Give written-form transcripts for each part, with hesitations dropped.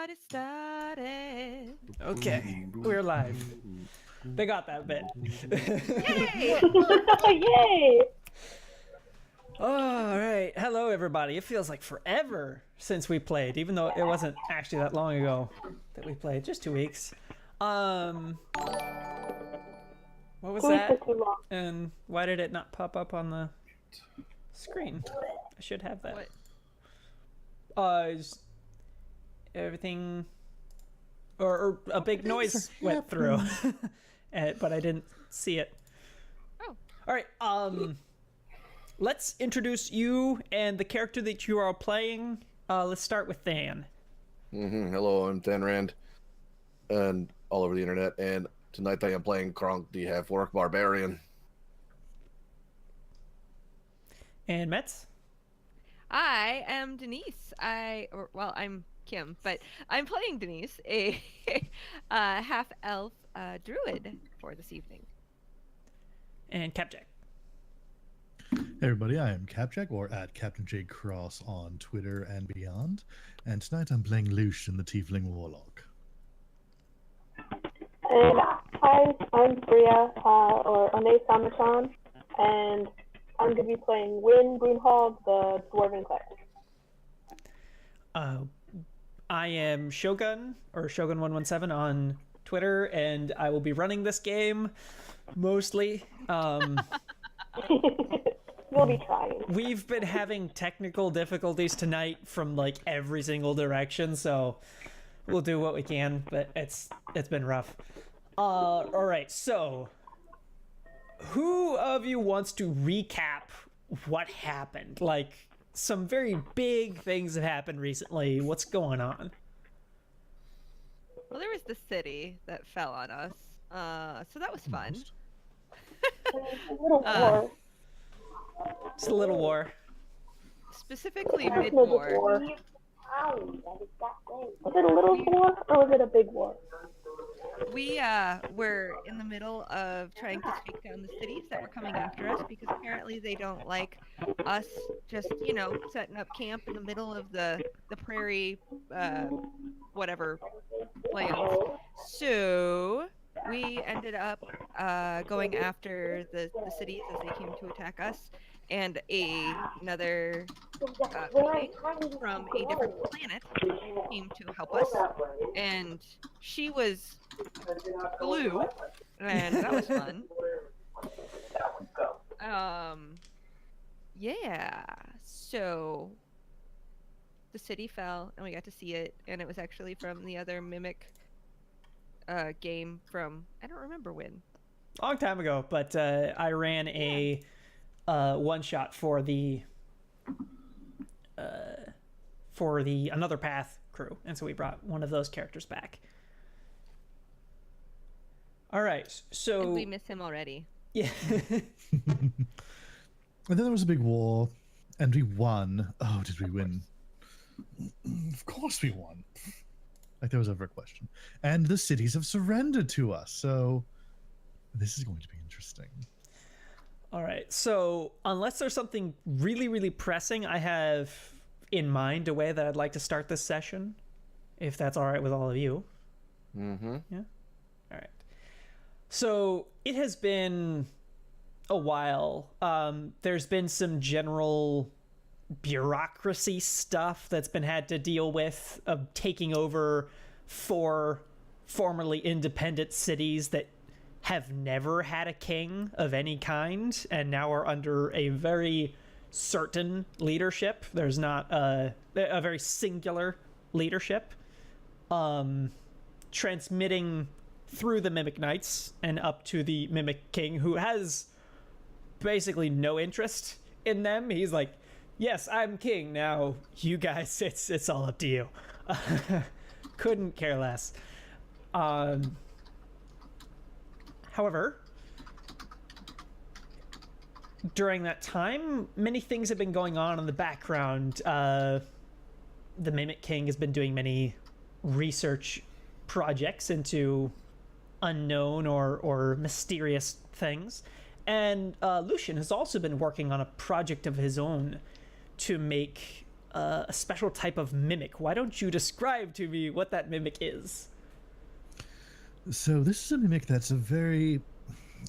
got it started. Okay, we're live. They got that bit. Yay! Yay! All right, hello everybody. It feels like forever since we played, even though it wasn't actually that long ago that we played, just 2 weeks. What was that? Too long. And why did it not pop up on the screen? I should have that. What? Everything, or a big noise went through, but I didn't see it. Oh. All right. Let's introduce you and the character that you are playing. Let's start with Than. Hello, I'm Than Rand, and all over the internet. And tonight I am playing Kronk, the half-orc barbarian. And Metz. I am Denise. I'm Kim, but I'm playing Denise, a half-elf druid for this evening. And Capjack. Hey everybody, I am Capjack, or at Captain J Cross on Twitter and beyond, and tonight I'm playing Lucian, the Tiefling Warlock. And hi, I'm Bria, or Ane Samachan, and I'm going to be playing Wynn Broonhog, the Dwarven Cleric. I am Shogun, or Shogun117 on Twitter, and I will be running this game mostly. We'll be trying. We've been having technical difficulties tonight from like every single direction, so we'll do what we can, but it's been rough. All right, so who of you wants to recap what happened? Like, some very big things have happened recently. What's going on? Well, there was the city that fell on us, so that was fun. A little war. It's a little war. Specifically There's mid-war. war. Was it a little war, or was it a big war? We were in the middle of trying to take down the cities that were coming after us because apparently they don't like us just, setting up camp in the middle of the prairie, whatever, lands. So we ended up going after the cities as they came to attack us, and another king from a different planet came to help us, and she was blue, and that was fun. Yeah, so the city fell, and we got to see it, and it was actually from the other Mimic game from, I don't remember when. Long time ago, but I ran a one-shot for the Another Path crew, and so we brought one of those characters back. All right, so And we miss him already. Yeah. And then there was a big war, and we won. Oh, did we win? Of course we won. Like there was ever a question. And the cities have surrendered to us, so this is going to be interesting. All right, so unless there's something really, really pressing, I have in mind a way that I'd like to start this session, if that's all right with all of you. Mm-hmm. Yeah? All right. So it has been a while. There's been some general bureaucracy stuff that's been had to deal with, of taking over 4 formerly independent cities that have never had a king of any kind and now are under a very certain leadership. There's not a very singular leadership, transmitting through the Mimic Knights and up to the Mimic King, who has basically no interest in them. He's like, yes, I'm king now, you guys, it's all up to you. Couldn't care less. However, during that time, many things have been going on in the background. The Mimic King has been doing many research projects into unknown or mysterious things. And Lucian has also been working on a project of his own to make a special type of mimic. Why don't you describe to me what that mimic is? So this is a mimic that's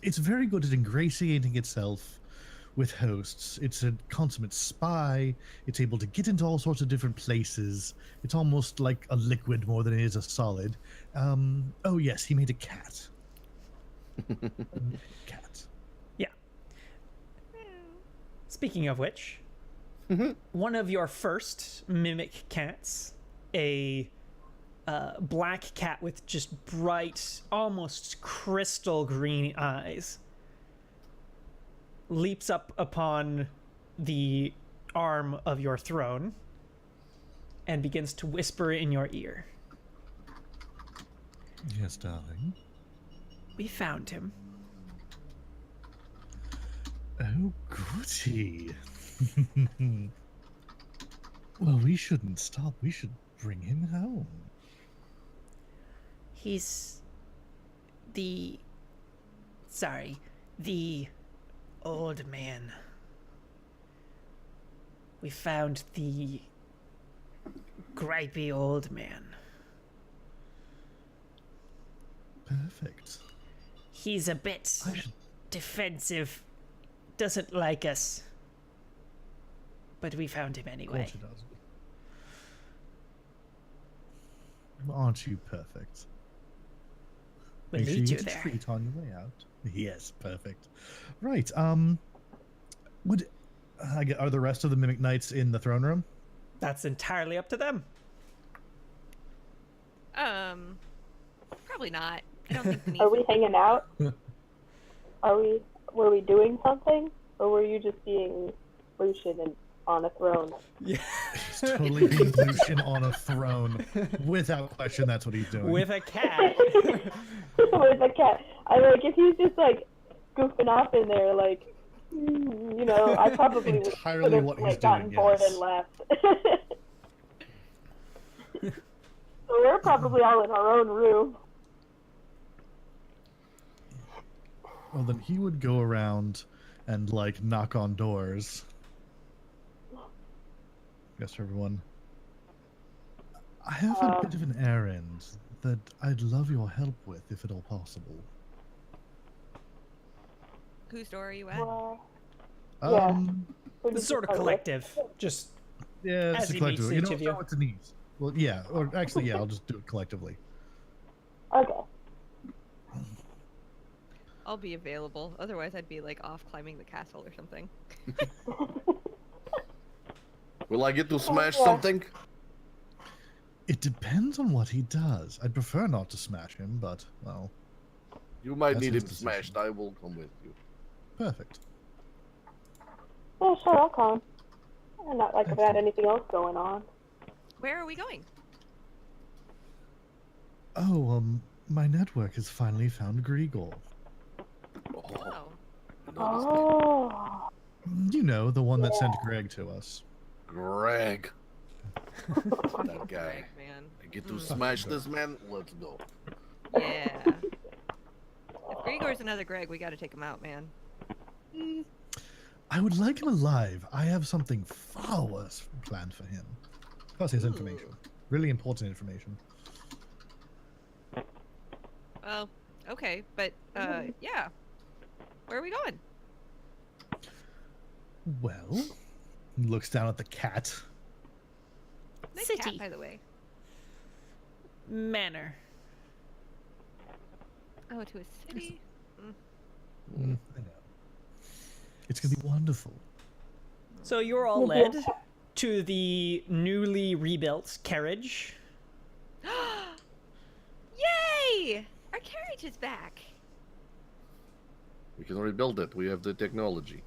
it's very good at ingratiating itself with hosts. It's a consummate spy. It's able to get into all sorts of different places. It's almost like a liquid more than it is a solid. Oh yes, he made a cat. Cat. Yeah. Speaking of which, one of your first mimic cats, a black cat with just bright, almost crystal green eyes, leaps up upon the arm of your throne and begins to whisper in your ear. Yes, darling. We found him. Oh, goody. Well, we shouldn't stop. We should bring him home. He's the old man. We found the gripey old man. Perfect. He's a bit I should... defensive, doesn't like us. But we found him Of anyway. course he does. Aren't you perfect? We'll Make sure lead you you get a there. treat on your way out. Yes, perfect. Right. Would are the rest of the mimic knights in the throne room? That's entirely up to them. Probably not. I don't think we Are we hanging out? Were we doing something? Or were you just being Lucian on a throne? Yeah. He's totally being Lucian on a throne. Without question, that's what he's doing. With a cat. With a cat. I like if he's just like goofing off in there, like you know, I probably would Entirely have what he's like gotten doing, bored yes. and left. So we're probably all in our own room. Well, then he would go around and like knock on doors. Yes, everyone. I have a bit of an errand that I'd love your help with, if at all possible. Whose door are you at? Well, Um, It's sort of collective. Just yeah, As it's a he meets collective. each of you. It's a needs. Well, yeah, or actually, yeah, I'll just do it collectively. Okay. I'll be available. Otherwise, I'd be like off climbing the castle or something. Will I get to smash yeah. something? It depends on what he does. I'd prefer not to smash him, but well, You might That's need his him decision. smashed. I will come with you. perfect. Yeah, sure, I'll come. And not like I've had anything else going on. Where are we going? Oh, my network has finally found Grigor. Oh, Oh. I noticed that. Oh. You know, the one that sent Greg to us. Greg. That guy. Greg, man. I get to smash this man? Let's go. Yeah. If Grigor's another Greg, we gotta take him out, man. I would like him alive. I have something far worse planned for him. Plus his information. Really important information. Well, okay, but, yeah. Where are we going? Well, looks down at the cat. Nice City. cat, by the way. manor. Oh, to a city? I know. It's gonna be wonderful. So you're all led to the newly rebuilt carriage. Yay! Our carriage is back. We can rebuild it. We have the technology.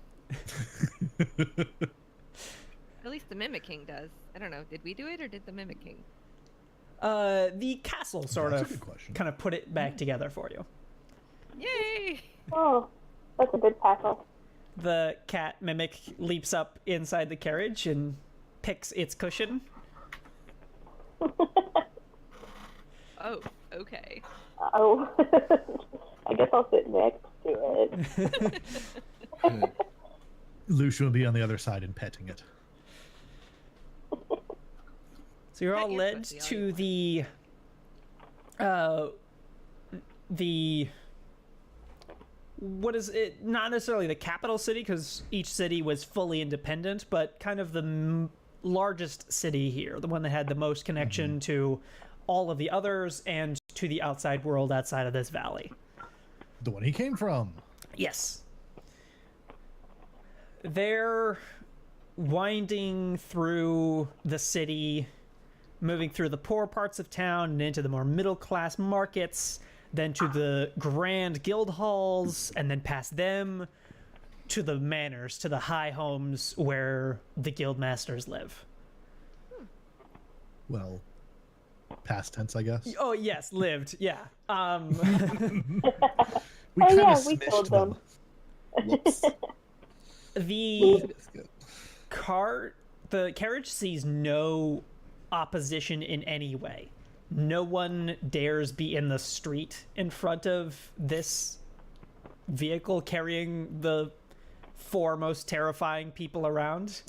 At least the Mimic King does. I don't know. Did we do it or did the Mimic King? The castle sort That's a of good question. kind of put it back together for you. Yay! Oh, that's a good tackle. The cat mimic leaps up inside the carriage and picks its cushion. Oh, okay. Oh, I guess I'll sit next to it. Lucian will be on the other side and petting it. So you're all That is led mostly all to you the what is it? Not necessarily the capital city, because each city was fully independent, but kind of the largest city here, the one that had the most connection to all of the others and to the outside world outside of this valley. The one he came from. Yes. They're winding through the city, moving through the poor parts of town and into the more middle-class markets, then to the grand guild halls, and then past them to the manors, to the high homes where the guild masters live. Well, past tense, I guess. Oh, yes, lived, yeah. We Oh, kind yeah, of we smished killed them. them. Whoops. The carriage sees no opposition in any way. No one dares be in the street in front of this vehicle carrying the 4 most terrifying people around.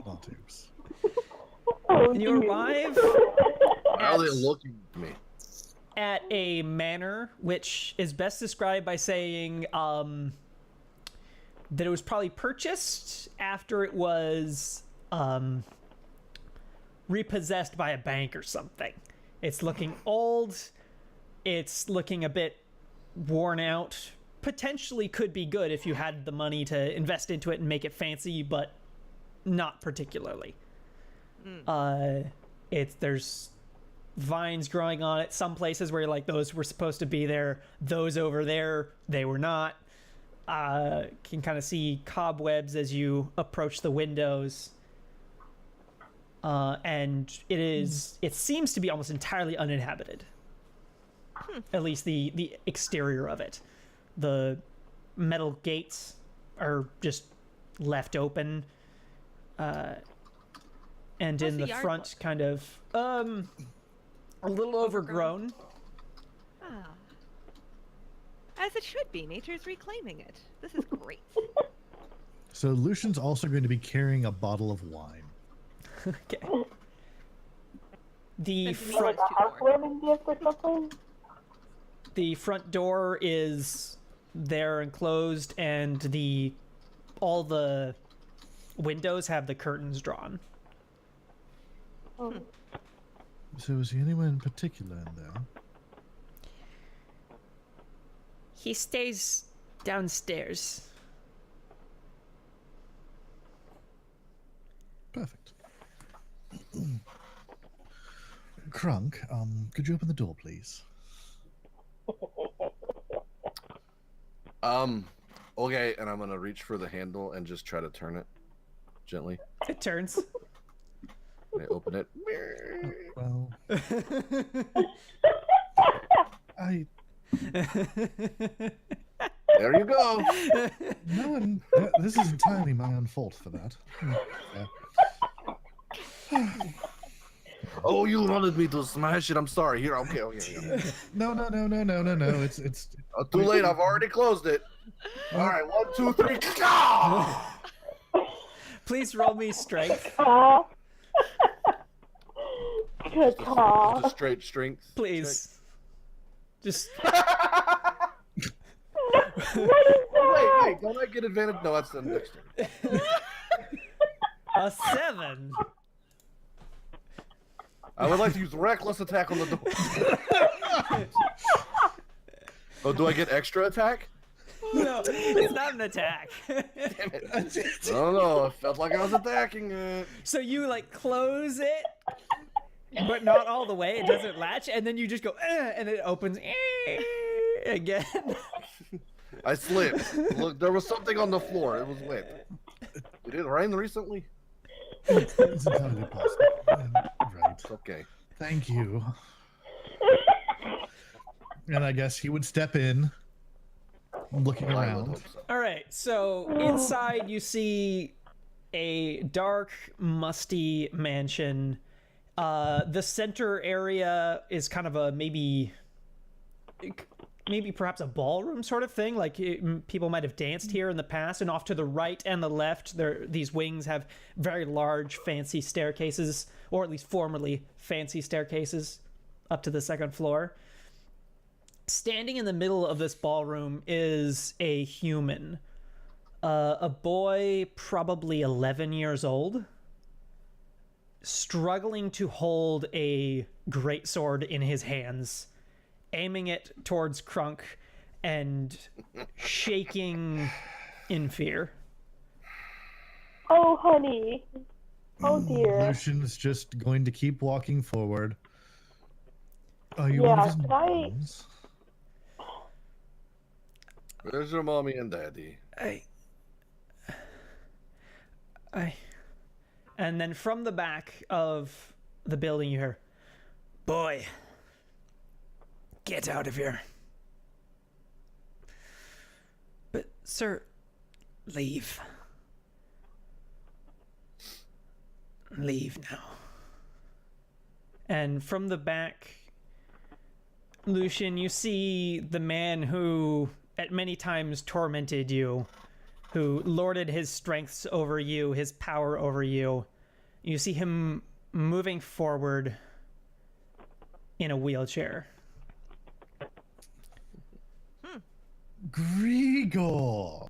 Not tubes. Oh, And you dear. Why arrive are they looking at me? at a manor, which is best described by saying that it was probably purchased after it was repossessed by a bank or something. It's looking old. It's looking a bit worn out. Potentially could be good if you had the money to invest into it and make it fancy, but not particularly. There's vines growing on it. Some places where you're like, those were supposed to be there. Those over there, they were not. Can kind of see cobwebs as you approach the windows. And it seems to be almost entirely uninhabited. At least the exterior of it. The metal gates are just left open. And How's in the the yard front, look? kind of, a little overgrown. Ah. As it should be. Nature's reclaiming it. This is great. So Lucian's also going to be carrying a bottle of wine. Okay. The That's me. front, Like a housewarming gift or something? the front door is there and closed, and all the windows have the curtains drawn. Oh. So is he anyone in particular in there? He stays downstairs. Perfect. Crunk, could you open the door, please? Okay, and I'm gonna reach for the handle and just try to turn it gently. It turns. I open it. Well, I There you go. no one. This is entirely my own fault for that. Yeah. Oh, you wanted me to smash it. I'm sorry. Here, okay. No. It's Too late. I've already closed it. All right, 1, 2, 3. Ah! Please roll me strength, Aw. Good call. Just straight strength. please. Just What is that? Wait. Don't I get advantage? No, that's the dexterity. a 7. I would like to use reckless attack on the door. Oh, do I get extra attack? No, it's not an attack. Damn it. I don't know. It felt like I was attacking it. So you like close it, but not all the way. It doesn't latch, and then you just go, and it opens again. I slipped. Look, there was something on the floor. It was wet. Did it rain recently? it's entirely possible. Right. It's okay. Thank you. And I guess he would step in, looking I would around. hope so. All right, so inside you see a dark, musty mansion. The center area is kind of a maybe maybe perhaps a ballroom sort of thing. Like people might have danced here in the past, and off to the right and the left, these wings have very large, fancy staircases, or at least formerly fancy staircases up to the second floor. Standing in the middle of this ballroom is a human, a boy probably 11 years old, struggling to hold a greatsword in his hands, aiming it towards Crunk and shaking in fear. Oh, honey. Oh, dear. Lucian's just going to keep walking forward. Are you Yeah, one of his could I- moms? Where's your mommy and daddy? And then from the back of the building you hear, "Boy, get out of here." "But, sir, leave. Leave now." And from the back, Lucian, you see the man who at many times tormented you, who lorded his strengths over you, his power over you. You see him moving forward in a wheelchair. Grigor!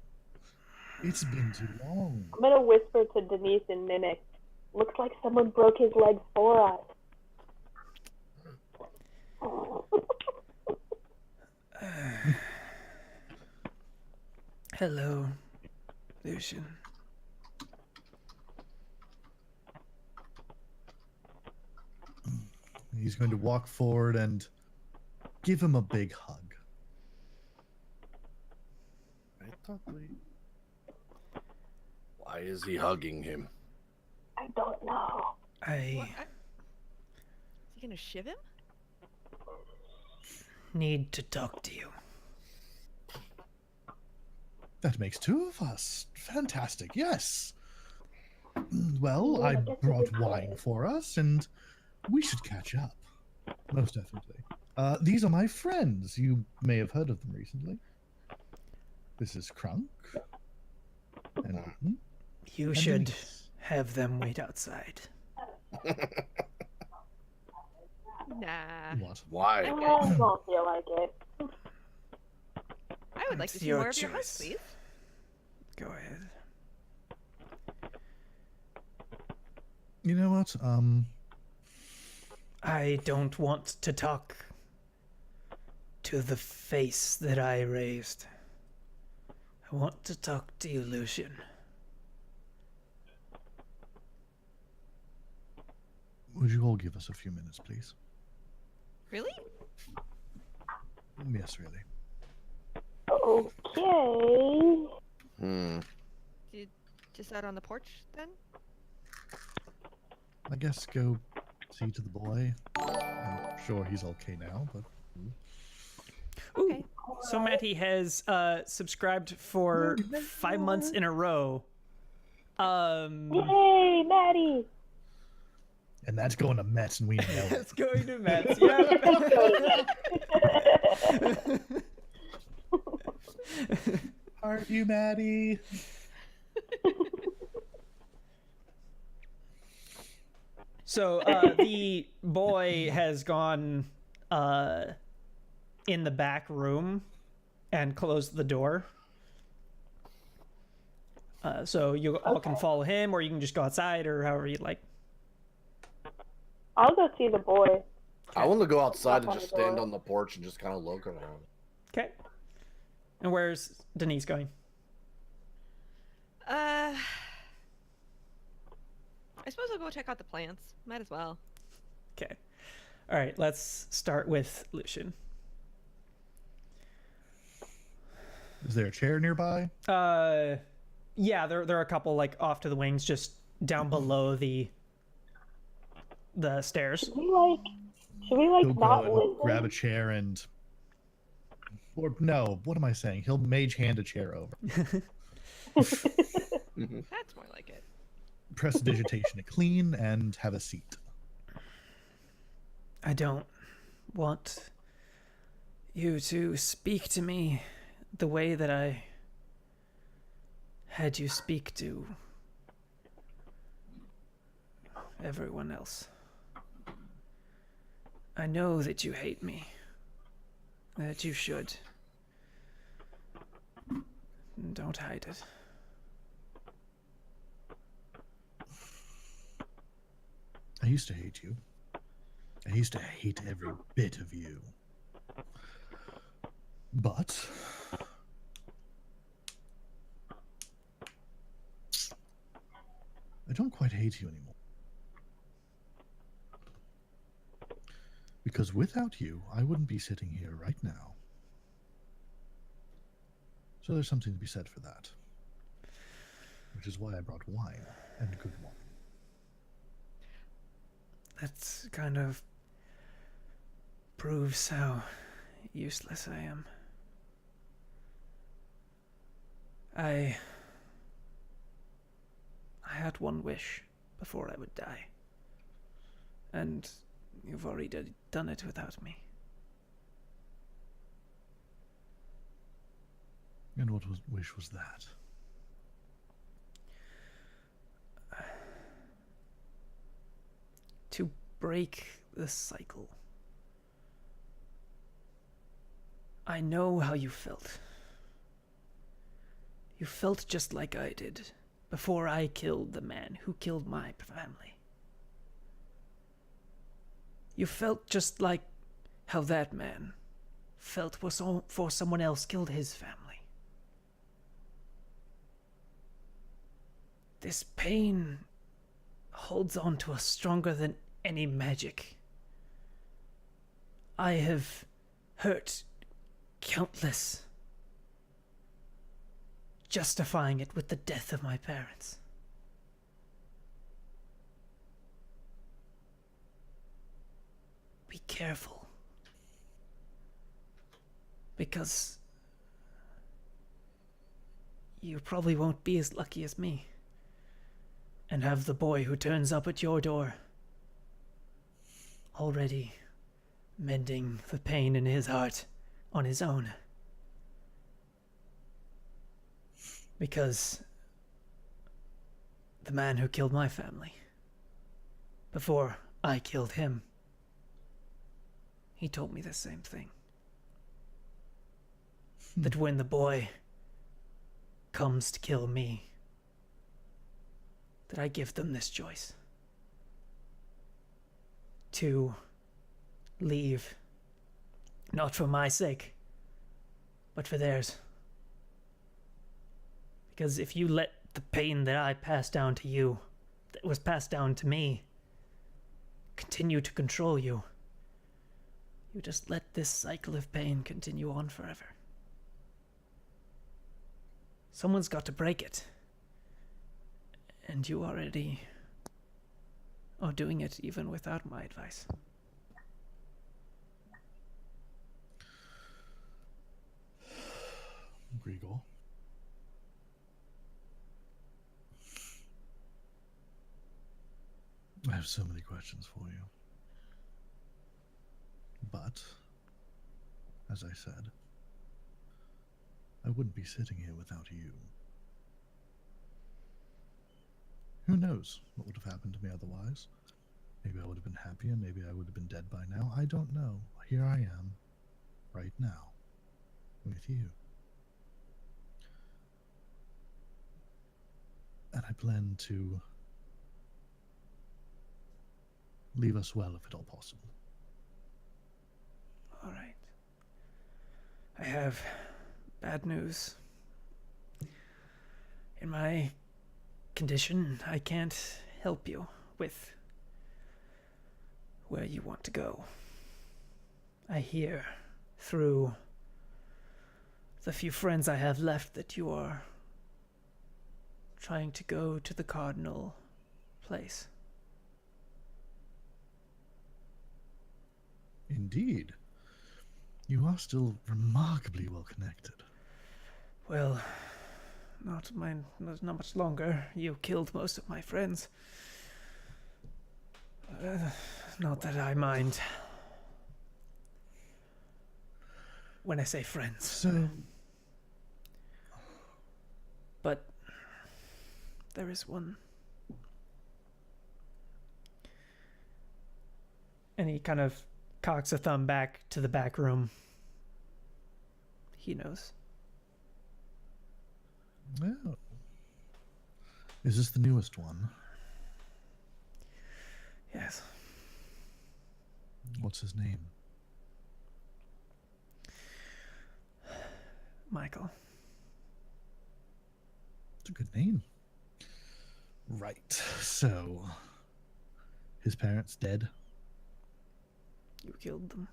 It's been too long. I'm gonna whisper to Denise and Mimic. Looks like someone broke his leg for us. Hello, Lucian. He's going to walk forward and give him a big hug. I thought we... Why is he hugging him? I don't know. Is he gonna shiv him? Need to talk to you. That makes two of us. Fantastic, yes. Well, Yeah, I I guess we brought could wine play. for us, and we should catch up. Most definitely. These are my friends. You may have heard of them recently. This is Crunk. And You And should Denise. have them wait outside. Nah. What? Why? I don't feel like it. I would like It's to see your more of your choice. house, please. Go ahead. You know what? I don't want to talk to the face that I raised. I want to talk to you, Lucian. Would you all give us a few minutes, please? Really? Yes, really. Okay. Just out on the porch then? I guess go see to the boy. I'm sure he's okay now, but Okay. So Matty has subscribed for 5 months in a row. Yay, Maddie! and that's going to Mets, and we know it. It's going to Mets. Yeah. Aren't you, Maddie? So the boy has gone in the back room and closed the door. So you all can follow him, or you can just go outside, or however you'd like. I'll go see the boy. I want to go outside and Knock on just the stand door. on the porch and just kind of look around. Okay. And where's Denise going? I suppose I'll go check out the plants. Might as well. Okay. All right. Let's start with Lucian. Is there a chair nearby? Yeah, there are a couple like off to the wings, just down below the stairs. Should we He'll not go and listen? grab a chair and... Or, no, what am I saying? He'll mage hand a chair over. That's more like it. Press digitation to clean and have a seat. I don't want you to speak to me the way that I had you speak to everyone else. I know that you hate me, that you should. Don't hide it. I used to hate you. I used to hate every bit of you. But I don't quite hate you anymore. Because without you, I wouldn't be sitting here right now. So there's something to be said for that. Which is why I brought wine, and good wine. That kind of proves how useless I am. I had one wish before I would die. And you've already done it without me. And what wish was that? To break the cycle. I know how you felt. You felt just like I did before I killed the man who killed my family. You felt just like how that man felt before someone else killed his family. This pain holds on to us stronger than any magic. I have hurt countless, justifying it with the death of my parents. Be careful. Because you probably won't be as lucky as me and have the boy who turns up at your door already mending the pain in his heart on his own. Because the man who killed my family, before I killed him, he told me the same thing. That when the boy comes to kill me, that I give them this choice. To leave, not for my sake, but for theirs. Because if you let the pain that I passed down to you, that was passed down to me, continue to control you, you just let this cycle of pain continue on forever. Someone's got to break it. And you already are doing it even without my advice. Grigor. I have so many questions for you. But, as I said, I wouldn't be sitting here without you. Who knows what would have happened to me otherwise? Maybe I would have been happy and maybe I would have been dead by now. I don't know. Here I am, right now, with you. And I plan to leave us well, if at all possible. All right. I have bad news. In my condition, I can't help you with where you want to go. I hear through the few friends I have left that you are trying to go to the Cardinal place. Indeed. You are still remarkably well connected. Well, not much longer. You killed most of my friends. Not that I mind. when I say friends. So, But there is one. And he kind of cocks a thumb back to the back room. He knows. well, is this the newest one? Yes. What's his name? Michael. It's a good name. Right. So, his parents dead? You killed them.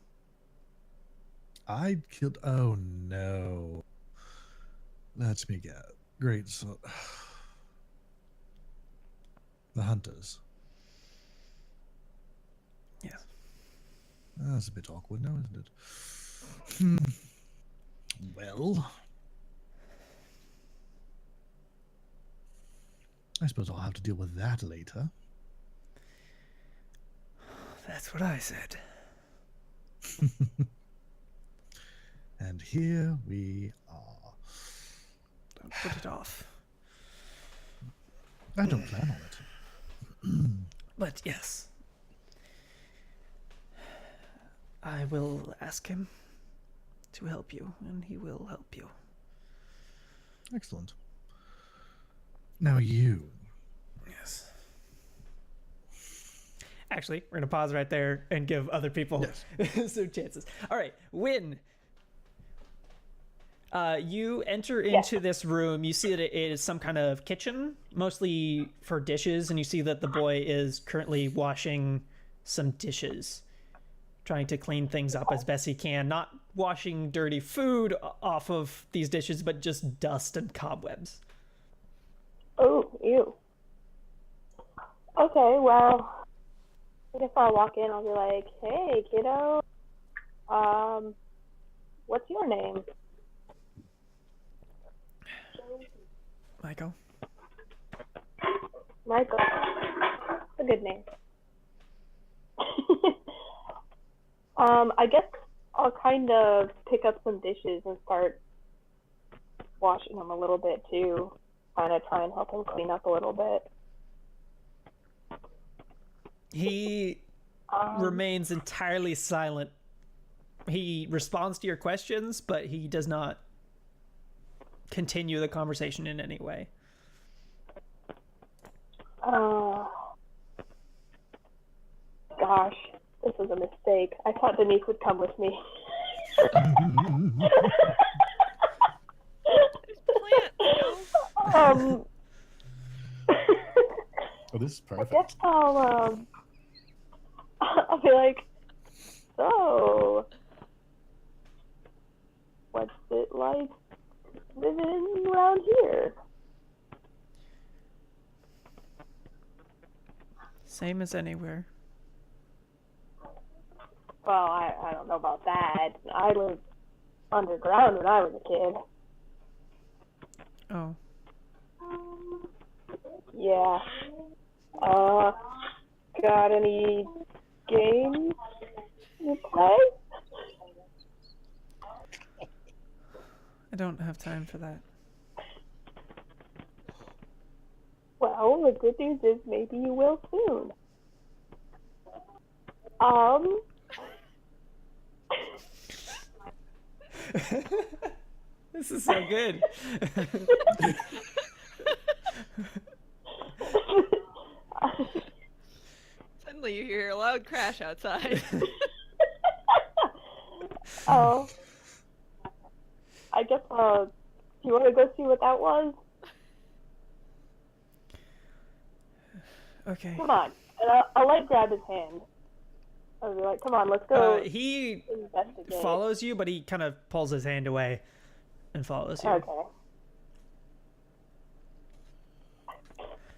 I killed. Oh no. Let's me get. Great. So, the hunters. Yes. That's a bit awkward now, isn't it? Well, I suppose I'll have to deal with that later. That's what I said. And here we are. Don't put it off. I don't plan on it. But yes. I will ask him to help you, and he will help you. Excellent. Now you. Yes. Actually, we're going to pause right there and give other people some chances. All right, Win. You enter into this room. You see that it is some kind of kitchen, mostly for dishes, and you see that the boy is currently washing some dishes, trying to clean things up as best he can. Not washing dirty food off of these dishes, but just dust and cobwebs. Oh, ew. Okay, well, I guess I'll walk in. I'll be like, "Hey, kiddo. What's your name?" Michael? Michael. That's a good name. I guess I'll kind of pick up some dishes and start washing them a little bit too. Kind of try and help him clean up a little bit. He remains entirely silent. He responds to your questions, but he does not continue the conversation in any way. Gosh, this was a mistake. I thought Denise would come with me. Oh, this is I perfect. guess I'll be like, so, what's it like living around here? Same as anywhere. Well, I don't know about that. I lived underground when I was a kid. Oh. Yeah. Got any games you play? I don't have time for that. Well, the good news is maybe you will soon. This is so good. Suddenly you hear a loud crash outside. Oh. I guess, do you want to go see what that was? Okay. Come on. And I'll like grab his hand. I'll be like, come on, let's go He investigate. follows you, but he kind of pulls his hand away and follows you. Okay.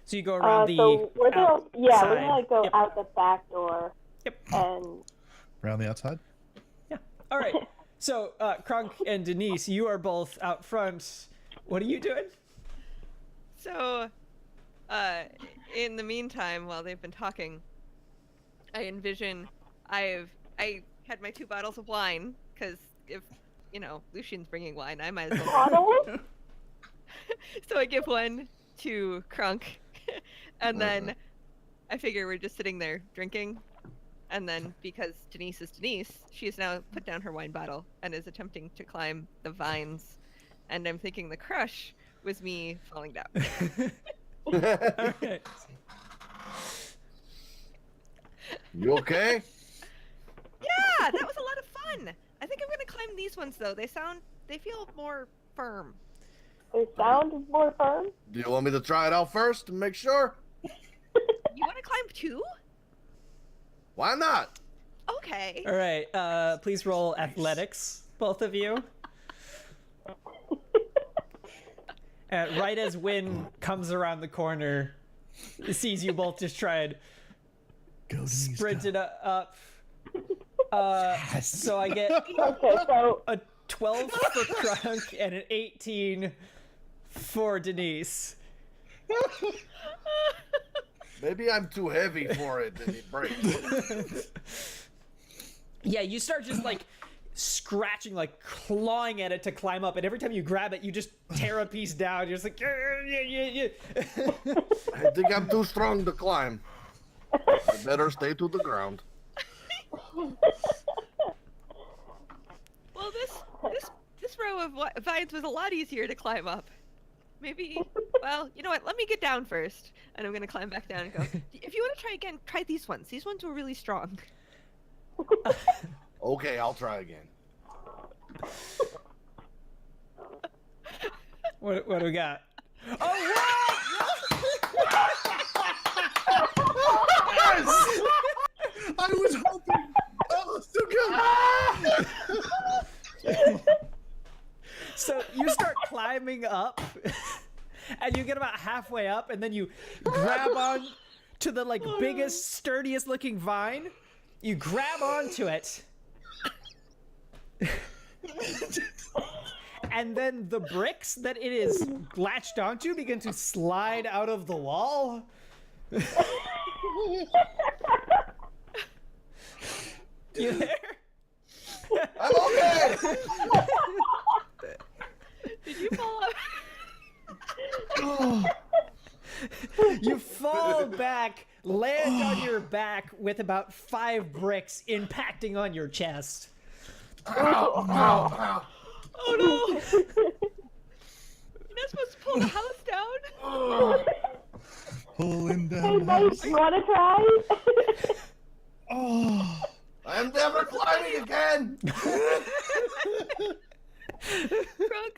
So you go around so we're gonna, we're outside. gonna go Yep. out the back door. Yep. And Around the outside? Yeah. All right. So, Kronk and Denise, you are both out front. What are you doing? So, in the meantime, while they've been talking, I envision I had my 2 bottles of wine, because if Lucian's bringing wine. I might as well. Bottle? So I give one to Krunk, and then I figure we're just sitting there drinking. And then, because Denise is Denise, she has now put down her wine bottle and is attempting to climb the vines. And I'm thinking the crush was me falling down. Alright. You okay? Yeah, that was a lot of fun. I think I'm gonna climb these ones though. They feel more firm. They sound more firm. Do you want me to try it out first to make sure? You want to climb too? Why not? Okay. Alright, please roll athletics, both of you. Right as Wynn comes around the corner, sees you both just try and sprint it up. So I get Okay, so a 12 for Krunk and an 18 for Denise. Maybe I'm too heavy for it and it breaks. Yeah, you start just like scratching, like clawing at it to climb up, and every time you grab it, you just tear a piece down. You're just like, yeah. I think I'm too strong to climb. I better stay to the ground. Well, this row of vines was a lot easier to climb up. Maybe. Well, you know what? Let me get down first, and I'm gonna climb back down and go. If you want to try again, try these ones. These ones were really strong. Okay, I'll try again. What do we got? Oh, Yes! I was hoping. Oh, so good. So you start climbing up, and you get about halfway up, and then you grab on to the like biggest, sturdiest looking vine. You grab onto it, and then the bricks that it is latched onto begin to slide out of the wall. You there? I'm okay! Did you fall off? Oh, You fall back, land on your back with about 5 bricks impacting on your chest. Ow, ow, ow. Oh no! You're not supposed to pull the house down. pulling hey, down. Mike, you want to try? Oh, I'm never climbing again! Krunk,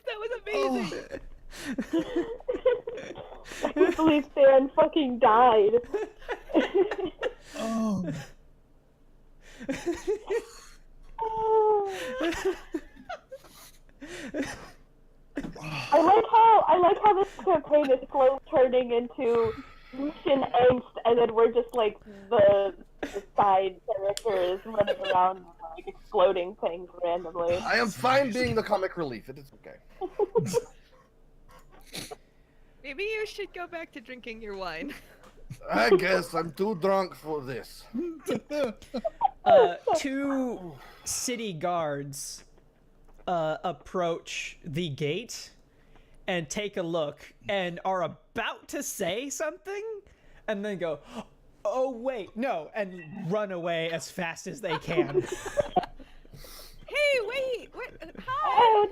that was amazing. I can't believe Stan fucking died. oh. I like how this campaign is slowly turning into Lucian angst, and then we're just like the side characters running around like exploding things randomly. I am fine being the comic relief. It is okay. Maybe you should go back to drinking your wine. I guess I'm too drunk for this. 2 city guards approach the gate and take a look and are about to say something and then go, oh wait, no, and run away as fast as they can. Hey, wait! Hi!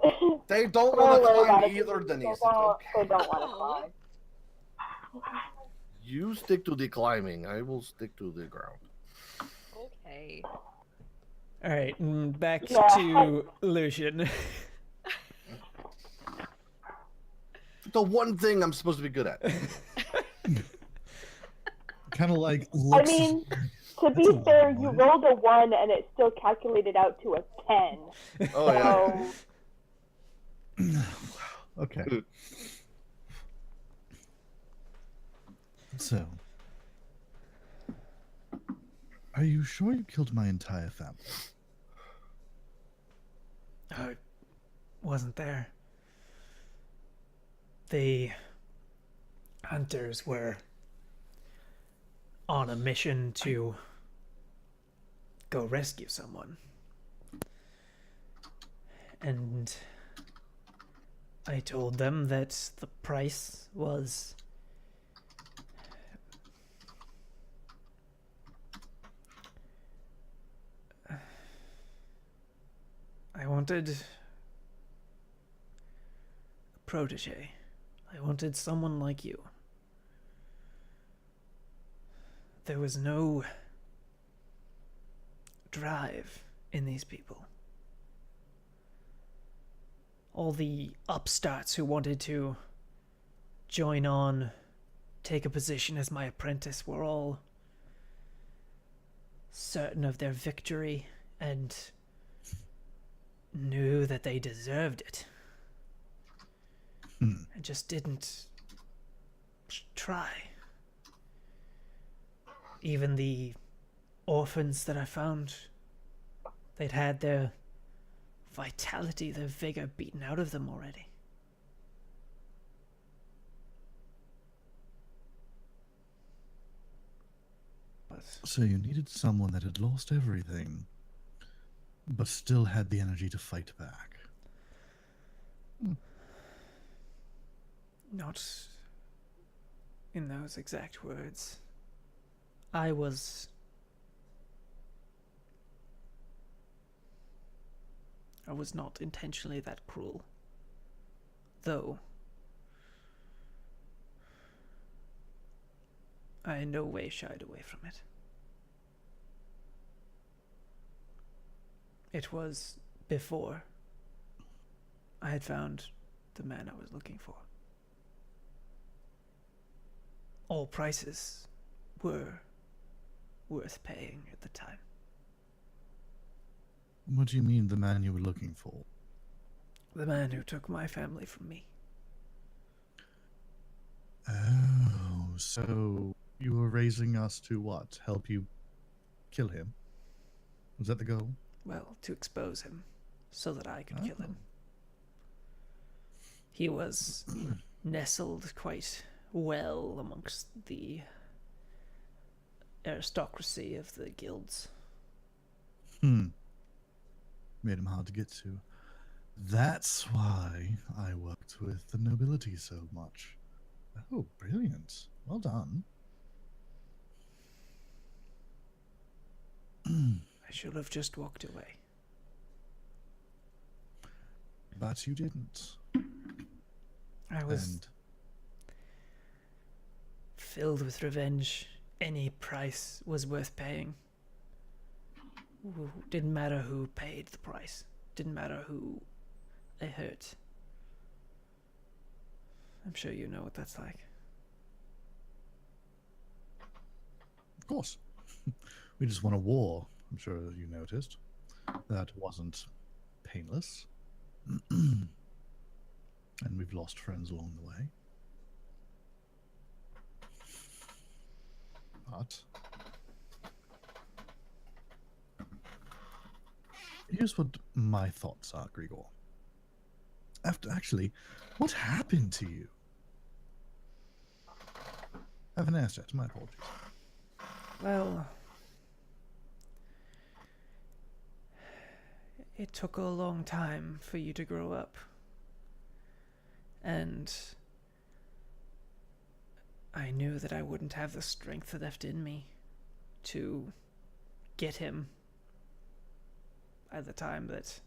Oh, They don't Don't want to worry about climb it. either, Denise. It's They okay. don't want to climb. You stick to the climbing. I will stick to the ground. Okay. All right, back Yeah. to Lucian. The one thing I'm supposed to be good at. Kind of like I looks. mean, to be That's a fair, lot. you rolled a 1 and it still calculated out to a 10. Oh, yeah. So, Okay. So, are you sure you killed my entire family? I wasn't there. The hunters were on a mission to go rescue someone. And I told them that the price was I wanted a protege. I wanted someone like you. There was no drive in these people. All the upstarts who wanted to join on, take a position as my apprentice, were all certain of their victory and knew that they deserved it. And just didn't try. Even the orphans that I found, they'd had their vitality, their vigor beaten out of them already. But So you needed someone that had lost everything, but still had the energy to fight back. not in those exact words. I was not intentionally that cruel, though I in no way shied away from it. It was before I had found the man I was looking for. All prices were worth paying at the time. What do you mean, the man you were looking for? The man who took my family from me. Oh, so you were raising us to what? Help you kill him? Was that the goal? Well, to expose him so that I could kill Oh. him. He was nestled quite well amongst the aristocracy of the guilds. Made him hard to get to. That's why I worked with the nobility so much. Oh, brilliant. Well done. I should have just walked away. But you didn't. I was And filled with revenge. Any price was worth paying. Didn't matter who paid the price. Didn't matter who I hurt. I'm sure you know what that's like. of course, we just won a war. I'm sure you noticed. That wasn't painless. And we've lost friends along the way. But here's what my thoughts are, Grigor. Actually, what happened to you? I haven't asked yet. My apologies. Well, it took a long time for you to grow up. And I knew that I wouldn't have the strength left in me to get him by the time that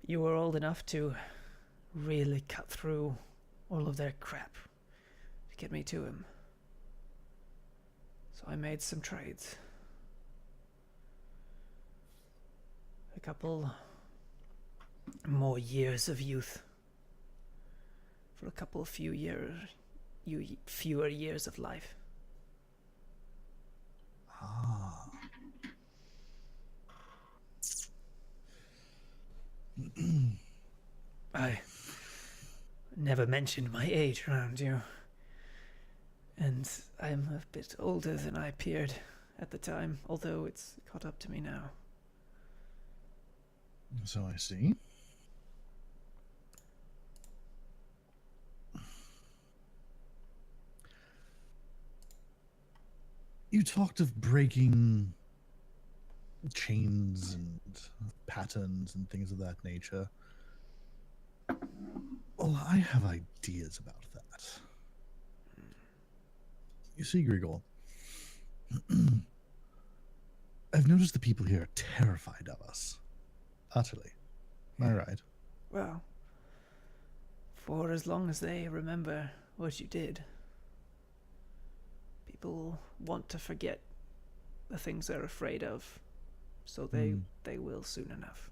you were old enough to really cut through all of their crap to get me to him. So I made some trades. A couple more years of youth for a couple of fewer years of life. Ah. I never mentioned my age around you. And I'm a bit older than I appeared at the time, although it's caught up to me now. So I see. You talked of breaking chains and patterns and things of that nature. Well, I have ideas about that. You see, Grigor, I've noticed the people here are terrified of us. Utterly. Am I right? Well, for as long as they remember what you did, people want to forget the things they're afraid of, so they will soon enough.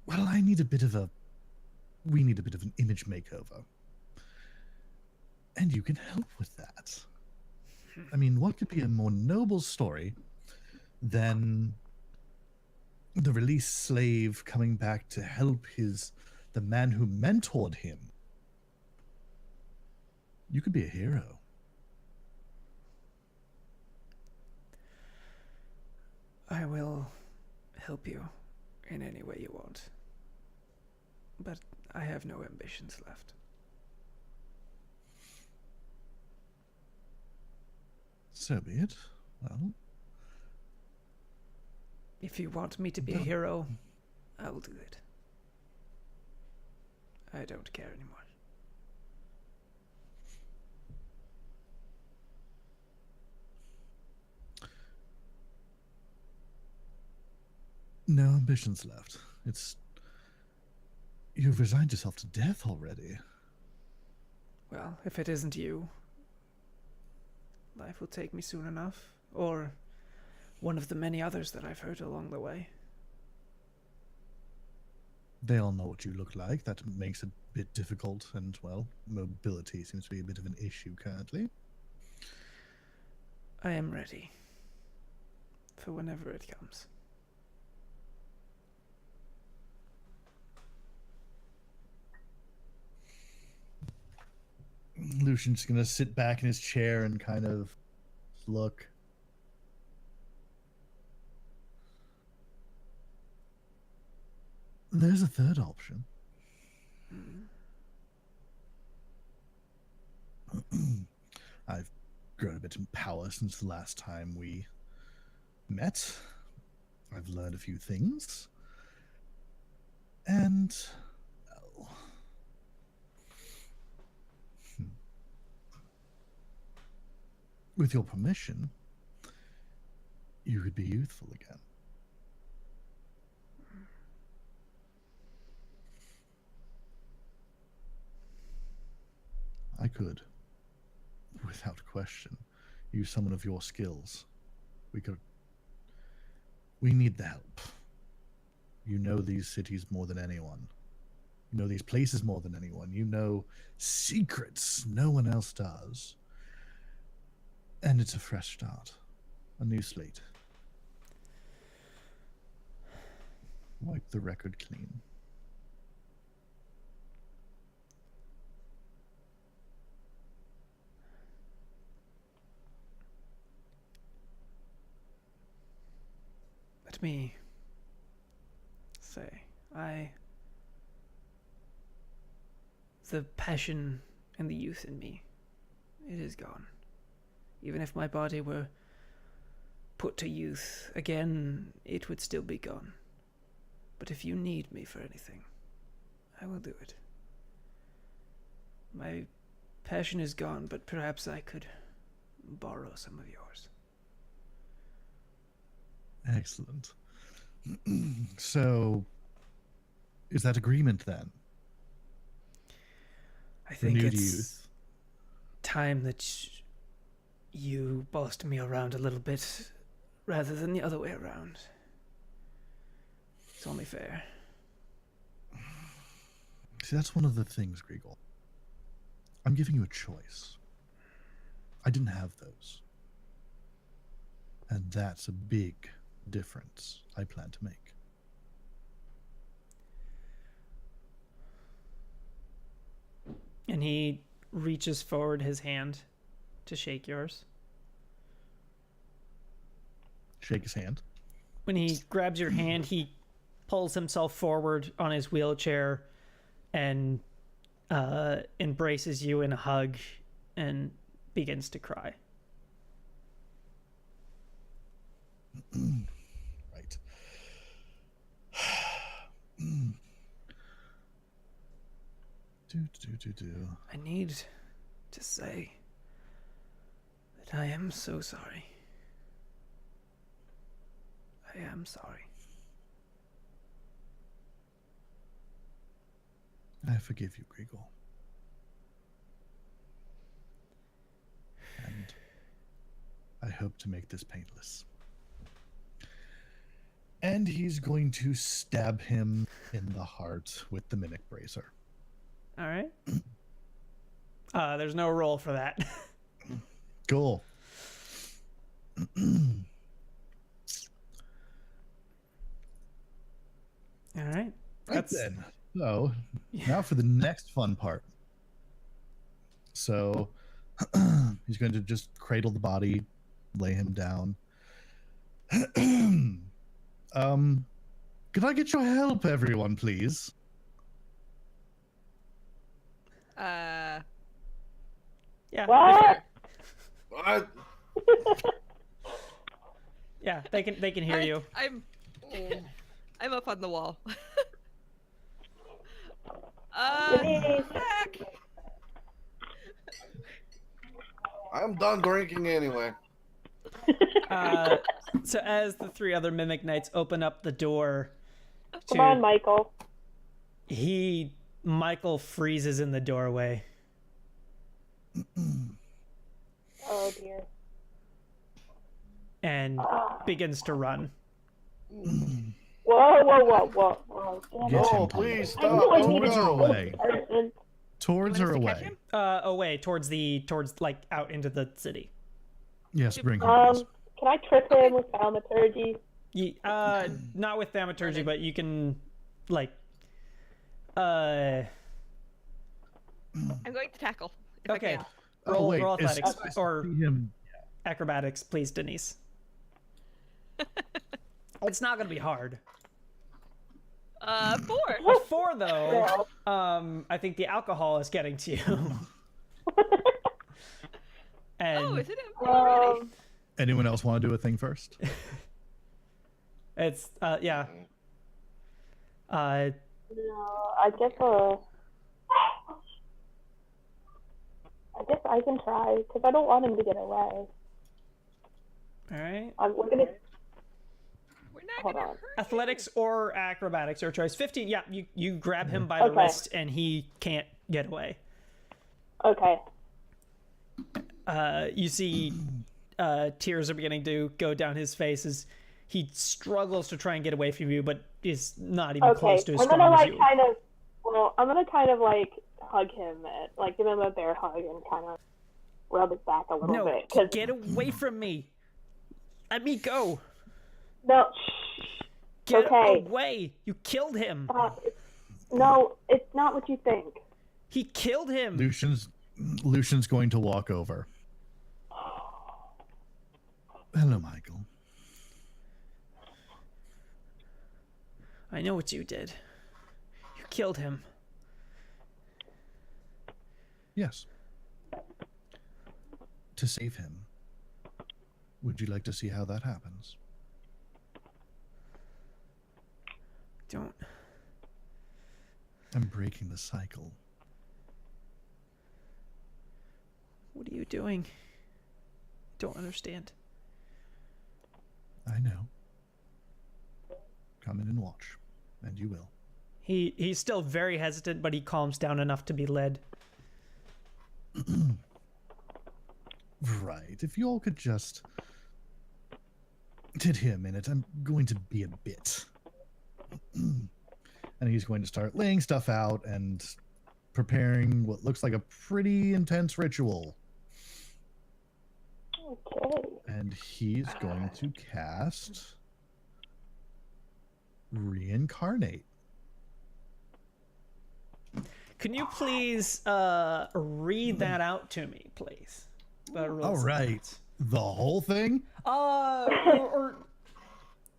Well, we need a bit of an image makeover. And you can help with that. I mean, what could be a more noble story than the released slave coming back to help the man who mentored him? You could be a hero. I will help you in any way you want. But I have no ambitions left. So be it. Well, if you want me to be a hero, I will do it. I don't care anymore. no ambitions left. You've resigned yourself to death already. Well, if it isn't you, life will take me soon enough. Or one of the many others that I've heard along the way. They all know what you look like. That makes it a bit difficult, and, well, mobility seems to be a bit of an issue currently. I am ready. For whenever it comes. Lucian's gonna sit back in his chair and kind of look. There's a third option. I've grown a bit in power since the last time we met. I've learned a few things. And, well, with your permission, you could be youthful again. I could, without question, use someone of your skills. We need the help. You know these cities more than anyone. You know these places more than anyone. You know secrets no one else does. And it's a fresh start. A new slate. Wipe the record clean. Let me say, the passion and the youth in me, it is gone. Even if my body were put to youth again, it would still be gone. But if you need me for anything, I will do it. My passion is gone, but perhaps I could borrow some of yours. Excellent. So, is that agreement then? I think Renewed it's youth. time that you bossed me around a little bit rather than the other way around. It's only fair. See, that's one of the things, Grigor. I'm giving you a choice. I didn't have those. And that's a big difference I plan to make. And he reaches forward his hand to shake yours. Shake his hand. When he grabs your hand, he pulls himself forward on his wheelchair and embraces you in a hug and begins to cry. I need to say that I am so sorry. I am sorry. I forgive you, Grigol. And I hope to make this painless. And he's going to stab him in the heart with the Mimic Bracer. All right. There's no roll for that. Cool. All right. Right then. So now for the next fun part. So he's going to just cradle the body, lay him down. Could I get your help, everyone, please? Yeah. What? What? Yeah, they can hear you. I'm up on the wall. Denise. Heck. I'm done drinking anyway. So as the three other Mimic Knights open up the door, Come on, Michael. Michael freezes in the doorway. Oh dear. And begins to run. Whoa. Damn Get it. him, Oh, please I stop. know I Don't needed Towards or go. away? person. Towards You or want us to catch away? him? Away towards like out into the city. Yes, bring him. Please. Can I trip him with thaumaturgy? Not with thaumaturgy, but you can like I'm going to tackle. If okay. I can. Roll is- athletics is or him. acrobatics, please, Denise. It's not gonna be hard. 4. A 4 though. I think the alcohol is getting to you. And Oh, is it him already? Anyone else want to do a thing first? it's yeah. No, I guess I can try because I don't want him to get away. All right. We're gonna. We're not Hold gonna on. hurt Athletics or acrobatics, your choice. 15. Yeah, you grab him by the Okay. wrist and he can't get away. Okay. You see tears are beginning to go down his face as he struggles to try and get away from you, but is not even Okay. close to as I'm strong gonna as like you. I'm gonna kind of like hug him, like give him a bear hug and kind of rub his back a little No, bit. 'Cause- get away from me. Let me go. No. Shh. Get Okay. away. You killed him. No, it's not what you think. He killed him. Lucian's going to walk over. Hello, Michael. I know what you did. You killed him. Yes. To save him. Would you like to see how that happens? Don't. I'm breaking the cycle. What are you doing? Don't understand. I know. Come in and watch, and you will. He's still very hesitant, but he calms down enough to be led. Right. If you all could just sit here a minute, I'm going to be a bit. And he's going to start laying stuff out and preparing what looks like a pretty intense ritual. Okay. And he's going to cast Reincarnate. Can you please read that out to me, please? All right. The whole thing? Or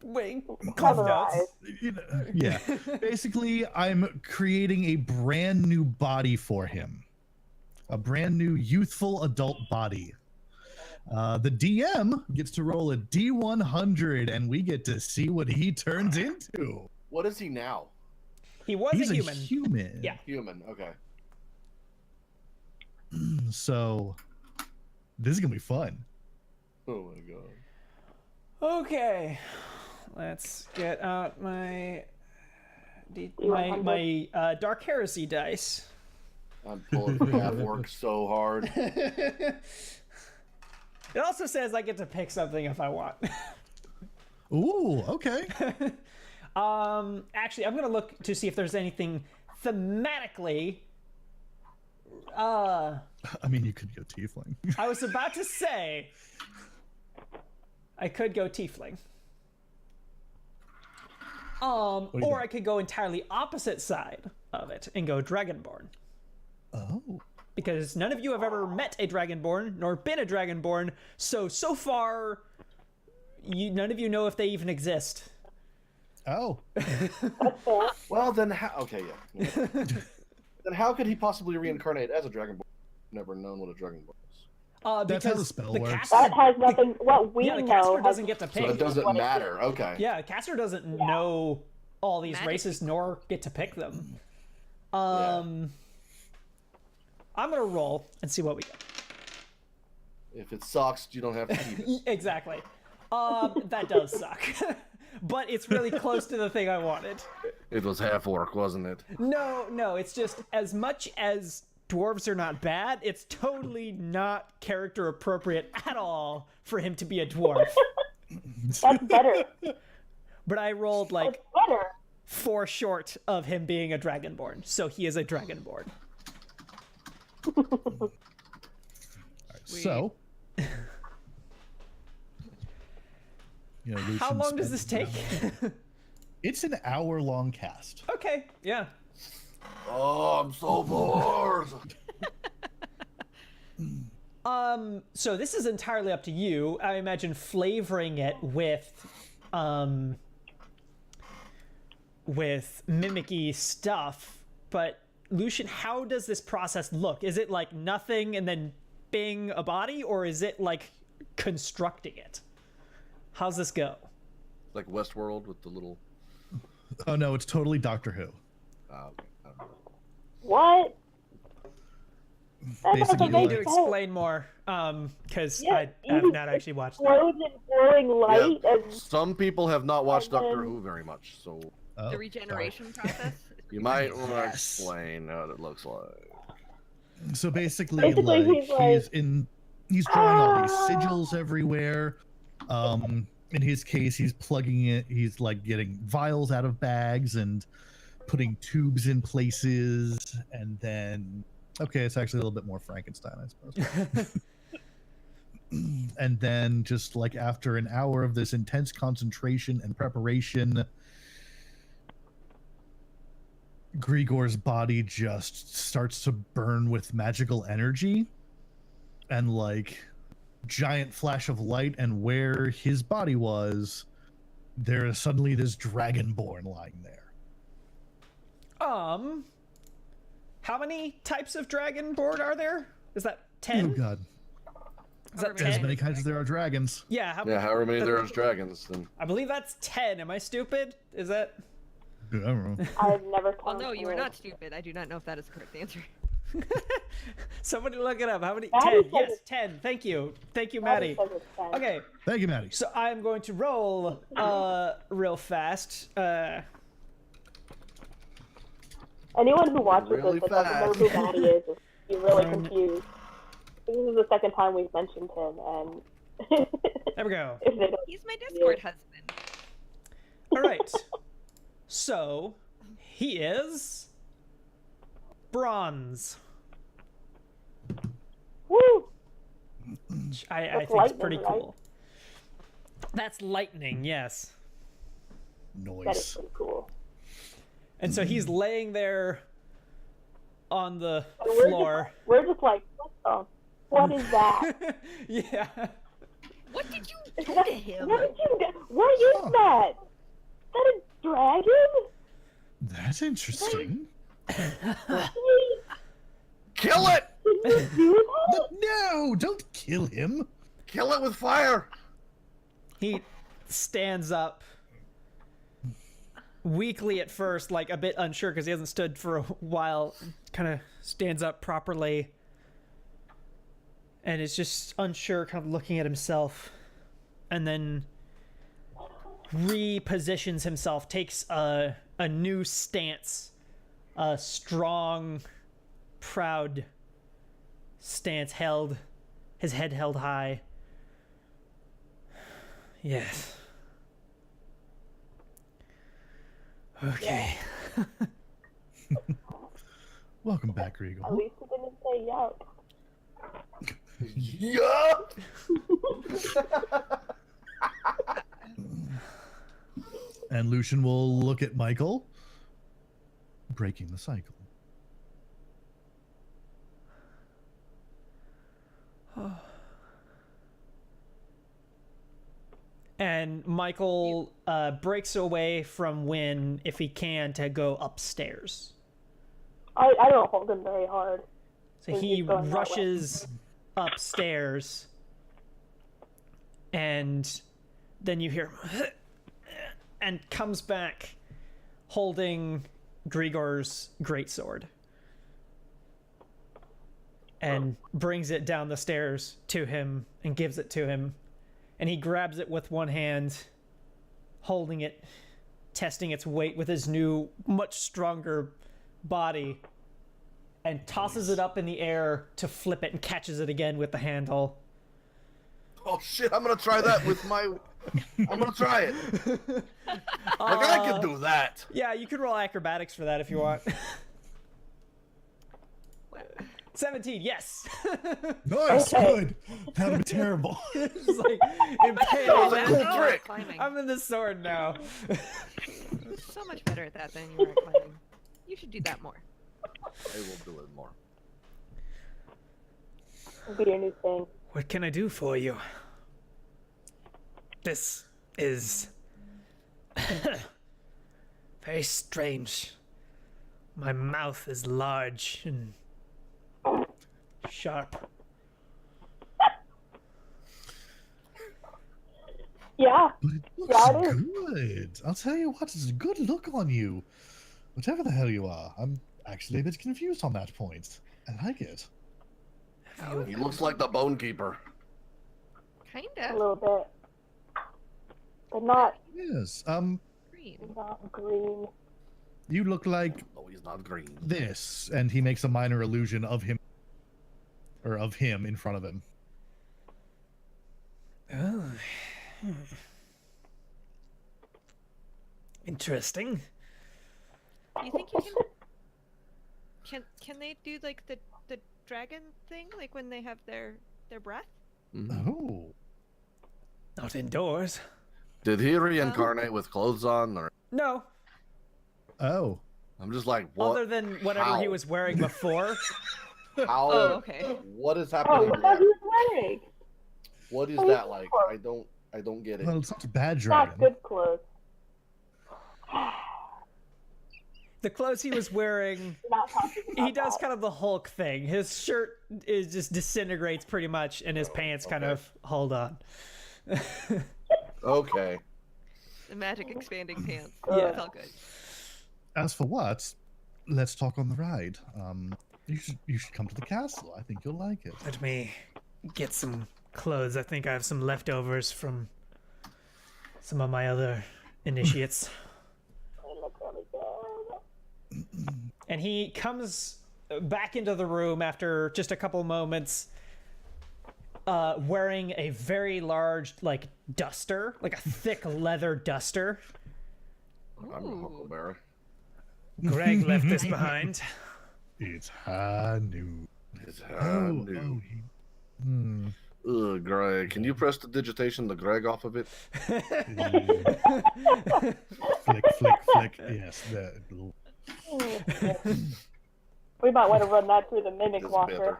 wait, Cover notes. eyes. You know, yeah. Basically, I'm creating a brand new body for him. A brand new youthful adult body. The DM gets to roll a D100 and we get to see what he turns into. What is he now? He was He's a human. human. Yeah. Human. Okay. So this is gonna be fun. Oh my god. Okay, let's get out my Dark Heresy dice. I'm pulling for half work so hard. It also says I get to pick something if I want. Ooh, okay. Actually, I'm gonna look to see if there's anything thematically. I mean, you could go tiefling. I was about to say I could go tiefling. Or I could go entirely opposite side of it and go dragonborn. Oh. Because none of you have ever met a dragonborn nor been a dragonborn, so far none of you know if they even exist. Oh. Well, then how? Okay, yeah. Then how could he possibly reincarnate as a dragonborn? Never known what a dragonborn is. That's how the Because spell the works. caster, That has nothing. What we yeah, the know caster has doesn't get to So pick. it doesn't matter. Okay. Yeah, the caster doesn't know all these Magic. races nor get to pick them. Yeah. I'm gonna roll and see what we get. If it sucks, you don't have to keep it. Exactly. That does suck. But it's really close to the thing I wanted. It was half orc, wasn't it? No, it's just as much as dwarves are not bad, it's totally not character appropriate at all for him to be a dwarf. That's better. But I rolled That's like better. 4 short of him being a dragonborn, so he is a dragonborn. So, you know, How Lucian long does this spends- take? It's an hour-long cast. Okay, yeah. Oh, I'm so bored. So this is entirely up to you. I imagine flavoring it with mimicky stuff. But Lucian, how does this process look? Is it like nothing and then bing a body, or is it like constructing it? How's this go? Like Westworld with the little. Oh no, it's totally Doctor Who. Okay. I don't know. What? That Basically, doesn't You need make to sense. explain more, because Yeah, I have not actually watched that. Explodes in glowing light Yeah, and some people have not watched And Doctor then- Who very much, so Oh, The regeneration process. you might want to Yes. explain what it looks like. So basically, Basically, like he's he's drawing all these sigils everywhere. In his case, he's plugging it. He's like getting vials out of bags and putting tubes in places, and then it's actually a little bit more Frankenstein, I suppose. And then just like after an hour of this intense concentration and preparation, Grigor's body just starts to burn with magical energy, and like giant flash of light, and where his body was, there is suddenly this dragonborn lying there. How many types of dragonborn are there? Is that 10? Oh god. Is that However As 10? many kinds as there are dragons. Yeah, Yeah, however many there's dragons, then. I believe that's 10. Am I stupid? Is that? I don't know. I've never. Well, no, counted. you are not stupid. I do not know if that is the correct answer. Somebody look it up. How many? Maddie 10. says Yes, it's- 10. Thank you. Thank you, Maddie Maddie. says it's 10. Okay, Thank you, Maddie. so I'm going to roll real fast. Anyone who watches Really this that doesn't know fast. who Maddie is be really Darn. confused. This is the second time we've mentioned him, and There we go. if they don't, He's my Discord husband. All right. So he is bronze. woo! Which I That's think is pretty lightning, right? cool. That's lightning, yes. That is Noise. pretty cool. And so he's laying there on the And we're floor. We're just like, what is that? Yeah. What did you do What to him? did you do? What is that? Is that a dragon? That's interesting. Kill it! Did you do that? No, don't kill him. Kill it with fire! He stands up weakly at first, like a bit unsure because he hasn't stood for a while. Kind of stands up properly and is just unsure, kind of looking at himself, and then repositions himself, takes a new stance, a strong, proud stance, his head held high. Yes. Okay. Welcome back, Regal. At least he didn't say yuck. Yup! And Lucian will look at Michael, breaking the cycle. And Michael breaks away from Wynn, if he can, to go upstairs. I don't hold him very hard. So He's he going that way. rushes upstairs, and then you hear him and comes back holding Grigor's greatsword and brings it down the stairs to him and gives it to him. And he grabs it with one hand, holding it, testing its weight with his new, much stronger body, and tosses it up in the air to flip it and catches it again with the handle. Oh shit, I'm gonna try that with my... I'm gonna try it. I can do that. Yeah, you could roll acrobatics for that if you want. 17, yes! Nice, good. That would be terrible. It's like, That impaled. was a cool Oh, trick. climbing. I'm in the sword now. So much better at that than you were at climbing. You should do that more. I will do it more. It'll be your new thing. What can I do for you? This is very strange. My mouth is large and sharp. Yeah. But it looks Yeah, it is. good. I'll tell you what, it's a good look on you. Whatever the hell you are. I'm actually a bit confused on that point. I like it. He looks like the Bone Keeper. A Kinda. little bit. But not Yes. Green. green. You look like Oh, he's not green. this. And he makes a minor illusion of him. Or of him in front of him. Oh. Interesting. Do you think you can they do like the dragon thing, like when they have their breath? Oh. Not indoors. Did he reincarnate with clothes on, or No. Oh. I'm just like, what? Other than whatever he How? was wearing before. How? Oh, okay. What is Oh, happening? what are you wearing? What is Oh, that like? sure. I don't get it. Well, it's not a bad Not dragon. good clothes. The clothes he was wearing, Not talking about he does that. kind of the Hulk thing. His shirt is just disintegrates pretty much, and his pants kind Okay. of hold on. Okay. The magic expanding pants. Yeah. Yeah, it's all good. As for what, let's talk on the ride. You should come to the castle. I think you'll like it. Let me get some clothes. I think I have some leftovers from some of my other initiates. They look really good. And he comes back into the room after just a couple moments, wearing a very large, like, duster, like a thick leather duster. I'm a Ooh. Huckleberry. Greg left this behind. It's high noon. It's Oh, Ugh, Greg. Can you press the digitation the Greg off of it? Flick, flick, flick. Yes, that. We might want to run that through the mimic It's walker.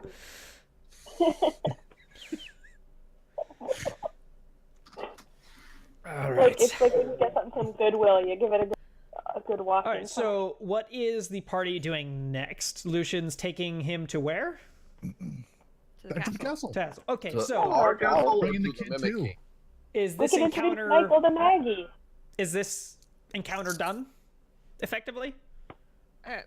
All Like right. it's like when you get something from Goodwill, you give it a good walking. All right, so what is the party doing next? Lucian's taking him to where? To the Back to the castle. castle. Okay, To so our castle, Bring in or the to kid Mimic too. King? is we this can introduce encounter Michael to Maggie. is this encounter done effectively?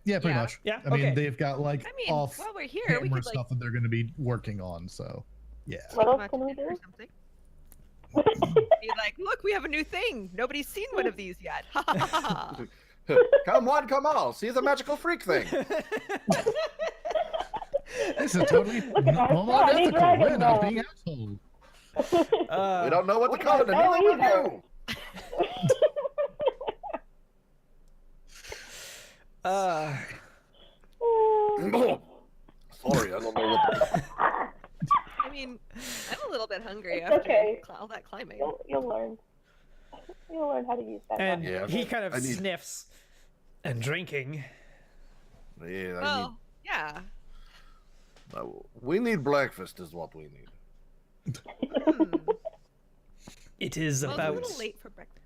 Yeah, pretty much. Yeah, I mean, okay. they've got like I mean, off while we're here, we camera could like stuff that they're going to be working on. So Yeah. What else Much can we or do? something. Be like, look, we have a new thing. Nobody's seen one of these yet. Ha ha ha ha. Come one, come all. See the magical freak thing. This is totally Look at our normal shiny and ethical. dragon We're not man. being assholes. We don't know what to We call it, don't and know neither either. will you. Sorry, I don't know what to I mean, I'm a little bit hungry It's after okay. all that climbing. You'll learn. You'll learn how to use that. And Yeah, he kind of I need- sniffs. And drinking. Yeah, Well, yeah. we need breakfast is what we need. It is Well, it's a about little late for breakfast.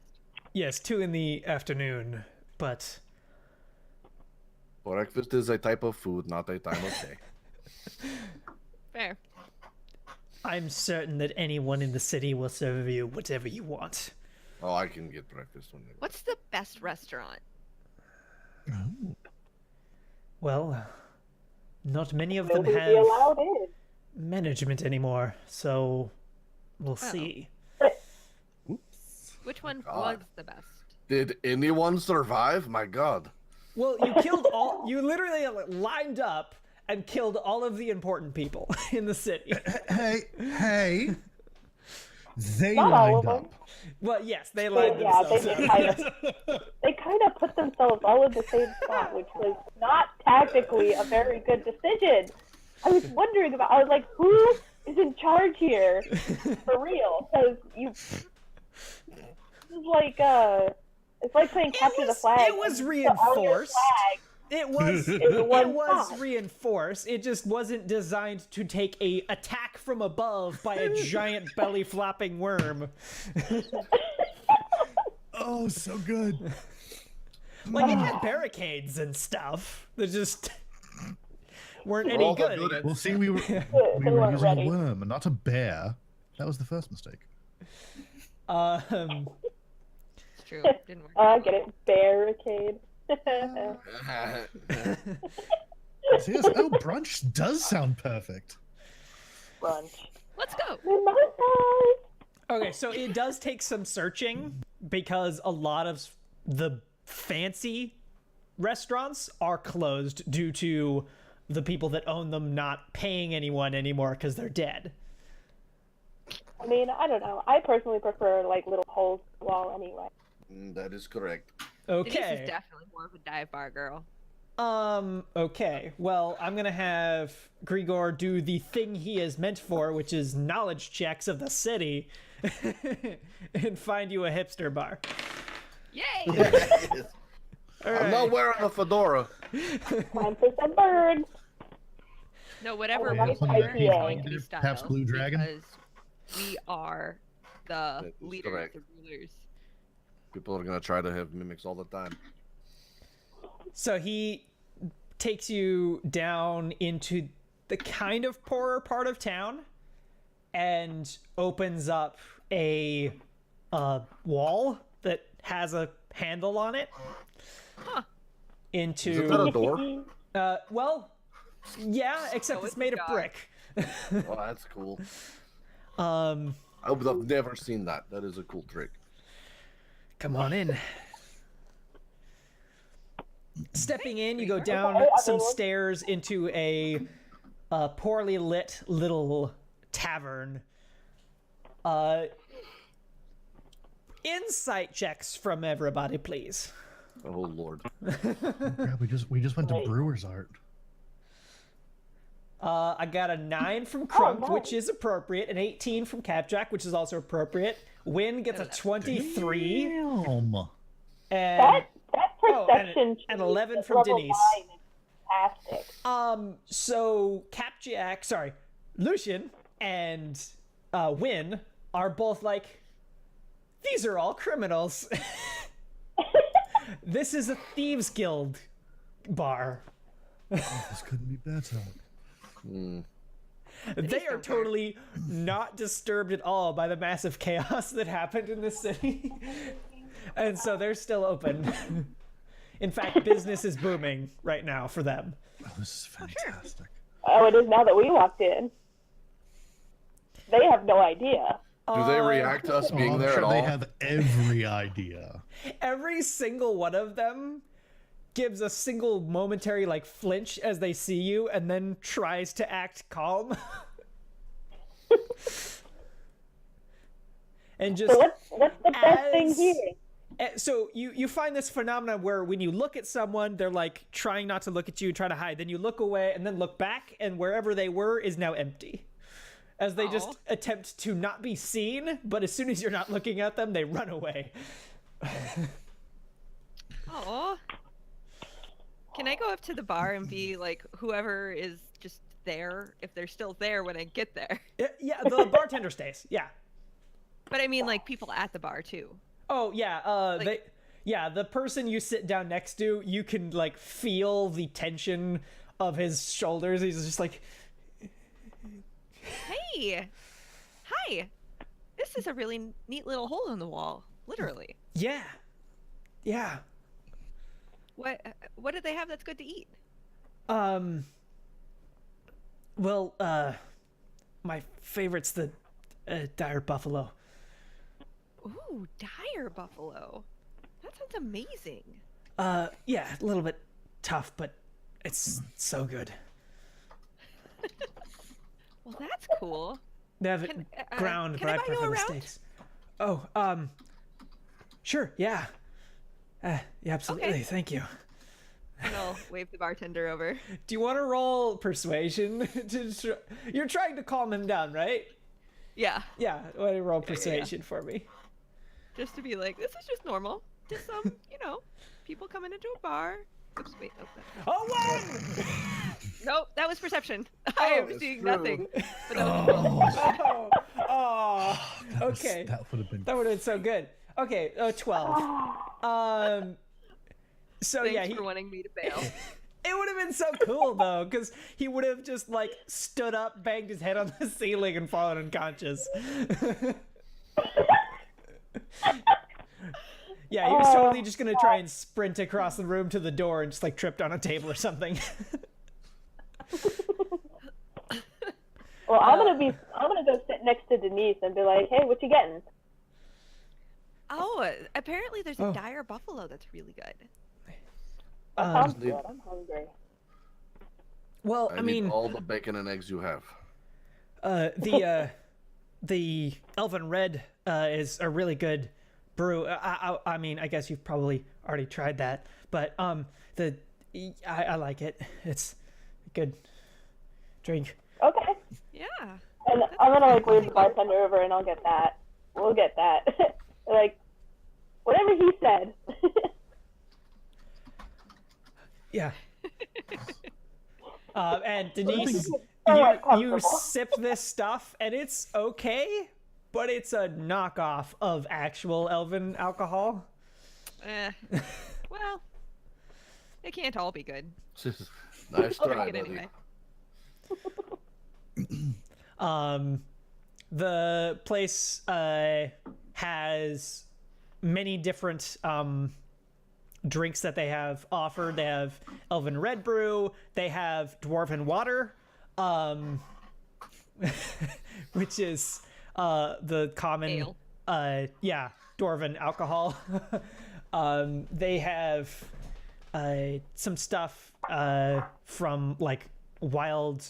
yes, 2 in the afternoon, but Breakfast is a type of food, not a time of day. Fair. I'm certain that anyone in the city will serve you whatever you want. Oh, I can get breakfast when they want. What's the best restaurant? Oh. Well, not many of Will them we be have allowed in? management anymore, so we'll Oh. see. Which one God. was the best? Did anyone survive? My God. Well, you killed all. You literally lined up and killed all of the important people in the city. Hey. They Not all lined of up. them. Well, yes, they lined Yeah, they themselves did up. They kind of put themselves all in the same spot, which was not tactically a very good decision. I was wondering about. I was like, who is in charge here, for real? Because it's like playing capture the flag. It was and you put all your reinforced. flags It was in one spot. reinforced. It just wasn't designed to take a attack from above by a giant belly flopping worm. Oh, so good. Like it had barricades and stuff that just weren't We're any all good. good at- Well, see, we were They using weren't ready. a worm and not a bear. That was the first mistake. It's true. Didn't work. I get it. Barricade. See, yes, oh, brunch does sound perfect. Brunch. Let's go. Midnight time. Okay, so it does take some searching because a lot of the fancy restaurants are closed due to the people that own them not paying anyone anymore because they're dead. I mean, I don't know. I personally prefer like little holes in the wall anyway. That is correct. Denise is Okay. definitely more of a dive bar girl. Okay. Well, I'm gonna have Grigor do the thing he is meant for, which is knowledge checks of the city, and find you a hipster bar. Yay! I'm not wearing a fedora. Time for some birds. No, whatever Oh, we nice wear is idea. going to be style. Perhaps Blue Dragon? Because we are the That is leaders, correct. the rulers. People are gonna try to have mimics all the time. So he takes you down into the kind of poorer part of town and opens up a wall that has a handle on it Huh. into Is that a door? well, yeah, except Oh, it's it's a made of dog. brick. Oh, that's cool. Um, I've never seen that. That is a cool trick. come on in. Stepping in, you go down Okay, I some mean, stairs into a poorly lit little tavern. Insight checks from everybody, please. Oh lord. Yeah, we just went to Right. Brewer's Art. I got a 9 from Crunk, nice. which is appropriate, an 18 from Capjack, which is also appropriate. Win gets a 23, Damn. and That Oh, and perception an check 11 at from level Denise. 9 is fantastic. so Lucian and Win are both like, these are all criminals. This is a thieves guild bar. This couldn't be better. They are totally not disturbed at all by the massive chaos that happened in the city. And so they're still open. In fact, business is booming right now for them. Oh, this is fantastic. Oh, it is now that we walked in. they have no idea. Do they react to us being I'm there sure at all? they have every idea. Every single one of them gives a single momentary like flinch as they see you and then tries to act calm. And just So what's the best thing here? so you find this phenomenon where when you look at someone, they're like trying not to look at you, try to hide. Then you look away and then look back, and wherever they were is now empty. As they just attempt to not be seen, but as soon as you're not looking at them, they run away. Oh. Can I go up to the bar and be like, whoever is just there, if they're still there when I get there? Yeah, the bartender stays. Yeah. But I mean, like, people at the bar, too. Oh, yeah. The person you sit down next to, you can, like, feel the tension of his shoulders. He's just like, Hey! Hi! This is a really neat little hole in the wall. Literally. yeah. Yeah. What do they have that's good to eat? Well, my favorite's the dire buffalo. Ooh, dire buffalo. That sounds amazing. Yeah, a little bit tough, but it's so good. Well, that's cool. They have it ground, can but I I buy you prefer a the round? steaks. Oh, sure, yeah. Yeah, absolutely, Okay. thank you. And I'll wave the bartender over. Do you want to roll persuasion? You're trying to calm him down, right? Yeah, Yeah, why don't you roll persuasion for me? just to be like, this is just normal. Just some, people coming into a bar. Oops, wait. Oh, one! Nope, that was perception. I Oh, am seeing true. nothing. But that was Okay. That would have been. That would have been so good. Okay, 12. So thanks yeah, for wanting me to bail. it would have been so cool though, because he would have just like stood up, banged his head on the ceiling, and fallen unconscious. Yeah, he was totally just gonna try and sprint across the room to the door and just like tripped on a table or something. Well, I'm gonna go sit next to Denise and be like, hey, what you getting? Oh, apparently there's a dire buffalo that's really good. That sounds good. I'm hungry. Well, I mean, need all the bacon and eggs you have. the Elven Red is a really good brew. I mean, I guess you've probably already tried that, but I like it. It's a good drink. Okay. Yeah. And I'm gonna like wave the bartender over and I'll get that. We'll get that. Like, whatever he said. Yeah. And Denise, So you uncomfortable. sip this stuff, and it's okay, but it's a knockoff of actual Elven alcohol. Well, it can't all be good. Nice I'll try, drink it buddy. anyway. The place has many different drinks that they have offered. They have Elven Red Brew. They have Dwarven Water, which is the common, Dwarven alcohol. They have some stuff from like wild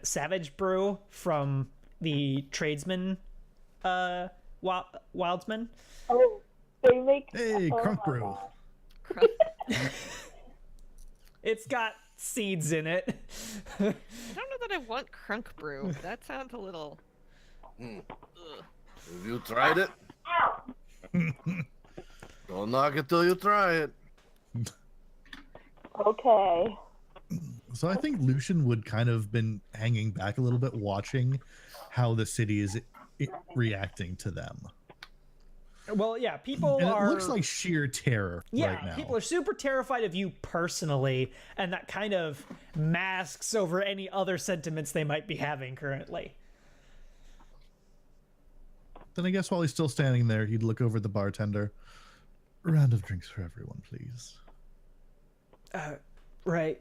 savage brew from the tradesman wildsman. Oh, they make. Hey, oh Crunk my Brew. God. It's got seeds in it. I don't know that I want crunk brew. That sounds a little. Ugh. Have you tried it? Don't knock it till you try it. Okay. So I think Lucian would kind of been hanging back a little bit, watching how the city is reacting to them. Well, yeah, people And are. it looks like sheer terror right now. People are super terrified of you personally, and that kind of masks over any other sentiments they might be having currently. Then I guess while he's still standing there, he'd look over at the bartender. A round of drinks for everyone, please. Right.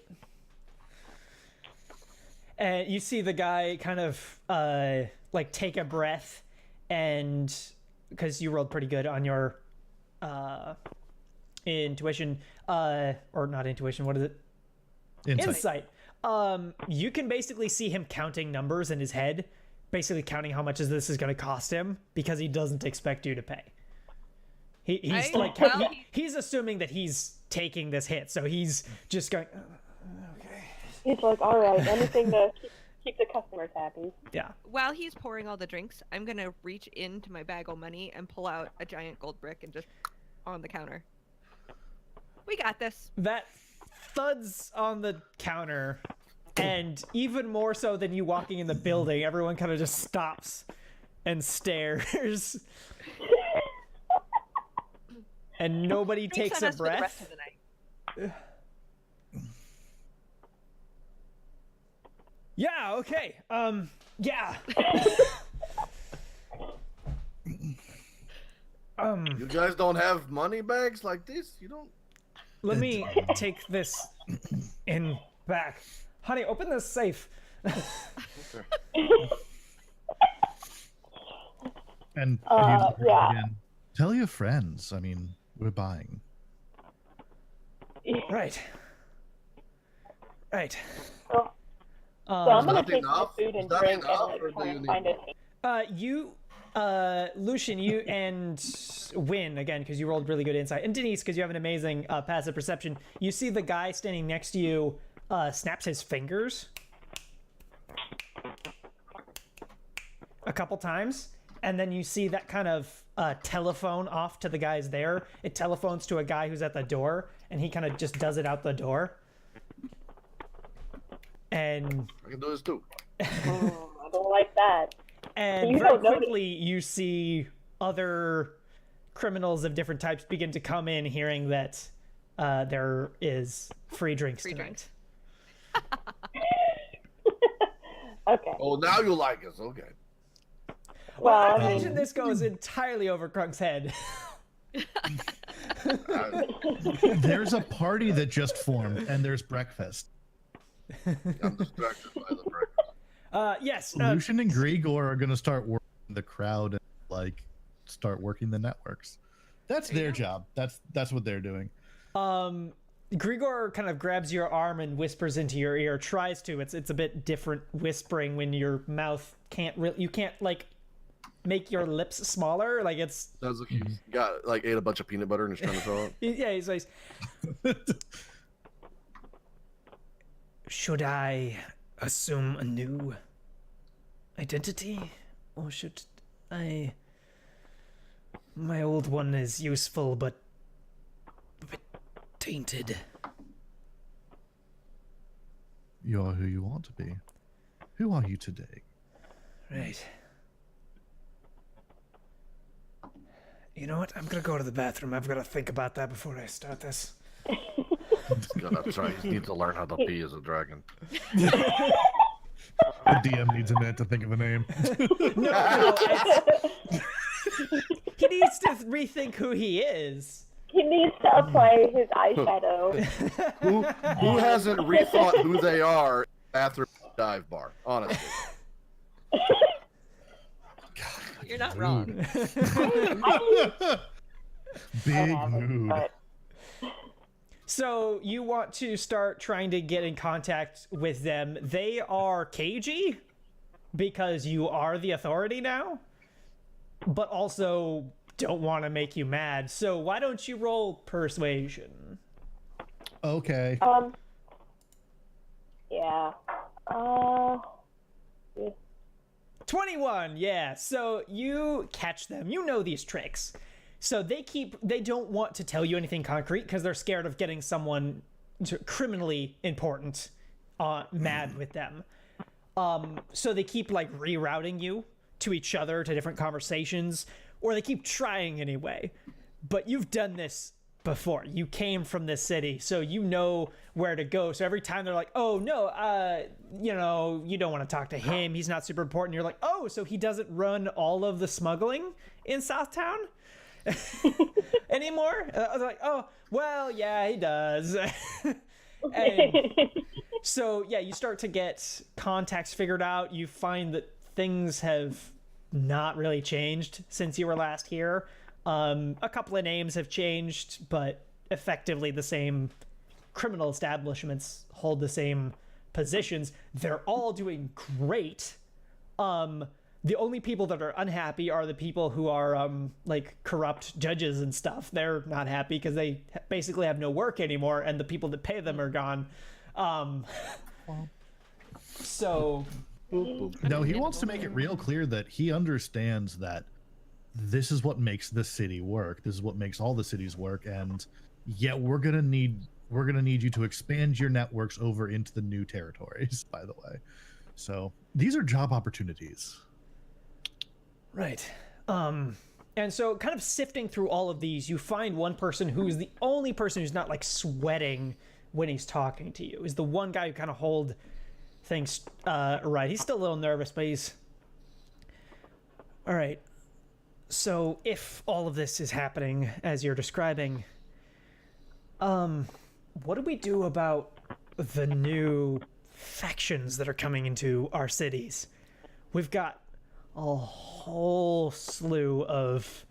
And you see the guy kind of like take a breath, and because you rolled pretty good on your intuition, or not intuition, what is it? Insight. You can basically see him counting numbers in his head, basically counting how much this is going to cost him because he doesn't expect you to pay. He's assuming that he's taking this hit, so he's just going, okay. He's like, all right, anything to keep the customers happy. Yeah. While he's pouring all the drinks, I'm gonna reach into my bag of money and pull out a giant gold brick and just on the counter. We got this. That thuds on the counter, and even more so than you walking in the building, everyone kind of just stops and stares. And nobody takes a breath. For the rest of the night. Yeah, okay. Yeah. You guys don't have money bags like this? You don't? Let me take this in back. Honey, open this safe. And yeah. again, tell your friends. I mean, we're buying. Right. So I'm gonna that take my enough? food Is and that drink enough, and or like try do you and need find it. Lucian, you and Win, again, because you rolled really good insight, and Denise, because you have an amazing passive perception, you see the guy standing next to you snaps his fingers a couple times, and then you see that kind of telephone off to the guys there. It telephones to a guy who's at the door, and he kind of just does it out the door. And I can do this too. I don't like that. And You very don't notice. quickly, you see other criminals of different types begin to come in, hearing that there is free drinks tonight. drinks. Okay. Oh, now you like us. Okay. Well, I I mean- imagine this goes entirely over Crunk's head. There's a party that just formed, and there's breakfast. I'm distracted by the breakfast. Yes. Lucian and Grigor are gonna start working the crowd and like start working the networks. That's their job. That's what they're doing. Grigor kind of grabs your arm and whispers into your ear. Tries to. It's a bit different whispering when your mouth can't really. You can't like make your lips smaller. Like it's. Sounds like he ate a bunch of peanut butter and is trying to throw it. Yeah, he's like. Should I assume a new identity, or should I? My old one is useful, but a bit tainted. You're who you want to be. Who are you today? Right. You know what? I'm gonna go to the bathroom. I've got to think about that before I start this. That's right. He needs to learn how to pee as a dragon. The DM needs a minute to think of a name. No, he needs to rethink who he is. He needs to apply his eyeshadow. Who hasn't rethought who they are in the bathroom dive bar? Honestly. You're not wrong. Big mood. But So you want to start trying to get in contact with them. They are cagey because you are the authority now, but also don't want to make you mad. So why don't you roll persuasion? Okay. yeah. 21, yeah. So you catch them. You know these tricks. So they don't want to tell you anything concrete because they're scared of getting someone criminally important mad with them. So they keep like rerouting you to each other to different conversations, or they keep trying anyway. But you've done this before. You came from this city, so you know where to go. So every time they're like, oh no, you don't want to talk to him. He's not super important. You're like, oh, so he doesn't run all of the smuggling in Southtown? Anymore? I was like, oh, well, yeah, he does. And so, yeah, you start to get contacts figured out. You find that things have not really changed since you were last here. A couple of names have changed, but effectively the same criminal establishments hold the same positions. They're all doing great. The only people that are unhappy are the people who are like corrupt judges and stuff. They're not happy because they basically have no work anymore, and the people that pay them are gone. So No, he wants to make it real clear that he understands that this is what makes this city work. This is what makes all the cities work, and yet we're gonna need you to expand your networks over into the new territories. By the way, so these are job opportunities. right. And so kind of sifting through all of these, you find one person who's the only person who's not like sweating when he's talking to you. Is the one guy who kind of hold things right. He's still a little nervous, but he's all right. So if all of this is happening as you're describing, what do we do about the new factions that are coming into our cities? We've got a whole slew of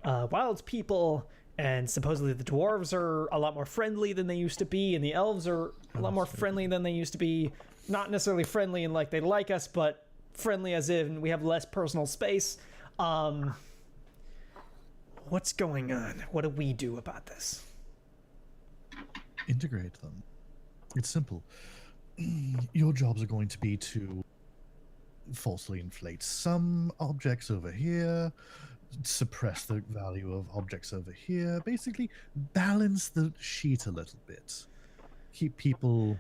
wild people, and supposedly the dwarves are a lot more friendly than they used to be, and the elves are a lot more friendly than they used to be. Not necessarily friendly and like they like us, but friendly as in we have less personal space. What's going on? What do we do about this? Integrate them. It's simple. Your jobs are going to be to falsely inflate some objects over here, suppress the value of objects over here, basically balance the sheet a little bit. Keep people...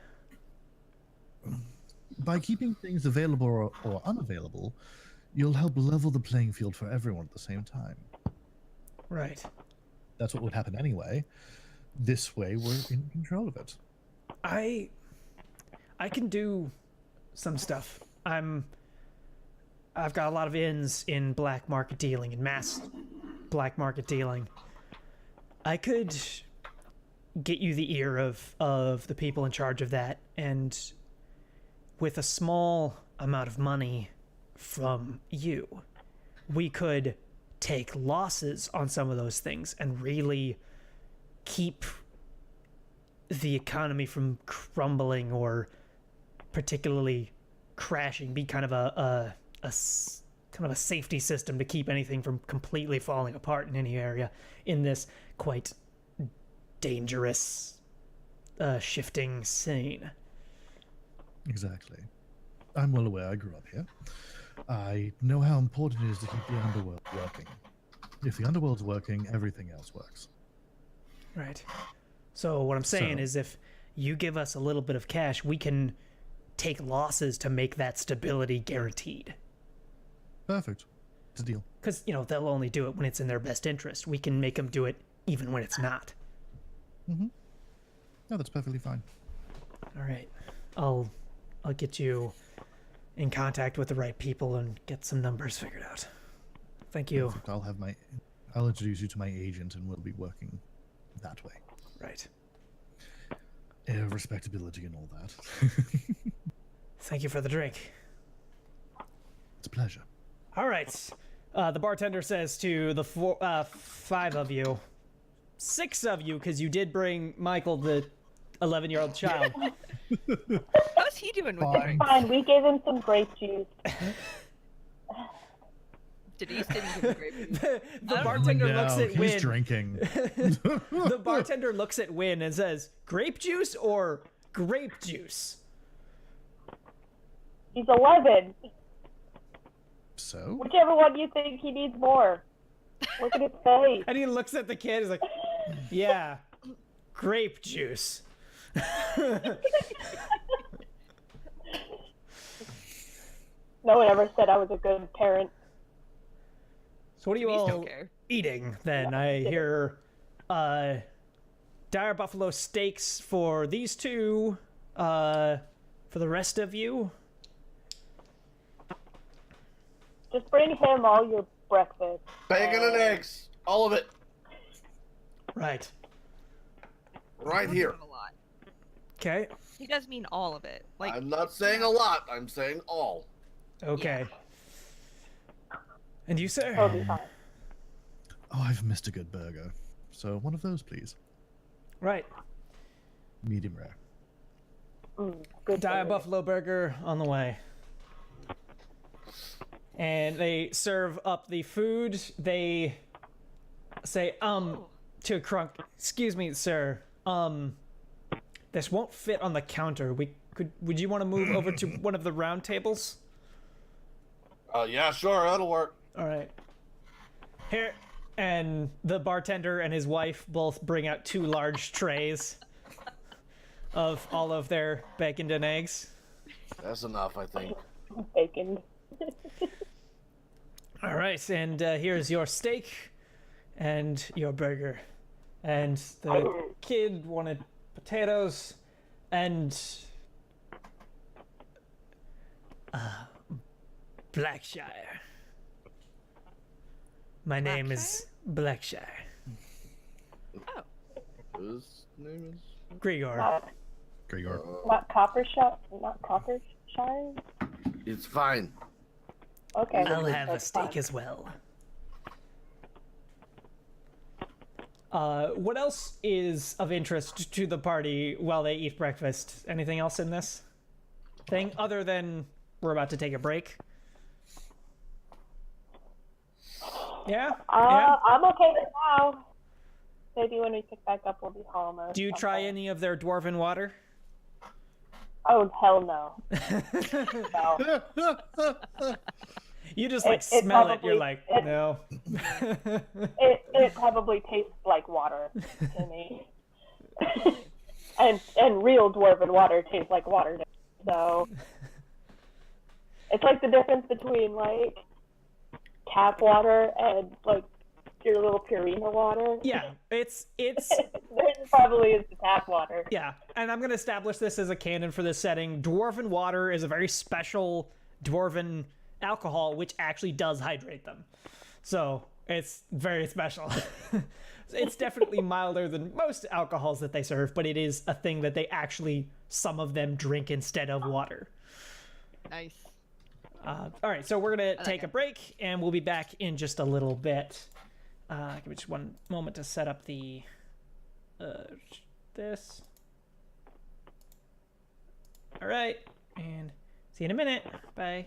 By keeping things available or unavailable, you'll help level the playing field for everyone at the same time. Right. That's what would happen anyway. This way, we're in control of it. I can do some stuff. I've got a lot of ins in black market dealing and mass black market dealing. I could get you the ear of the people in charge of that, and with a small amount of money from you, we could take losses on some of those things and really keep the economy from crumbling or particularly crashing. Be kind of a safety system to keep anything from completely falling apart in any area in this quite dangerous shifting scene. Exactly. I'm well aware. I grew up here. I know how important it is to keep the underworld working. If the underworld's working, everything else works. Right. So what I'm saying is if you give us a little bit of cash, we can take losses to make that stability guaranteed. Perfect. It's a deal. Because, they'll only do it when it's in their best interest. We can make them do it even when it's not. Mm-hmm. No, that's perfectly fine. All right. I'll get you in contact with the right people and get some numbers figured out. Thank you. Perfect. I'll introduce you to my agent, and we'll be working that way. Right. Respectability and all that. Thank you for the drink. It's a pleasure. All right. The bartender says to the 5 of you, 6 of you, because you did bring Michael, the 11-year-old child. How's he doing with the drink? Fine, we gave him some grape juice. Denise didn't give him grape juice. The bartender looks at he's Win. drinking. The bartender looks at Win and says, grape juice or grape juice? He's 11. So? Whichever one you think he needs more. Look at his face. And he looks at the kid, he's like, yeah, grape juice. No one ever said I was a good parent. So what are you Denise all don't care. eating then? I hear dire buffalo steaks for these two. For the rest of you? Just bring him all your breakfast. Bacon and eggs. All of it. Right. Right here. A lot. Okay. He does mean all of it. Like, I'm not saying a lot. I'm saying all. Okay. And you, sir? Totally fine. Oh, I've missed a good burger. So one of those, please. Right. Medium rare. Good Dire burger. buffalo burger on the way. And they serve up the food. They say, to Crunk, excuse me, sir. This won't fit on the counter. Would you want to move over to one of the round tables? Yeah, sure, that'll work. All right. Here. And the bartender and his wife both bring out 2 large trays of all of their bacon and eggs. That's enough, I think. Bacon. All right, and here's your steak and your burger. And the kid wanted potatoes and Blackshire. My name is Blackshire. Oh. His name is? Grigor. Gregor. Not Coppershire? Not Coppershire? It's fine. Okay. I'll have a that's steak fine. as well. What else is of interest to the party while they eat breakfast? Anything else in this thing other than we're about to take a break? Yeah? Yeah? I'm okay with now. Maybe when we pick back up, we'll be home. Or Do you try something. any of their dwarven water? Oh, hell no. No. You just It smell it. You're probably- like, it- no. It probably tastes like water to me. and real dwarven water tastes like water to me. So it's like the difference between like tap water and like your little Purina water. Yeah, it's This probably is the tap water. yeah, and I'm gonna establish this as a canon for this setting. Dwarven water is a very special dwarven alcohol which actually does hydrate them. So it's very special. It's definitely milder than most alcohols that they serve, but it is a thing that they actually, some of them drink instead of water. Nice. All right, so we're going to take a break, and we'll be back in just a little bit. Give me just one moment to set up the this. All right, and see you in a minute. Bye.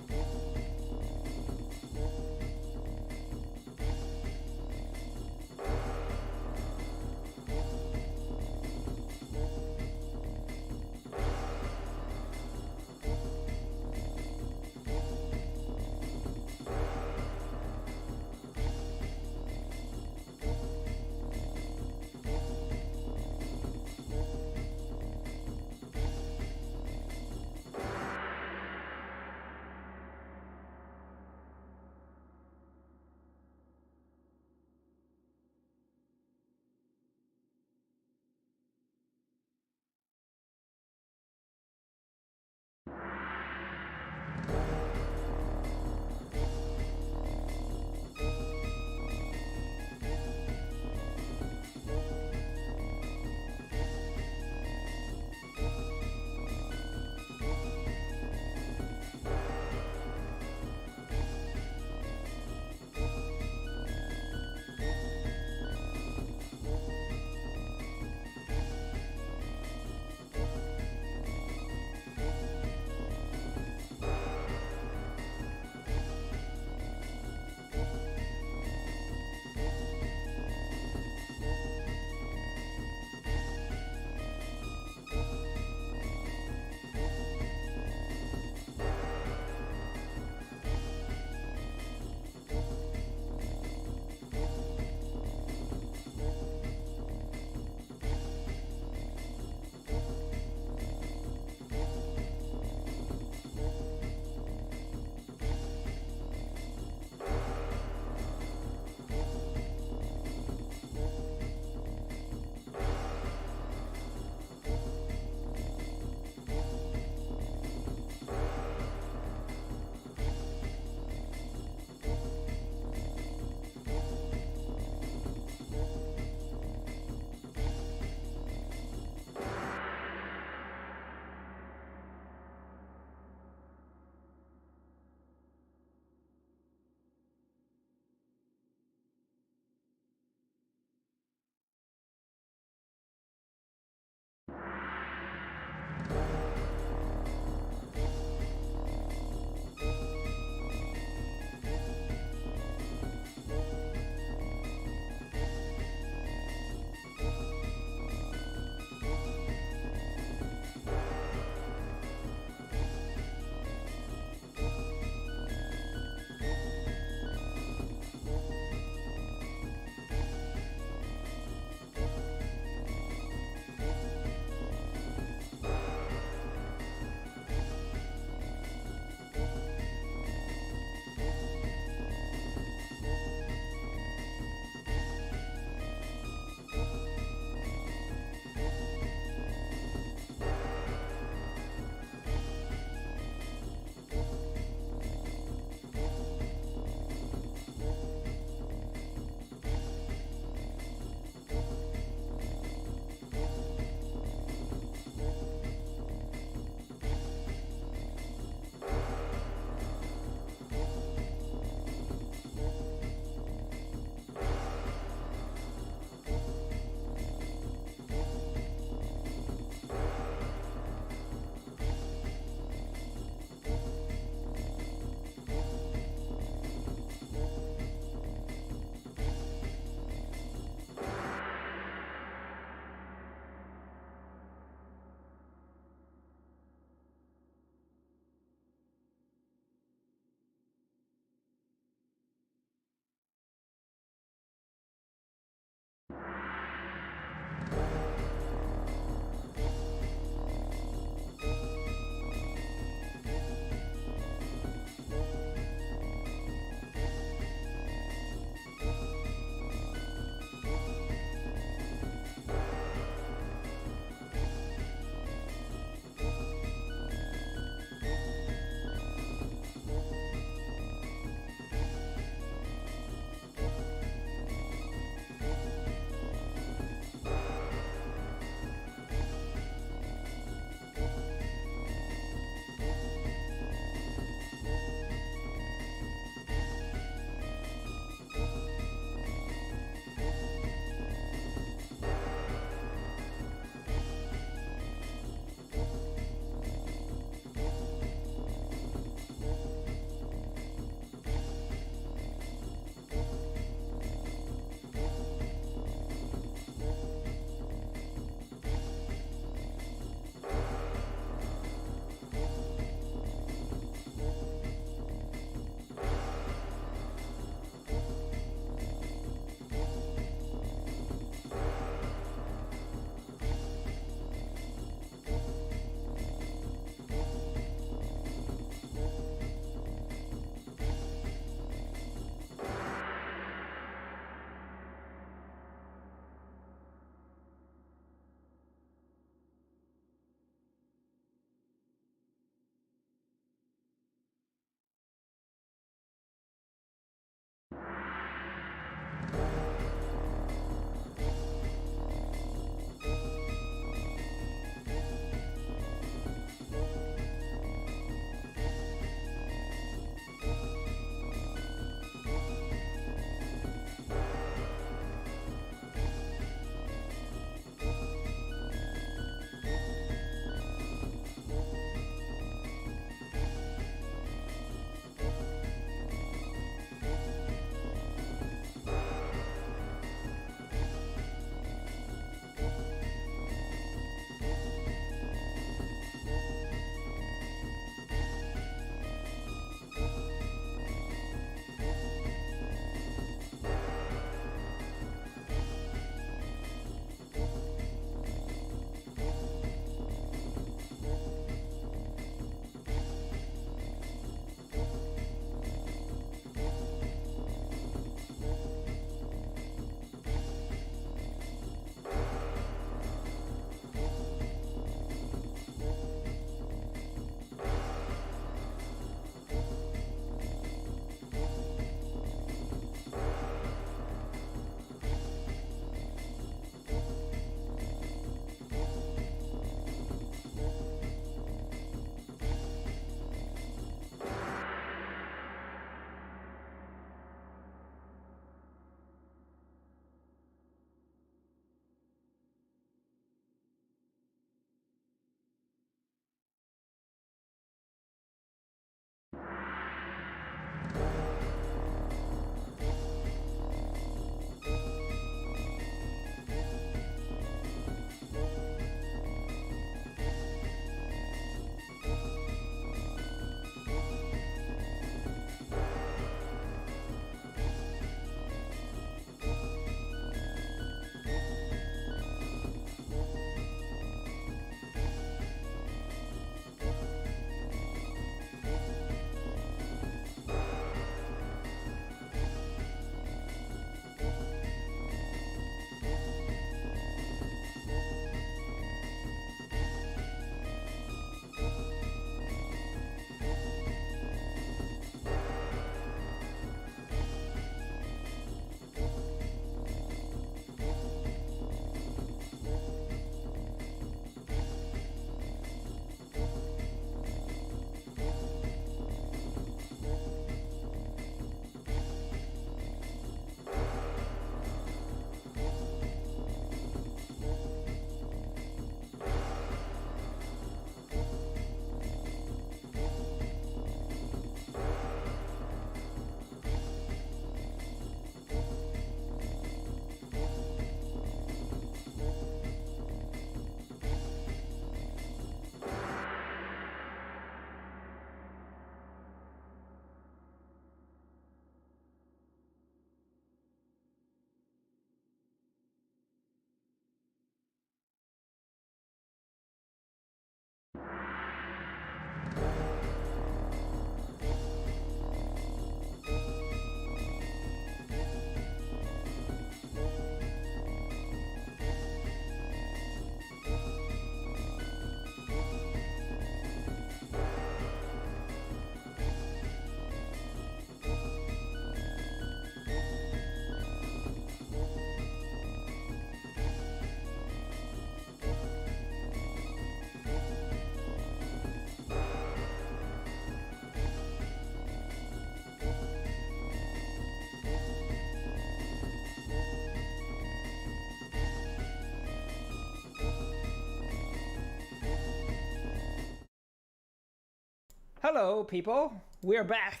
Hello, people. We're back.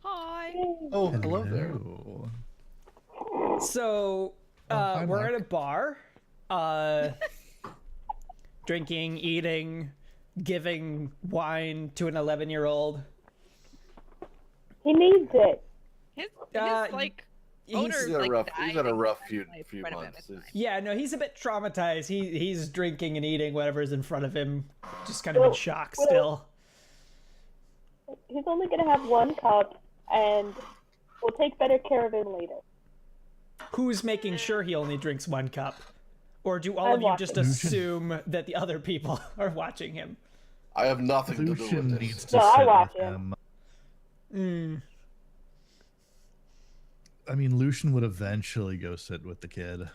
Hi. Oh, hello there. So, hi, we're Mark. at a bar, drinking, eating, giving wine to an 11-year-old. He needs it. His Uh, like He's owner He's had a like rough. died He's had a and rough died few in few front of him. months. It's fine. yeah, no, he's a bit traumatized. He's drinking and eating whatever's in front of him, just kind of in shock still. He's only gonna have one cup, and we'll take better care of him later. Who's making sure he only drinks one cup? Or do all I'm of you just watching. assume that the other people are watching him? I have nothing to do Lucian with needs this. to No, I sit watch with him. him. I mean, Lucian would eventually go sit with the kid.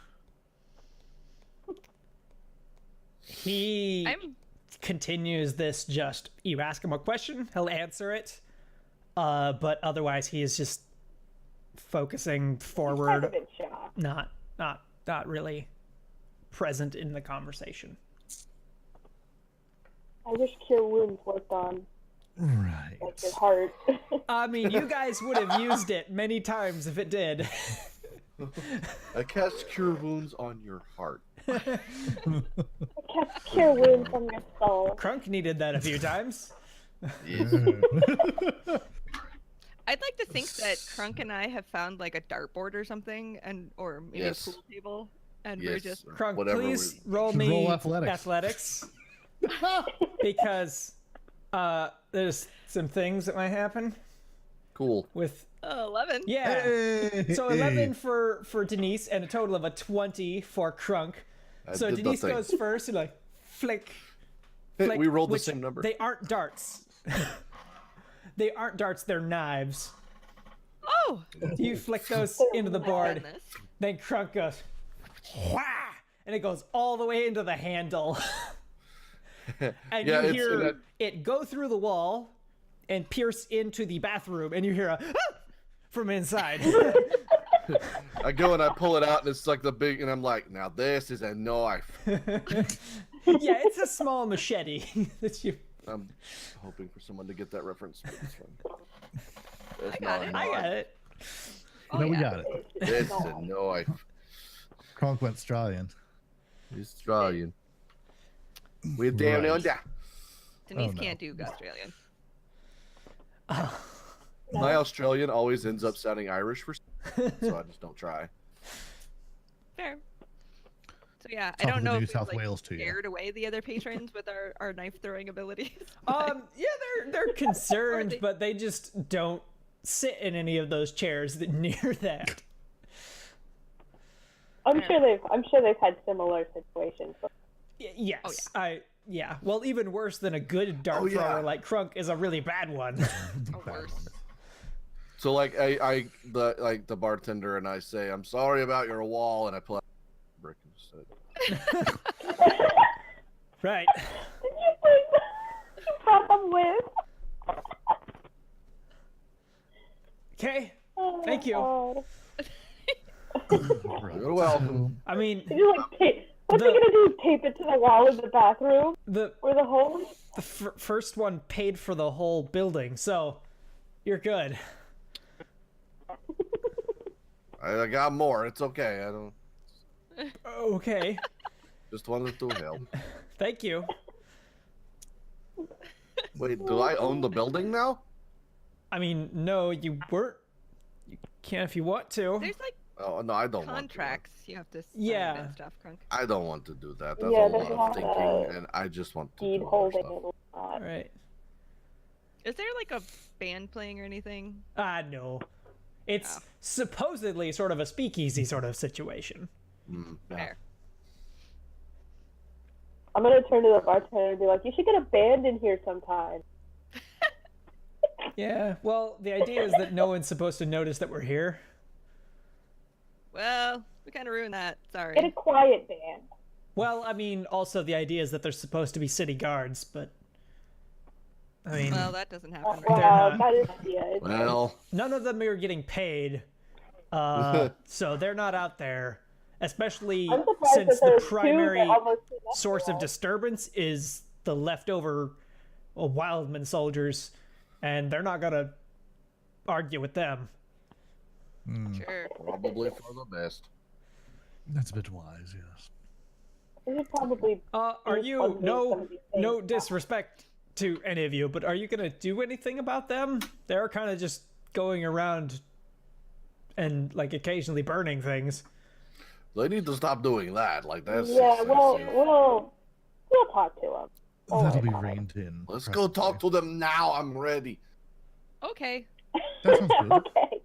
He I'm continues this just, you ask him a question, he'll answer it. But otherwise he is just focusing Kind forward, of in shock. not really present in the conversation. I wish Cure Wounds worked on Right. like your heart. I mean, you guys would have used it many times if it did. I cast Cure Wounds on your heart. Cast Cure Wounds on your soul. Crunk needed that a few times. Yes. I'd like to think that Crunk and I have found like a dartboard or something, and or maybe Yes. a pool table, and we're Yes. just Crunk, Whatever please we- roll Should me roll athletics. athletics. Because there's some things that might happen Cool. with 11. yeah. Hey! So 11 for Denise and a total of a 20 for Crunk. So did Denise nothing. goes first and like flick. Hey, flick, we rolled the which same number. They aren't darts. They aren't darts, they're knives. Oh, You flick those into the board. goodness. Then Crunk goes whah! And it goes all the way into the handle. And Yeah, you it's- hear it- it go through the wall and pierce into the bathroom, and you hear a "Ah!" from inside. I go and I pull it out, and it's like the big, and I'm like, now this is a knife. Yeah, it's a small machete that you. I'm hoping for someone to get that reference. But it's fine. It's got not a it. I got knife. it. Oh, No, we got it. This is a knife. Kronk went Australian. Australian. We're down Right. under. Denise Oh, no. can't do Australian. My Australian always ends up sounding Irish for so I just don't try. Fair. So yeah, I Top don't of the know New if South we've like, Wales to you. scared away the other patrons with our knife throwing abilities. Yeah, they're concerned, they- but they just don't sit in any of those chairs that near that. I'm sure they've had similar situations. Yes, well, even worse than a good dart Oh, yeah. thrower like Crunk is a really bad one. Or worse. So like the bartender and I say, I'm sorry about your wall, and I pull out a brick instead. Right. You brought them with. Okay. Oh, Thank you. God. You're welcome. I mean, You like tape. What's The- he gonna do? Tape it to the wall of the bathroom the or the hole? first one paid for the whole building, so you're good. I got more. It's okay. I don't. Okay. Just wanted to help. Thank you. Wait, do I own the building now? I mean, no, you weren't. You can if you want to. There's like Oh no, I don't contracts you have to sign Yeah. and stuff, Crunk. want to. I don't want to do that. That's Yeah, a there's lot a lot of thinking, of and I just want to Deed do other holding stuff. and whatnot. All right. Is there like a band playing or anything? No. It's Oh. supposedly sort of a speakeasy sort of situation. Yeah. Fair. I'm gonna turn to the bartender and be like, "You should get a band in here sometime." Yeah, well, the idea is that no one's supposed to notice that we're here. Well, we kind of ruined that. Sorry. Get a quiet band. Well, I mean, also the idea is that they're supposed to be city guards, but I mean, Well, that doesn't happen. Right? Well, not. that is Well, none of them are getting paid, so they're not out there. Especially I'm surprised since that the there's two primary that almost source of disturbance is the leftover Wildman soldiers, and they're not gonna argue with them. Sure. probably for the best. That's a bit wise, yes. We should probably. Are do you something no some of these things. no disrespect to any of you, but are you gonna do anything about them? They're kind of just going around and like occasionally burning things. They need to stop doing that. Like that's Yeah, excessive. we'll talk to him. That'll be reined in. Let's go talk to them now. I'm ready. Okay. That sounds good. Okay.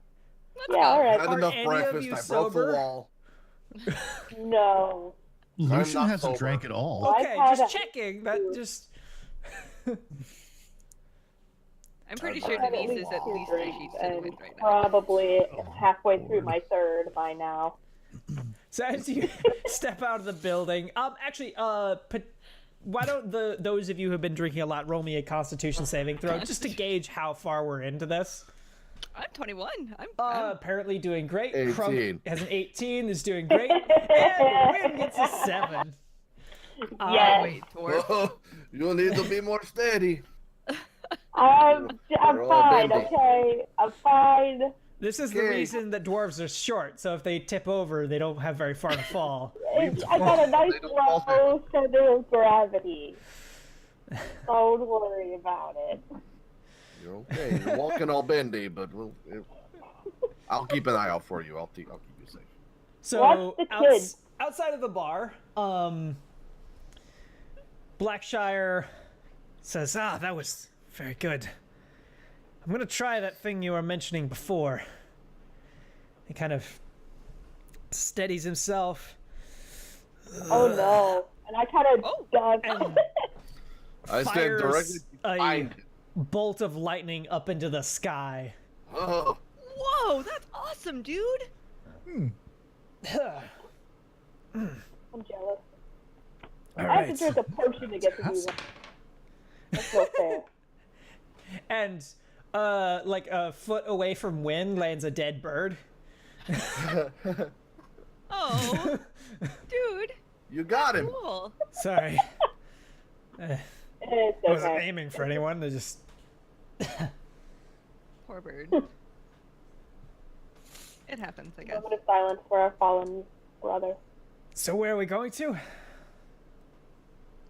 Let's Yeah, go. all right. Had Are enough any of breakfast. you I broke sober? the wall. No. Lucian not hasn't sober. drank at all. I've Okay, had just a- checking. That just I'm pretty I've sure Had at Denise least is at two least where drinks she's sitting and with right now. probably halfway through Lord. my third by now. so as you step out of the building. Actually, why don't those of you who have been drinking a lot roll me a Constitution saving throw just to gauge how far we're into this? I'm 21. I'm Apparently doing great. 18. Crump has an 18, is doing great, and Win gets a 7. Yes. wait, dwarf. You need to be more steady. I'm We're all fine, bendy. okay? I'm fine. This is the Okay. reason that dwarves are short, so if they tip over, they don't have very far to fall. I got a nice They don't fall low center of gravity. Don't worry about it. You're okay. You're walking all bendy, but I'll keep an eye out for you. I'll keep you safe. So Watch the kids. outside of the bar, Blackshire says, that was very good. I'm gonna try that thing you were mentioning before. He kind of steadies himself. Oh no. And I kind of Oh, dug. and I stand fires directly a behind. bolt of lightning up into the sky. Oh, Whoa, that's awesome, dude. I'm jealous. All I have right. to drink a potion to get to do that. That's no fair. And like a foot away from Wynn lands a dead bird. Oh, dude, you got him. cool. Sorry. It's I wasn't okay. aiming for anyone. I just Poor bird. It happens, I guess. Moment of silence for our fallen brother. So where are we going to?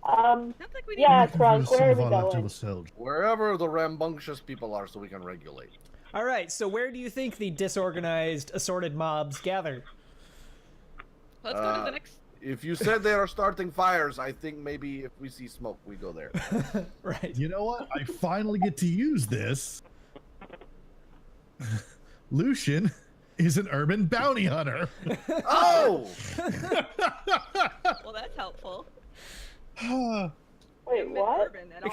Sounds like we need Yeah, Looking for Trunk, some where are of we our going? leftover soldiers. Wherever the rambunctious people are, so we can regulate. All right. So where do you think the disorganized, assorted mobs gather? Let's go to the next. If you said they are starting fires, I think maybe if we see smoke, we go there. Right. You know what? I finally get to use this. Lucian is an urban bounty hunter. Oh! Well, that's helpful. Wait, Haven't been what? urban at all.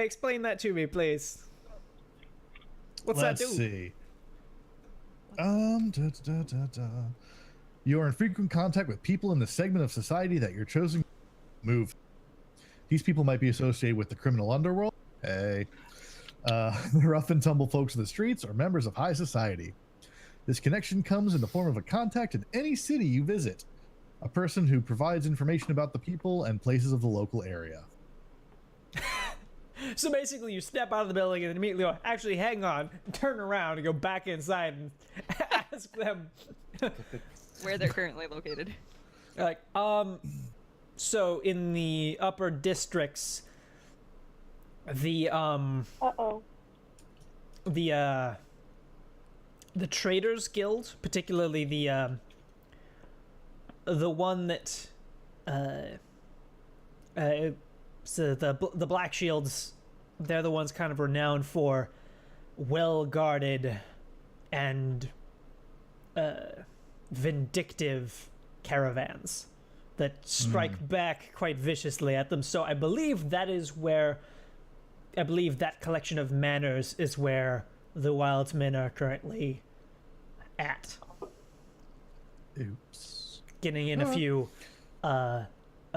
Explain that to me, please. What's Let's that do? see. You are in frequent contact with people in the segment of society that you're choosing to move. These people might be associated with the criminal underworld. Hey. The rough and tumble folks of the streets or members of high society. This connection comes in the form of a contact in any city you visit. A person who provides information about the people and places of the local area. So basically, you step out of the building and immediately go, actually, hang on, turn around and go back inside and ask them. Where they're currently located. Like, so in the upper districts, the Uh-oh. the Traders Guild, particularly the one that so the Black Shields they're the ones kind of renowned for well-guarded and vindictive caravans that strike back quite viciously at them. So I believe that collection of manors is where the Wildsmen are currently at. Oops. Getting in a few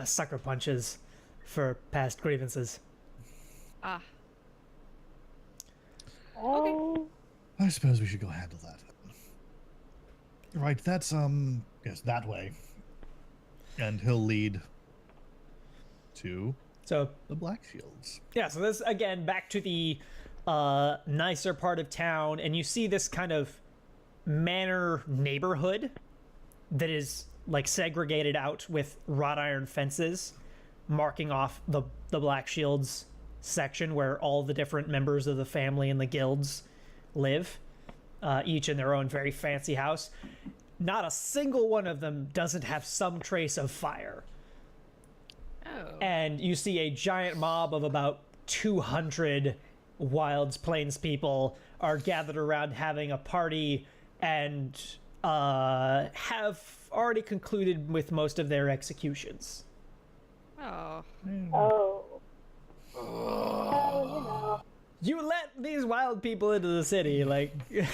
sucker punches for past grievances. Ah. Oh, I suppose we should go handle that. Right, that's yes, that way. And he'll lead to So the Black Shields. yeah, so this again back to the nicer part of town, and you see this kind of manor neighborhood that is like segregated out with wrought iron fences marking off the Black Shields section where all the different members of the family and the guilds live, each in their own very fancy house. Not a single one of them doesn't have some trace of fire. Oh. And you see a giant mob of about 200 Wilds Plains people are gathered around having a party and have already concluded with most of their executions. Oh. oh. Oh, You let these wild people into the city, like, it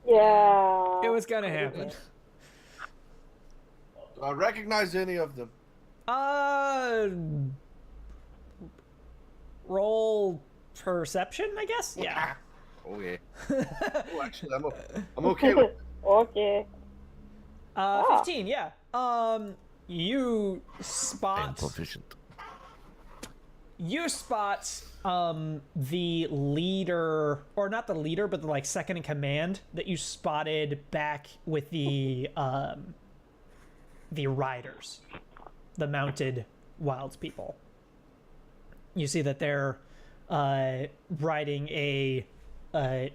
Yeah. was gonna happen. Do I recognize any of them? Roll perception, I guess? Yeah. Okay. Oh, actually, I'm okay with it. Okay. 15, yeah. You spot... Proficient. You spot the leader, or not the leader, but the like second in command that you spotted back with the riders, the mounted Wilds people. You see that they're riding a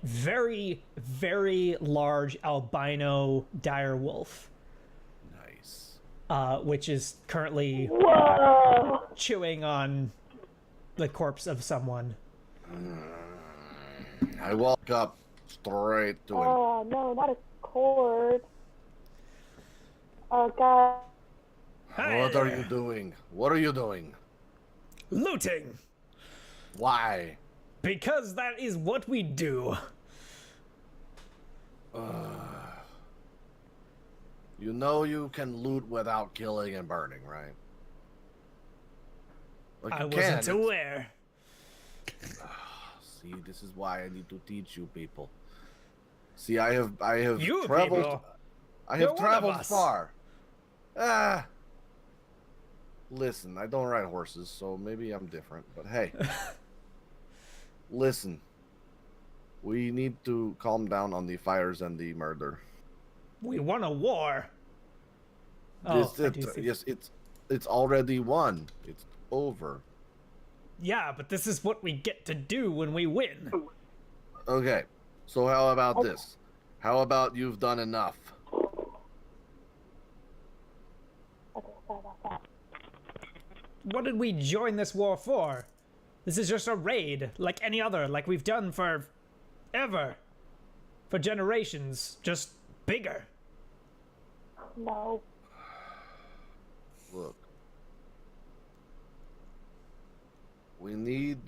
very, very large albino dire wolf, Nice. which is currently Whoa. chewing on the corpse of someone. I walk up straight to him. Oh no, not a cord. Oh god. What are you doing? What are you doing? Looting! Why? Because that is what we do. You know you can loot without killing and burning, right? Like I you wasn't can. aware. See, this is why I need to teach you people. See, I have You traveled. people. I You're have one of traveled us. far. Listen, I don't ride horses, so maybe I'm different. But hey, listen. We need to calm down on the fires and the murder. We won a war. Yes, it's already won. It's over. Yeah, but this is what we get to do when we win. Okay, so how about this? How about you've done enough? Okay, sorry about that. What did we join this war for? This is just a raid, like any other, like we've done for ever. For generations, just bigger. No. Look. We need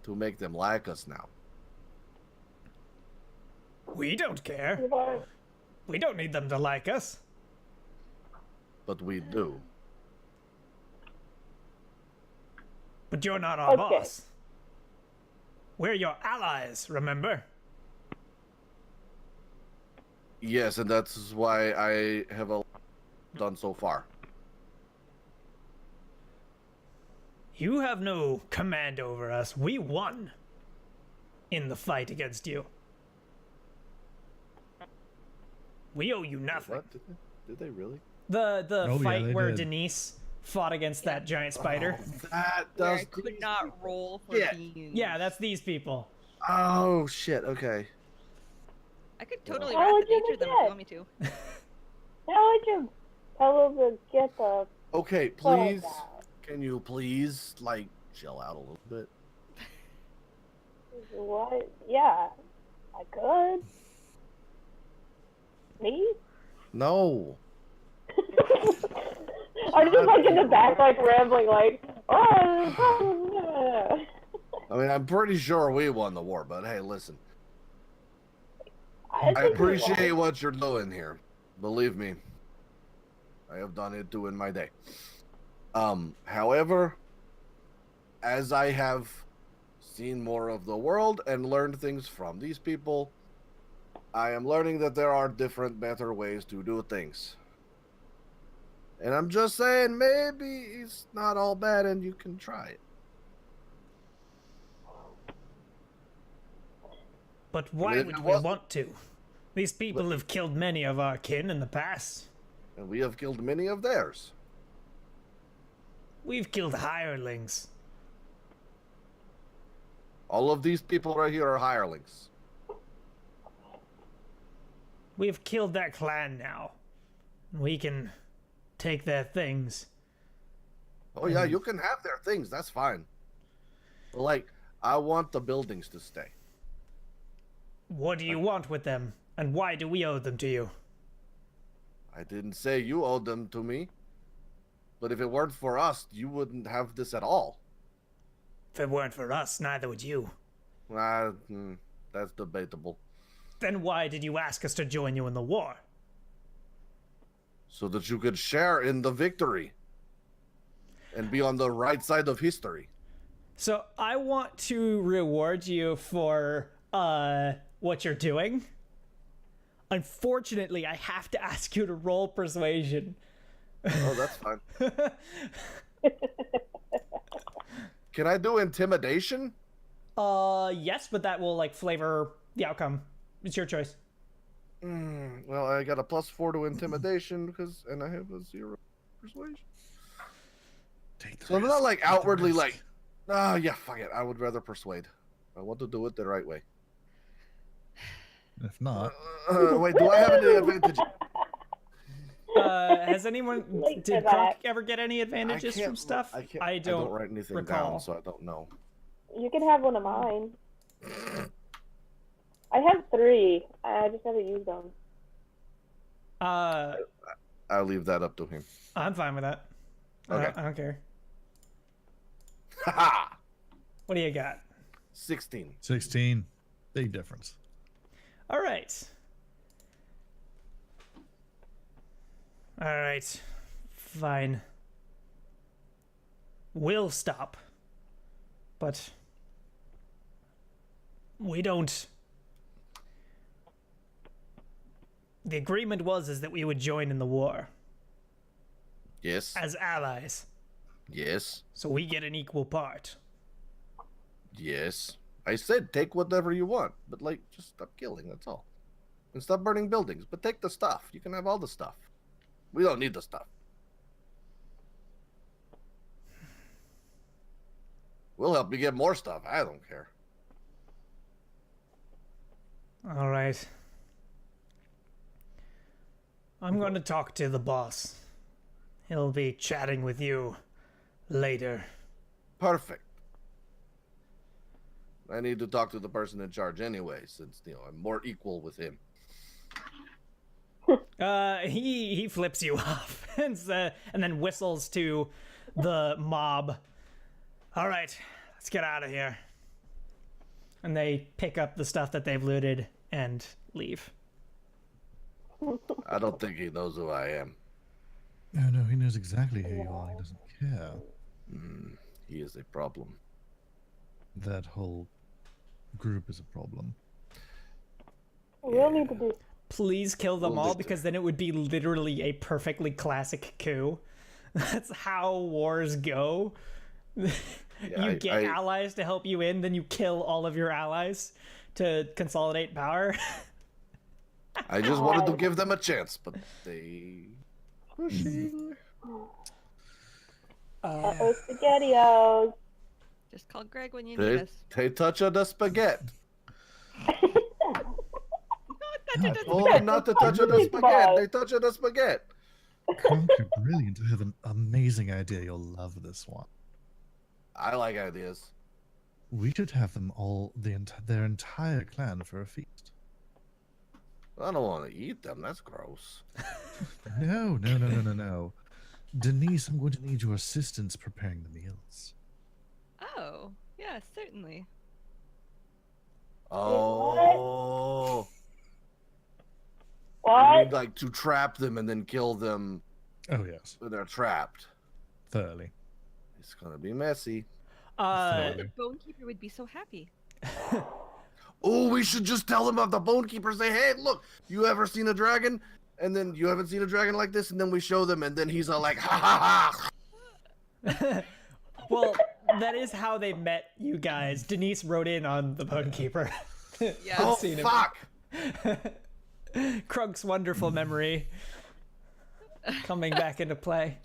to make them like us now. We don't care. You are. We don't need them to like us. But we do. But you're not our Okay. boss. We're your allies, remember? Yes, and that's why I have done so far. You have no command over us. We won in the fight against you. We owe you nothing. What? Did they really? The Oh, yeah, fight they where did. Denise fought against that giant spider. That Where does. I could not roll for Yeah. beans. Yeah, that's these people. Oh shit. Okay. I could totally How wrap would the you nature of them if forget? you want me to. Now would you tell them to get the Okay. plug Please. out? Can you please, like, chill out a little bit? What? Yeah, I could. Me? No. I'm just like in the back, like rambling, like, oh. I mean, I'm pretty sure we won the war, but hey, listen. I think we appreciate won. what you're doing here. Believe me, I have done it too in my day. However, as I have seen more of the world and learned things from these people, I am learning that there are different, better ways to do things. And I'm just saying, maybe it's not all bad and you can try it. But why would we want to? These people have killed many of our kin in the past. And we have killed many of theirs. We've killed hirelings. All of these people right here are hirelings. We've killed that clan now. We can take their things. Oh yeah, you can have their things, that's fine. But like, I want the buildings to stay. What do you want with them? And why do we owe them to you? I didn't say you owed them to me. But if it weren't for us, you wouldn't have this at all. If it weren't for us, neither would you. That's debatable. Then why did you ask us to join you in the war? So that you could share in the victory. And be on the right side of history. So I want to reward you for what you're doing. Unfortunately, I have to ask you to roll persuasion. Oh, that's fine. Can I do intimidation? Yes, but that will like flavor the outcome. It's your choice. Well, I got a +4 to intimidation and I have a 0 persuasion. So I'm not like outwardly like, yeah, fuck it. I would rather persuade. I want to do it the right way. If not, wait, do I have any advantage? Has anyone did Crunk ever get any advantages from stuff? I don't write anything down, so I don't know. You can have one of mine. I have 3. I just haven't used them. I'll leave that up to him. I'm fine with that. Okay. I don't care. Haha! What do you got? 16. 16. Big difference. All right. All right. Fine. We'll stop. But we don't. The agreement is that we would join in the war. Yes. As allies. Yes. So we get an equal part. Yes. I said take whatever you want, but like just stop killing, that's all. And stop burning buildings, but take the stuff. You can have all the stuff. We don't need the stuff. We'll help you get more stuff. I don't care. All right. I'm going to talk to the boss. He'll be chatting with you later. Perfect. I need to talk to the person in charge anyway, since I'm more equal with him. He flips you off and then whistles to the mob. All right, let's get out of here. And they pick up the stuff that they've looted and leave. I don't think he knows who I am. Oh no, he knows exactly who you are. He doesn't care. He is a problem. That whole group is a problem. We'll need to do. Please kill them all, because then it would be literally a perfectly classic coup. That's how wars go. You get allies to help you in, then you kill all of your allies to consolidate power. I just wanted to give them a chance, but they pushing. SpaghettiOs. Just call Greg when you need us. They touch on the spaghetti. Not touching the Oh, not to touch on the spaghetti. They touch on the spaghetti. Kronk, you're brilliant. I have an amazing idea. You'll love this one. I like ideas. We should have them all, their entire clan for a feast. I don't want to eat them. That's gross. No. Denise, I'm going to need your assistance preparing the meals. Oh, yeah, certainly. Oh. What? You need, like, to trap them and then kill them Oh, yes. when they're trapped. Thoroughly. It's gonna be messy. The Bonekeeper would be so happy. Oh, we should just tell them about the Bonekeeper. Say, hey, look, you ever seen a dragon? And then you haven't seen a dragon like this, and then we show them, and then he's all like, ha ha ha. Well, that is how they met you guys. Denise wrote in on the Bonekeeper. Yeah. Oh, seen him. fuck. Krunk's wonderful memory coming back into play.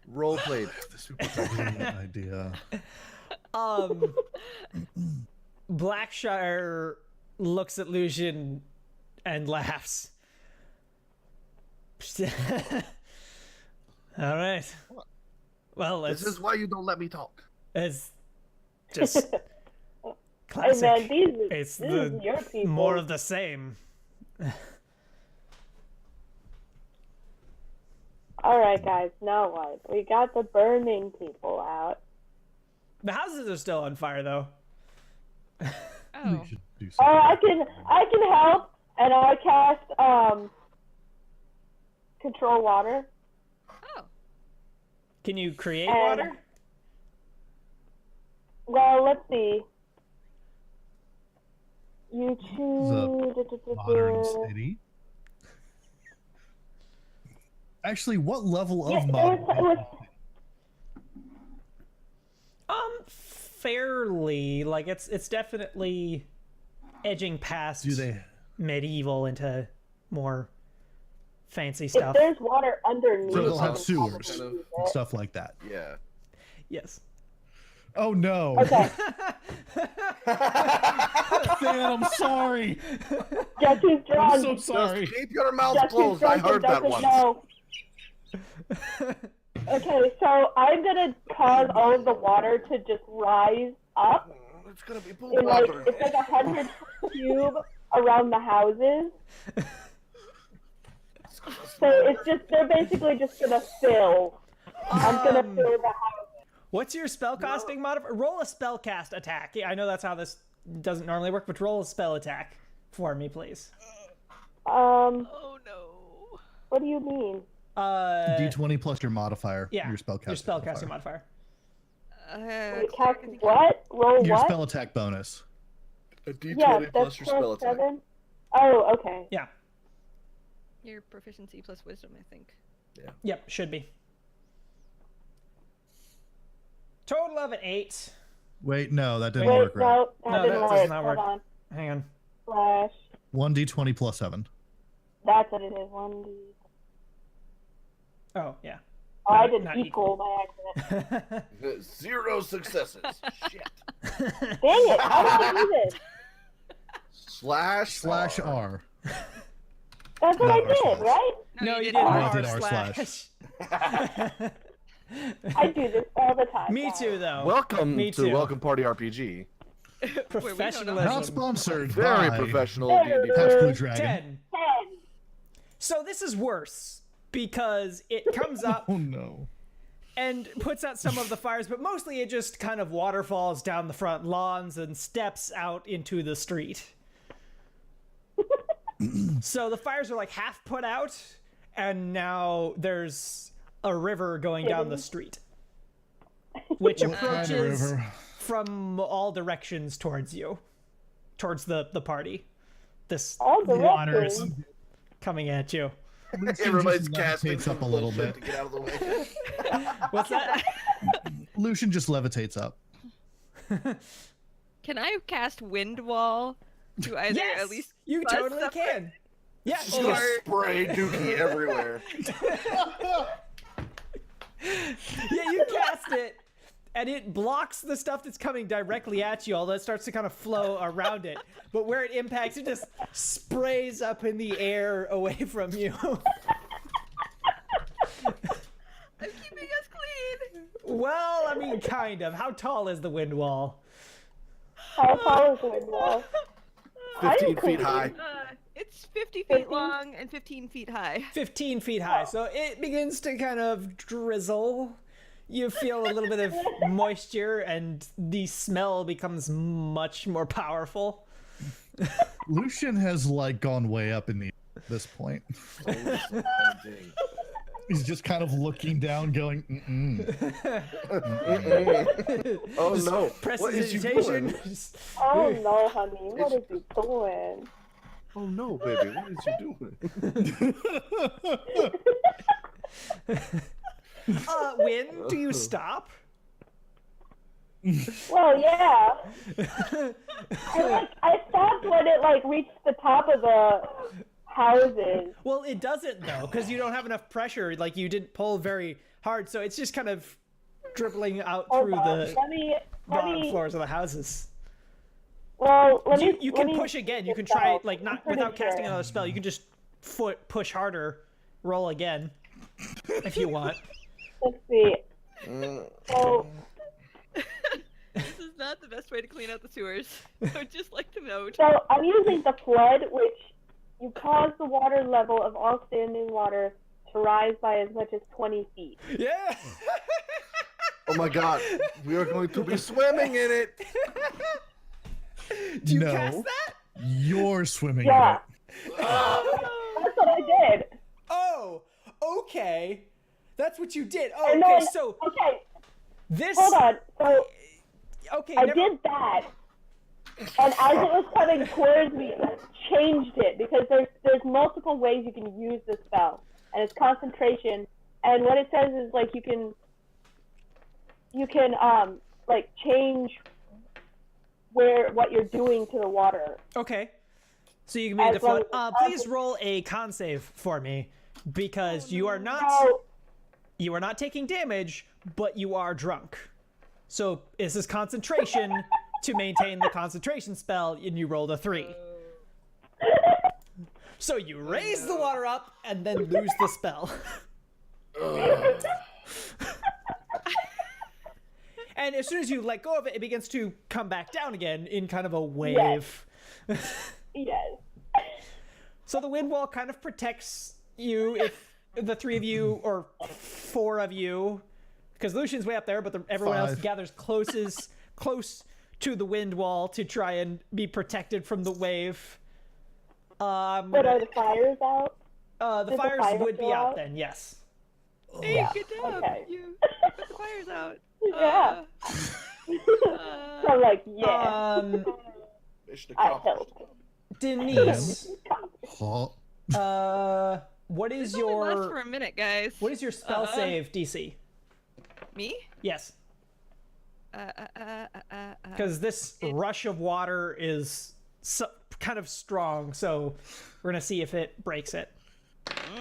Role played. This would be a brilliant idea. Blackshire looks at Lucian and laughs. All right. Well, This is why you don't let me talk. it's just Hey classic. man, It's this is your people. more of the same. All right, guys. Now what? We got the burning people out. The houses are still on fire, though. Oh. We should do Oh, something. I can help, and I cast control water. Oh. Can you create And- water? Well, let's see. You choose. Modern city. Actually, what level Yeah, of it modern? was- Fairly. Like it's definitely edging past Do they? medieval into more fancy If stuff. there's water underneath, So they'll have I'll sewers probably use and it. stuff like that. Yeah. Yes. Oh no! Okay, Dan, I'm sorry. guess who's I'm drunk? so sorry. Just keep your mouth Guess who's closed. I drunk and heard that doesn't once. know? Okay, so I'm gonna cause all of the water to just rise up It's gonna be pool in like water. it's like 100 cube around the houses. So it's just they're basically just gonna fill. I'm gonna fill the house. What's your spellcasting modifier? Roll a spellcast attack. Yeah, I know that's how this doesn't normally work, but roll a spell attack for me, please. Oh no. What do you mean? D20 plus your modifier. Yeah, Your spellcasting. Your spellcasting modifier. Wait, cast what? Roll Your what? spell attack bonus. A D20 Yeah, plus that's your spell attack. 7. Oh, okay. Yeah. Your proficiency plus wisdom, I think. Yep, should be. Total of an 8. Wait, no, that didn't Wait, work right. no, that No, didn't that work. does not work. Hold on. Hang on. Slash. 1d20 plus 7. That's what it is. 1D. Oh, yeah. Oh, I did Not equal by accident. 0 successes. Shit. Dang it! How did I do this? Slash R. That's what No, I R did, slash. right? No, you did R. R, I did R slash. I do this all the time. Me guys. too, though. Welcome Me to too. Welcome Party RPG. Professionalism. Not sponsored Very by professional D&D. Past Blue Dragon. 10. 10. So this is worse because it comes up Oh no. and puts out some of the fires, but mostly it just kind of waterfalls down the front lawns and steps out into the street. So the fires are like half put out, and now there's a river going down the street, which What kind of approaches river? from all directions towards you, towards the party. This All water is directions? coming at you. Everybody's Just casting levitates up some a little bullshit bit. to get out of the way. What's that? Lucian just levitates up. Can I cast Wind Wall to either Yes, at least you buzz totally something? can. Yeah, Just gonna spray Dookie everywhere. yeah, you cast it, and it blocks the stuff that's coming directly at you, although it starts to kind of flow around it. But where it impacts, it just sprays up in the air away from you. mean, kind of. How tall is the wind wall? How tall is the wind wall? 15 feet high. It's 50 feet 50? long and 15 feet high. 15 feet high. So it begins to kind of drizzle. You feel a little bit of moisture, and the smell becomes much more powerful. Lucian has like gone way up in the at this point. He's just kind of looking down, going, Oh no! What is you doing? Oh no, honey, what is you doing? Oh no, baby! What is you doing? Win, do you stop? Well, yeah. I stopped when it like reached the top of the houses. Well, it doesn't though, because you don't have enough pressure. Like you didn't pull very hard, so it's just kind of dribbling out through the bottom floors of the houses. Well, You can push again. You can try it, like not without casting another spell. You can just push harder, roll again, if you want. Let's see. So This is not the best way to clean out the sewers. I would just like to note. So I'm using the flood, which you cause the water level of all standing water to rise by as much as 20 feet. Yeah. Oh my god! We are going to be swimming in it. Do you No. cast that? You're swimming Yeah. in it. That's what I did. Oh, okay. That's what you did. Oh, And okay. then, So okay, this. hold on. So Okay. I did that, and as it was coming towards me, I changed it because there's multiple ways you can use the spell, and it's concentration. And what it says is like you can like change what you're doing to the water. Okay. So you can make the As long flood. as- Please roll a con save for me, because you are not So taking damage, but you are drunk. So this is concentration to maintain the concentration spell, and you rolled a 3. So you raise the water up and then lose the spell. And as soon as you let go of it, it begins to come back down again in kind of a wave. yes. So the wind wall kind of protects you if the 3 of you or 4 of you, because Lucian's way up there, but everyone else 5. gathers close to the wind wall to try and be protected from the wave. But are the fires out? The Did the fires fires would be go out out? then, yes. Hey, Yeah, good job. okay. You put the fires out. Yeah. So I'm like, yeah, Mission I accomplished. helped. Denise, Huh? what is This only lasts for your a minute, guys. spell save DC? Me? Yes, because this rush of water is kind of strong, so we're gonna see if it breaks it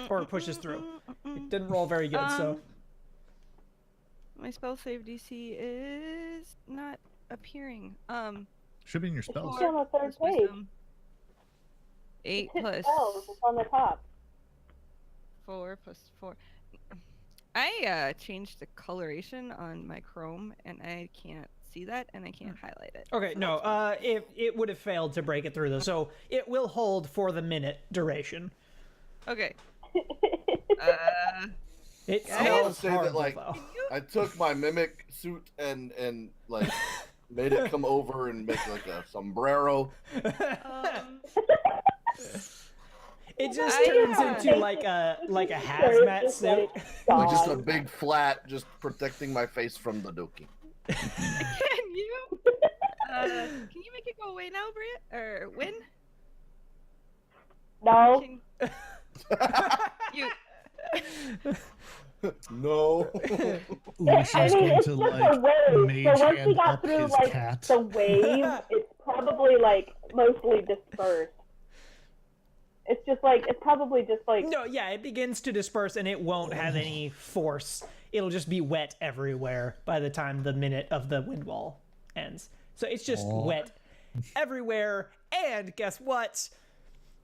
or pushes through. It didn't roll very good, so My spell save DC is not appearing. Should be in your spells. It's on the third plus page. wisdom. 8 Hit plus spells. It's on the top. 4 plus 4. I changed the coloration on my Chrome, and I can't see that, and I can't highlight it. okay. So No, that's fine. it would have failed to break it through though, so it will hold for the minute duration. Okay. It I I want smells to say horrible that like though. I took my mimic suit and like made it come over and make like a sombrero. It just I, turns uh, into like a hazmat Just let suit. it Like just a die. big flat, just protecting my face from the dookie. Can you? Can you make it go away now, Bria? Or Win? No. Can you? No. Lucian's I mean, going it's to just a like wave. mage So once we hand got up through his like cat. the wave, it's probably like mostly dispersed. It's just like it's probably just like No, yeah, it begins to disperse and it won't have any force. It'll just be wet everywhere by the time the minute of the wind wall ends. So it's just wet everywhere. And guess what?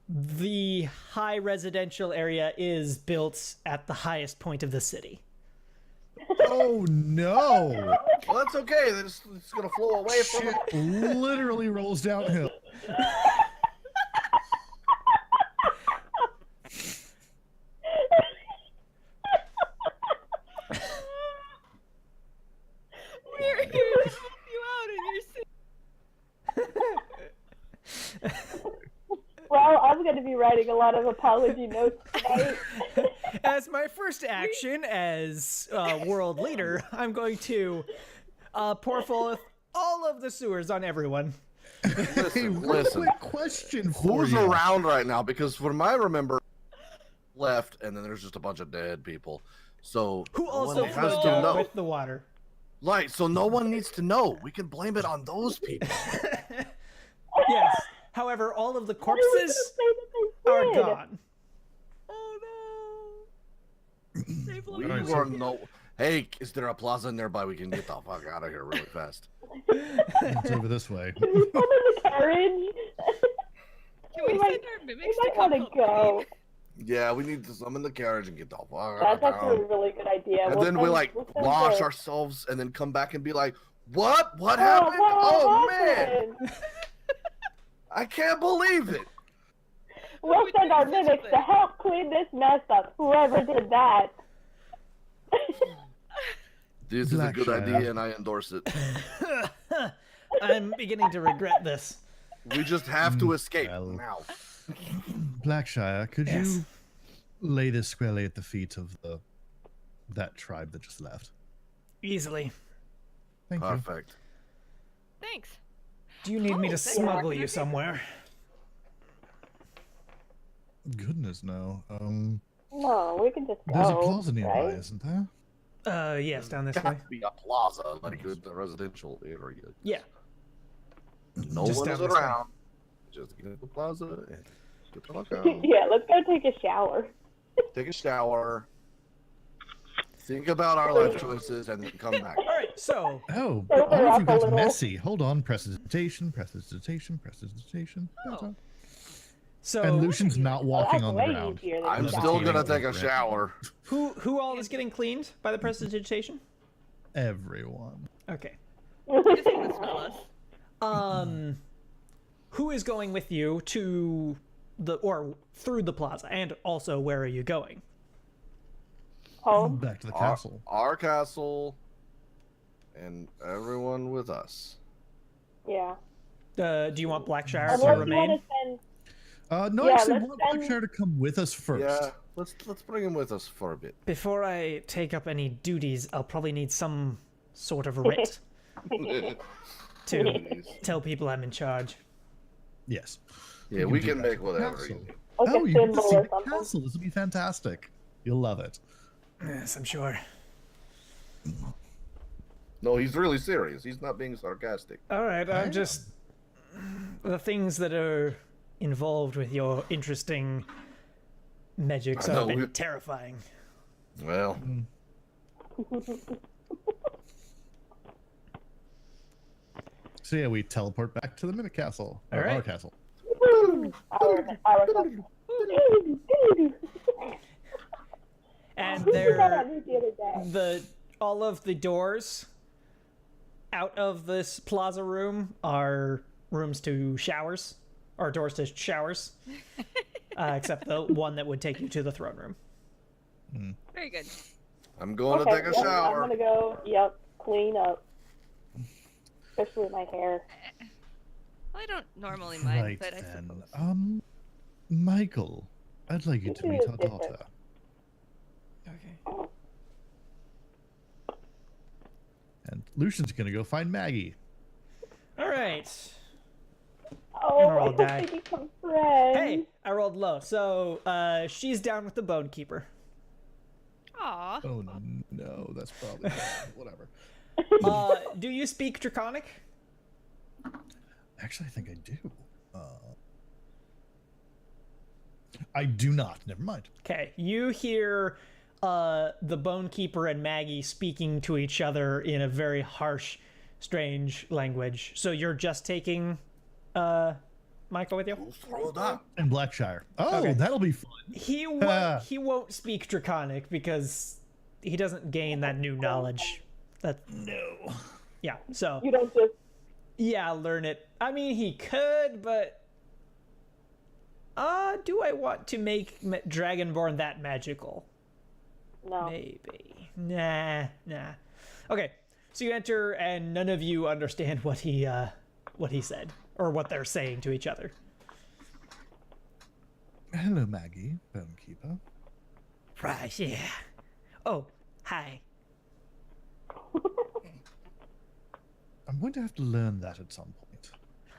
The high residential area is built at the highest point of the city. Oh no! Well, that's okay. It's gonna flow away from Shit it. literally rolls downhill. We're here to help you out in your Well, I'm going to be writing a lot of apology notes tonight. As my first action as world leader, I'm going to pour forth all of the sewers on everyone. Hey, real Listen. quick question for Who's you. around right now? Because from I remember, left, and then there's just a bunch of dead people. So Who no also one has flowed to down know. with the water. Right, so no one needs to know. We can blame it on those people. Yes. However, all of the corpses are gone. Oh no! Save We Alright, were no. Hey, is there a plaza nearby? We can get the fuck out of here really fast. It's over this way. Can we come in the carriage? Can we send our mimics We to might come want help to go. Yeah, we need to summon the carriage and get the fuck out That's of actually a town. really good idea. And We'll then we send- like we'll send wash the- ourselves and then come back and be like, what? What Oh, happened? what Oh man, happened? I can't believe it. We'll we send do our such a mimics thing? to help clean this mess up. Whoever did that. This is a good Blackshire. idea and I endorse it. I'm beginning to regret this. We just have to escape well. now. Blackshire, could Yes. you lay this squarely at the feet of that tribe that just left? Easily. Thank you. Perfect. Thanks. Do you need me Oh, to thank smuggle you. you somewhere? Goodness, no. No, we can just go. There's a plaza nearby, right? isn't there? Yes, down this It way. has to be a plaza, like a residential area. Yeah. No Just one down is this way. around. Just get to the plaza and get the fuck out. Yeah, let's go take a shower. Take a shower. Think about our life choices and then come back. All right, so Oh, Sober all of up you a got little. messy. Hold on. Prestidigitation, prestidigitation, prestidigitation. Oh. And Lucian's not walking That's on the way ground. easier than I'm a still shower. gonna take a shower. who all is getting cleaned by the prestidigitation? Everyone. Okay. Just gonna smell us. Who is going with you to through the plaza, and also where are you going? Home. Back to the castle. Our castle, and everyone with us. Yeah. Do you want Blackshire Unless to you want remain? to send. No, Yeah, actually, let's want send- Blackshire to come with us first. Yeah, let's bring him with us for a bit. Before I take up any duties, I'll probably need some sort of writ to tell people I'm in charge. Yes. Yeah, You we do can that make to the whatever. castle. you need. Like Oh, a you get to symbol see or the something. castle. This will be fantastic. You'll love it. Yes, I'm sure. No, he's really serious. He's not being sarcastic. All right, I'm just the things that are involved with your interesting magics I have know, been we- terrifying. Well, So yeah, we teleport back to the Mimic Castle. All Or right. our castle. Our cousin. And Who did that there, at me the other day? all of the doors out of this plaza room are rooms to showers, or doors to showers, except the one that would take you to the throne room. Very good. I'm going Okay, to take a yep, shower. I'm gonna go. Yep, clean up. Especially my hair. I don't normally mind, Right but I then. suppose. Michael, I'd like you to It meet is our different. daughter. Okay. And Lucian's gonna go find Maggie. All right. Oh, Or I I'll hope die. they become friends. Hey, I rolled low, so she's down with the bone keeper. Aw. Oh no, that's probably whatever. Do you speak Draconic? Actually, I think I do. I do not. Never mind. Okay, you hear the Bone Keeper and Maggie speaking to each other in a very harsh, strange language. So you're just taking Michael with you? Hold on. And Blackshire. Oh, Okay. that'll be fun. He won't speak Draconic because he doesn't gain that new knowledge. That No. yeah. So You don't just. yeah, learn it. I mean, he could, but do I want to make Dragonborn that magical? No. Maybe. Nah. Okay, so you enter, and none of you understand what he said or what they're saying to each other. Hello, Maggie, Bonekeeper. Right. Yeah. Oh, hi. I'm going to have to learn that at some point.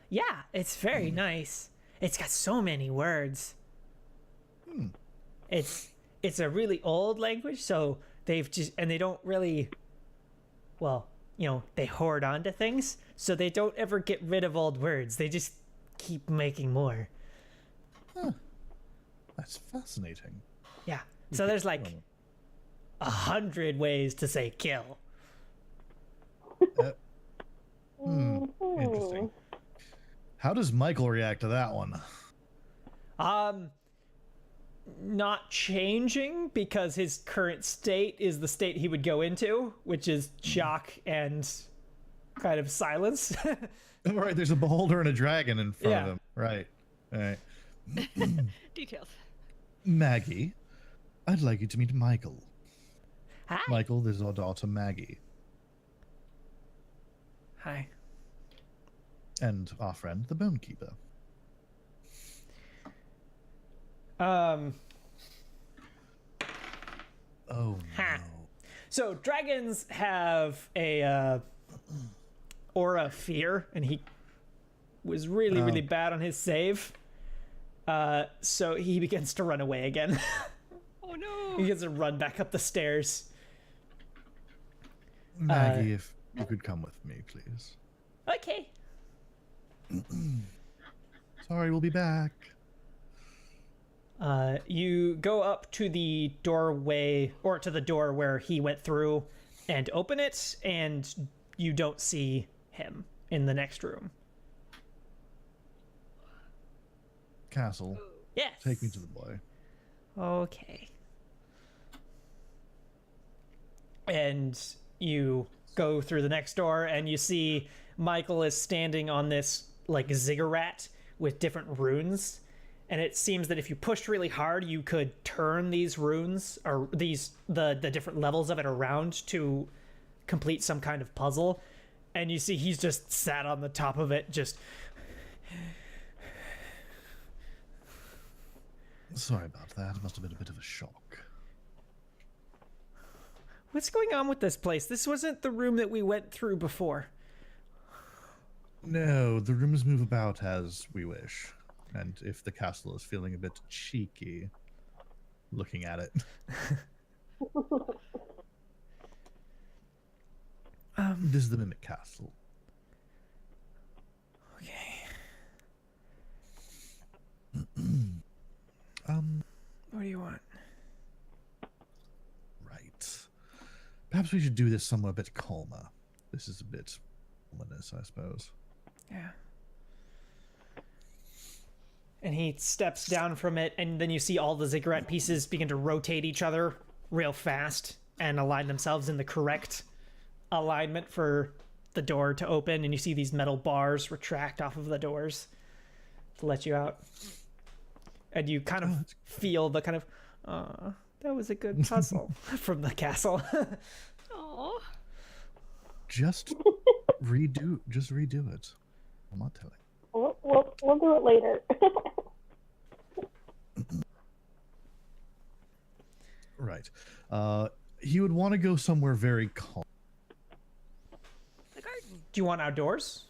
Yeah, it's very nice. It's got so many words. It's a really old language, so they've just and they don't really, well, they hoard onto things, so they don't ever get rid of old words. They just keep making more. Huh. That's fascinating. Yeah. So there's like 100 ways to say kill. Interesting. How does Michael react to that one? Not changing, because his current state is the state he would go into, which is shock and kind of silence. Oh, right, there's a beholder and a dragon in front Yeah. of him. Right. All right. Details. Maggie, I'd like you to meet Michael. Hi. Michael, this is our daughter Maggie, Hi. and our friend the Bonekeeper. Oh Ha. no. So dragons have a aura of fear, and he was really bad on his save. So he begins to run away again. Oh He no. begins to run back up the stairs. Maggie, if you could come with me, please. Okay. Sorry, we'll be back. You go up to the doorway, or to the door where he went through, and open it, and you don't see him in the next room. Castle, Yes. take me to the boy. Okay. And you go through the next door, and you see Michael is standing on this like ziggurat with different runes, and it seems that if you pushed really hard, you could turn these runes, or the different levels of it around to complete some kind of puzzle. And you see he's just sat on the top of it, just Sorry about that. It must have been a bit of a shock. what's going on with this place? This wasn't the room that we went through before. No, the rooms move about as we wish. And if the castle is feeling a bit cheeky looking at it. This is the Mimic Castle. Okay. What do you want? Right. Perhaps we should do this somewhere a bit calmer. This is a bit ominous, I suppose. Yeah. And he steps down from it, and then you see all the ziggurat pieces begin to rotate each other real fast and align themselves in the correct alignment for the door to open. And you see these metal bars retract off of the doors to let you out. And you kind of feel the kind of, that was a good puzzle from the castle. Oh. Just redo it. I'm not telling. We'll do it later. Right. He would want to go somewhere very calm. The garden. Do you want outdoors?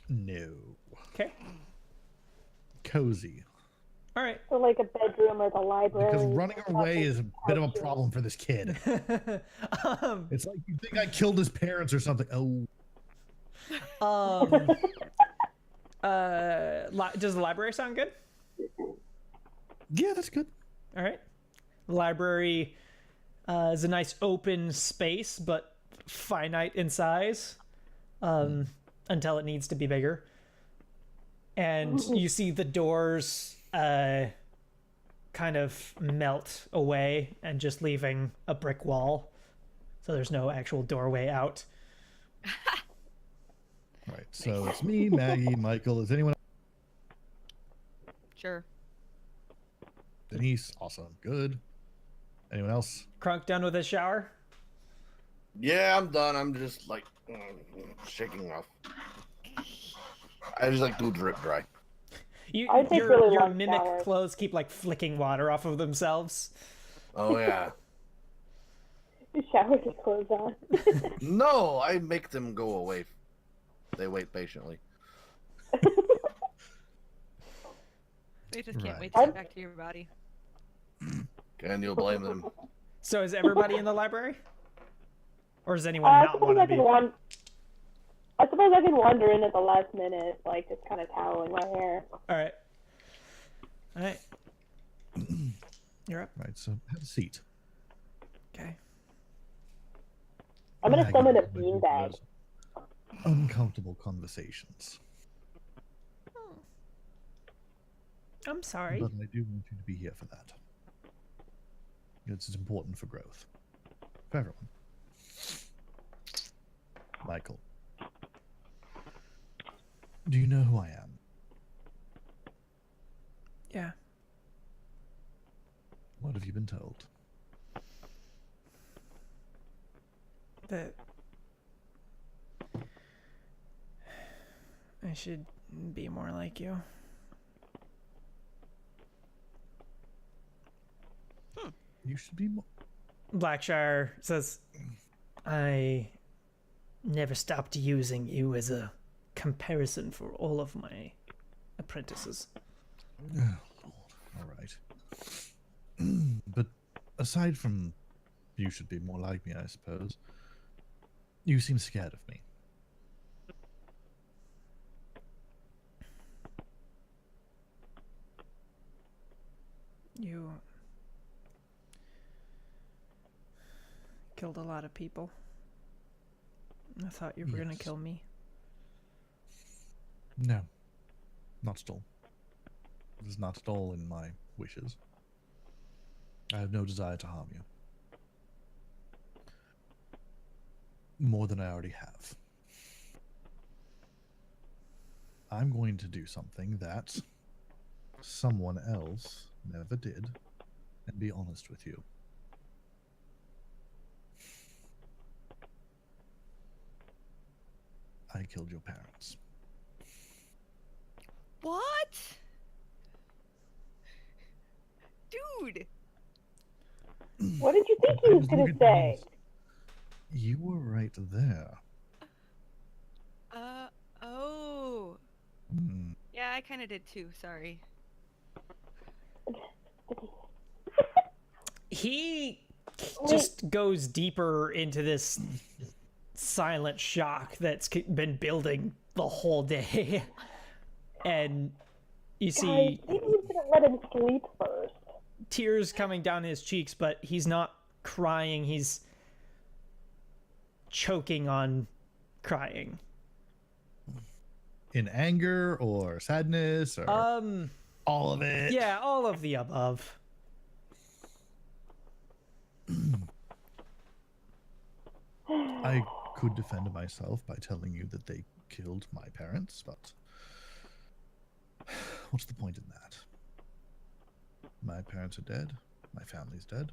No. Okay. Cozy. All right. So like a bedroom or the library. Because running away is a bit of a problem for this kid. It's like you think I killed his parents or something. Oh. Does the library sound good? Yeah, that's good. All right. The library is a nice open space, but finite in size until it needs to be bigger. And you see the doors kind of melt away and just leaving a brick wall. So there's no actual doorway out. Right. So it's me, Maggie, Michael. Is anyone? Sure. Denise. Awesome. Good. Anyone else? Crunk done with his shower? Yeah, I'm done. I'm just like shaking off. I just like do drip dry. I take really Your long mimic showers. clothes keep like flicking water off of themselves. Oh yeah. You shower with clothes on. No, I make them go away. They wait patiently. They just can't wait Right. to get back to your body. Can you blame them? So is everybody in the library? Or does anyone I not suppose want to be? I suppose I can wander in at the last minute, like just kind of toweling my hair. All right. You're up. Right. So have a seat. Okay. I'm gonna Maggie, summon a my group beanbag. has Uncomfortable conversations. I'm sorry. But I do want you to be here for that. It's important for growth. For everyone. Michael. Do you know who I am? Yeah. What have you been told? That I should be more like you. You should be more. Blackshire says, I never stopped using you as a comparison for all of my apprentices. Oh, Lord. All right. But aside from you should be more like me, I suppose, you seem scared of me. You killed a lot of people. I thought you were gonna Yes. kill me. No. Not at all. It is not at all in my wishes. I have no desire to harm you. More than I already have. I'm going to do something that someone else never did, and be honest with you. I killed your parents. What? Dude! What did you think he I was gonna looking at say? these. You were right there. Oh. Hmm. Yeah, I kind of did too, sorry. He just goes deeper into this silent shock that's been building the whole day. And you Guys, see maybe we should have let him sleep first. tears coming down his cheeks, but he's not crying. He's choking on crying. In anger or sadness or all of it. Yeah, all of the above. I could defend myself by telling you that they killed my parents, but what's the point in that? My parents are dead. My family's dead.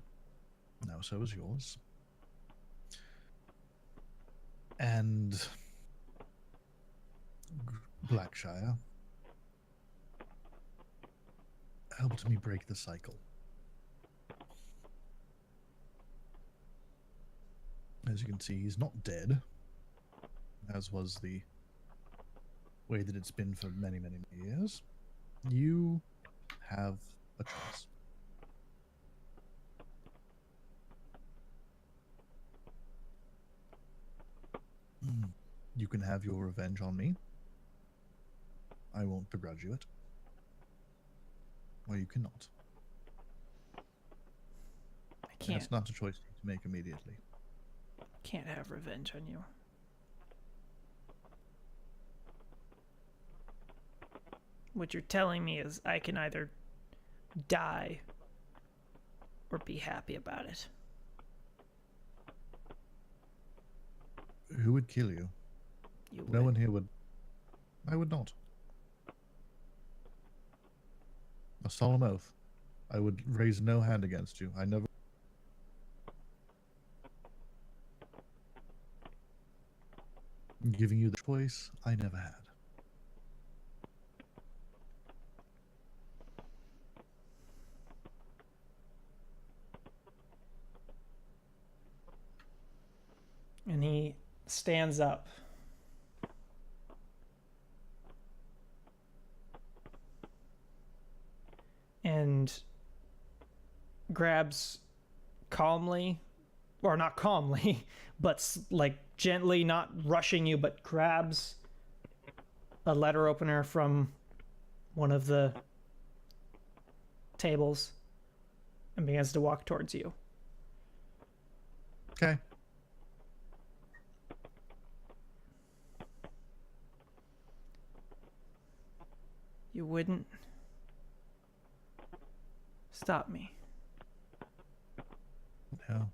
Now so is yours. And Blackshire helped me break the cycle. As you can see, he's not dead, as was the way that it's been for many, many years. You have a choice. You can have your revenge on me. I won't begrudge you it. Or you cannot. I can't That's not a choice to make immediately. can't have revenge on you. What you're telling me is I can either die or be happy about it. Who would kill you? You No would. one here would. I would not. A solemn oath. I would raise no hand against you. I never. Giving you the choice, I never had. And he stands up. And grabs calmly, or not calmly, but like gently, not rushing you, but grabs a letter opener from one of the tables and begins to walk towards you. Okay. You wouldn't stop me. No.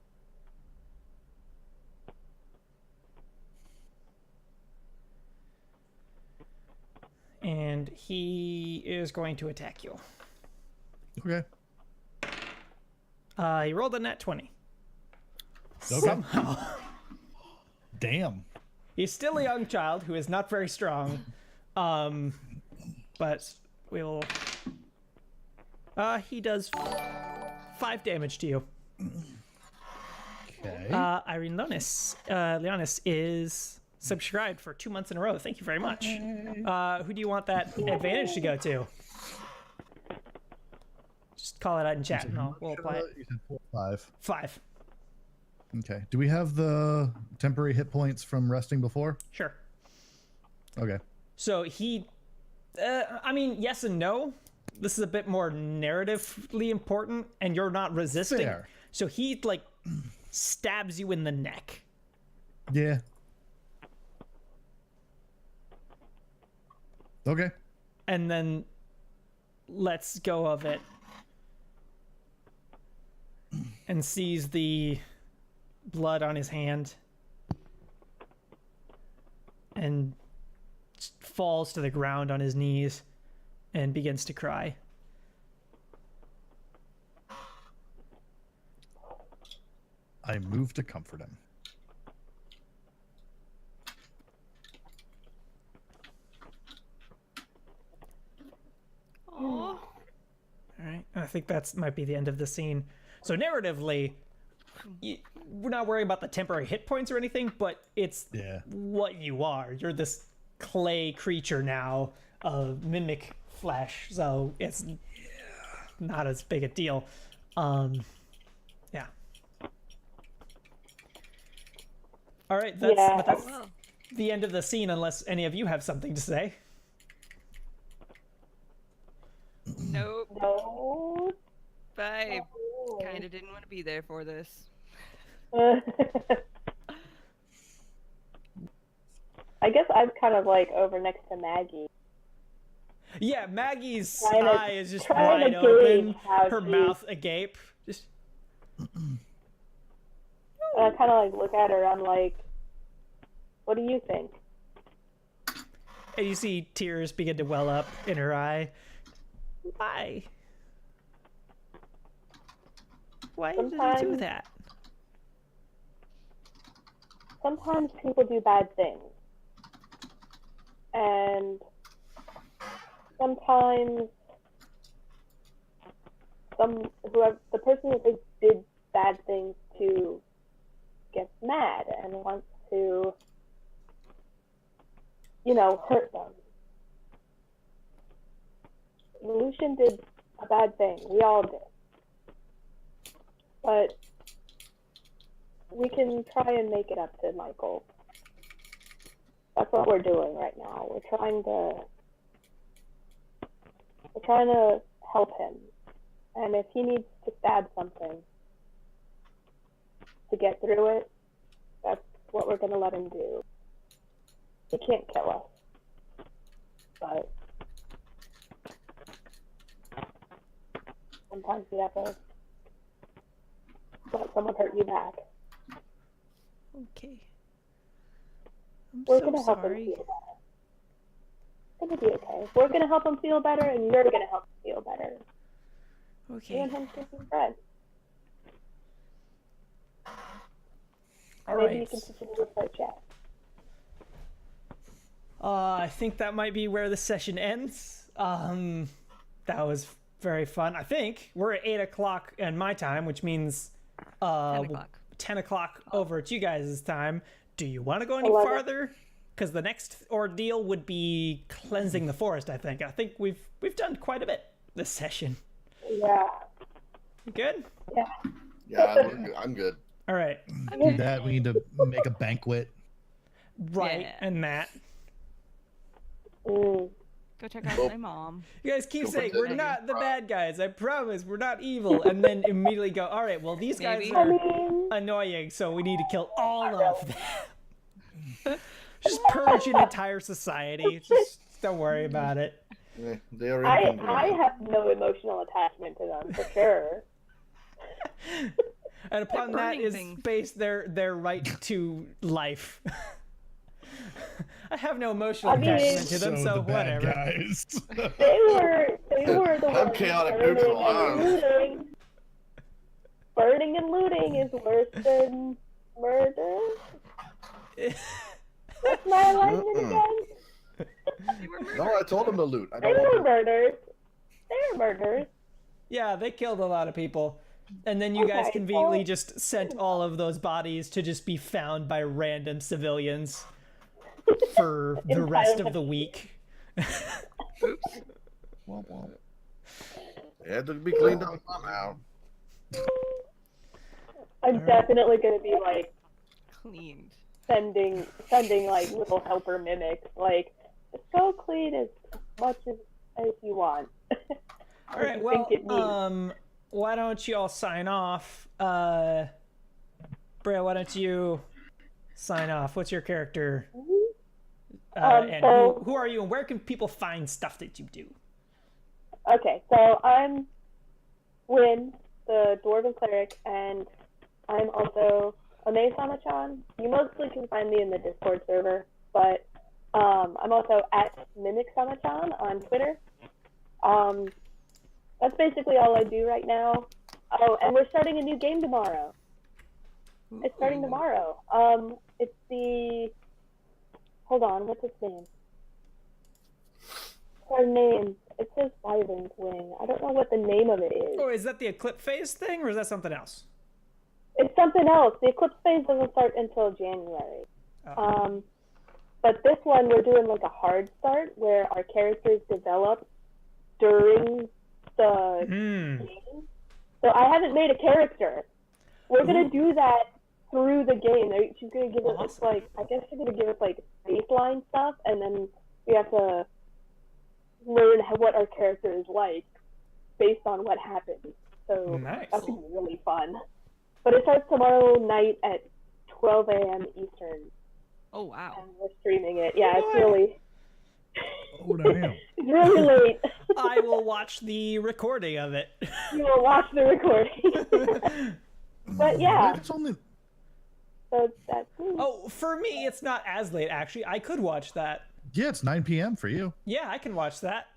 And he is going to attack you. Okay. He rolled a nat 20. Okay. Somehow. Damn. He's still a young child who is not very strong. But we'll... he does 5 damage to you. Okay. Irene Leonis is subscribed for 2 months in a row. Thank you very much. Who do you want that advantage to go to? Just call it out in chat and we'll apply it. You said 4, 5. 5. Okay. Do we have the temporary hit points from resting before? Sure. Okay. So he... I mean, yes and no. This is a bit more narratively important, and you're not resisting. Fair. So he, like, stabs you in the neck. Yeah. Okay. And then lets go of it. And sees the blood on his hand. And falls to the ground on his knees and begins to cry. I move to comfort him. Aww. All right. I think that's might be the end of the scene. So narratively, we're not worrying about the temporary hit points or anything, but it's what you are. You're this clay creature now of mimic flesh, so it's not as big a deal. Yeah. All right, that's Well, the end of the scene, unless any of you have something to say. nope. No. I kind of didn't want to be there for this. I guess I'm kind of like over next to Maggie. Yeah, Maggie's Trying to- eye is just trying wide to open, gauge how her she- mouth agape. Just And I kind of like look at her. I'm like, what do you think? and you see tears begin to well up in her eye. Why did you do Sometimes- that? Sometimes people do bad things. And sometimes the person that they did bad things to gets mad and wants to, hurt them. Lucian did a bad thing. We all did. But we can try and make it up to Michael. That's what we're doing right now. We're trying to help him. And if he needs to stab something to get through it, that's what we're going to let him do. He can't kill us. But sometimes we have to let someone hurt you back. Okay. I'm We're so gonna help him sorry. feel better. It's gonna be okay. We're gonna help him feel better, and you're gonna help him feel better. You Okay. and him can be friends. All Maybe you right. can continue to play chess. I think that might be where the session ends. That was very fun. I think we're at 8 o'clock in my time, which means 10 o'clock. 10 o'clock over at you guys' time. Do you want to go any 11. farther? Because the next ordeal would be cleansing the forest. I think we've done quite a bit this session. Yeah. You good? Yeah. Yeah, I'm good. All right. Do that. We need to make a banquet. Right. Yeah. And that. Mm. Go check out my mom. You guys keep Go saying pretend we're to not be the proud. bad guys. I promise we're not evil, and then immediately go, all right. Well, these guys Maybe. I are mean, annoying, so we need to kill all of them. Just purge an entire society. Just don't worry about it. They are I inconvenient. have no emotional attachment to them for sure. And upon that burning is things. based their right to life. I have no emotional I mean- attachment to them, so the bad whatever. guys. They were the I'm ones chaotic burning neutral, and looting. Burning and looting is worse than murder. What's my alignment again? They were No, I told him to loot. I They don't were want to. murders. They were murders. Yeah, they killed a lot of people. And then you guys Okay, conveniently well- just sent all of those bodies to just be found by random civilians for the rest of the week. Oops. It had to be cleaned up somehow. I'm definitely gonna be like Cleaned. sending like little helper mimics. Like, just go clean as much as you want. All right, well, why don't you all sign off? Brea, why don't you sign off? What's your character? And so- who are you, and where can people find stuff that you do? Okay, so I'm Win, the Dwarven Cleric, and I'm also a Sama-chan. You mostly can find me in the Discord server, but I'm also at Mimic Sama-chan on Twitter. That's basically all I do right now. Oh, and we're starting a new game tomorrow. It's starting tomorrow. It's the... Hold on, what's its name? Her name. It says Wyvern's Wing. I don't know what the name of it is. Oh, is that the Eclipse Phase thing, or is that something else? It's something else. The Eclipse phase doesn't start until January. Oh. But this one, we're doing like a hard start where our characters develop during the game. So I haven't made a character. We're going to do that through the game. She's going to give us, Awesome. like, I guess she's going to give us, like, baseline stuff, and then we have to learn what our character is like based on what happens. So Nice. that's going to be really fun. But it starts tomorrow night at 12 a.m. Eastern, Oh, wow. and we're streaming it. Yeah, it's Boy. really, Oh, damn. it's really late. I will watch the recording of it. You will watch the recording. But yeah, It's only... so that's Oh, for me, it's not as late, actually. I could watch that. Yeah, it's 9 p.m. for you. Yeah, I can watch that.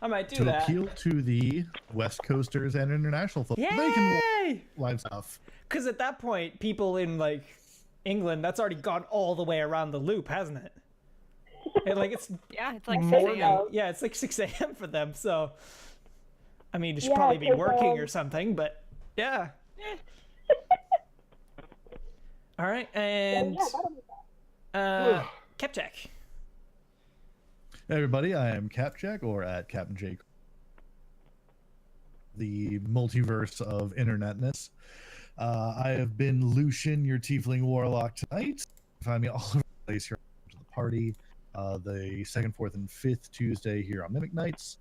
I might do To that. appeal to the West Coasters and international folks. They can watch Yay! live stuff. Because at that point, people in, like, England, that's already gone all the way around the loop, hasn't it? It's Yeah, it's like 6 morning. a.m. Yeah, it's like 6 a.m. for them, so... I mean, you should Yeah, probably be 'cause, working or something, but yeah. All right, and yeah, that'll be fun. Kepchak. Hey everybody, I am Capjack, or at Captain Jake, the multiverse of internetness. I have been Lucian, your tiefling warlock tonight. Find me all over the place here to the party. The second, fourth, and fifth Tuesday here on Mimic Nights.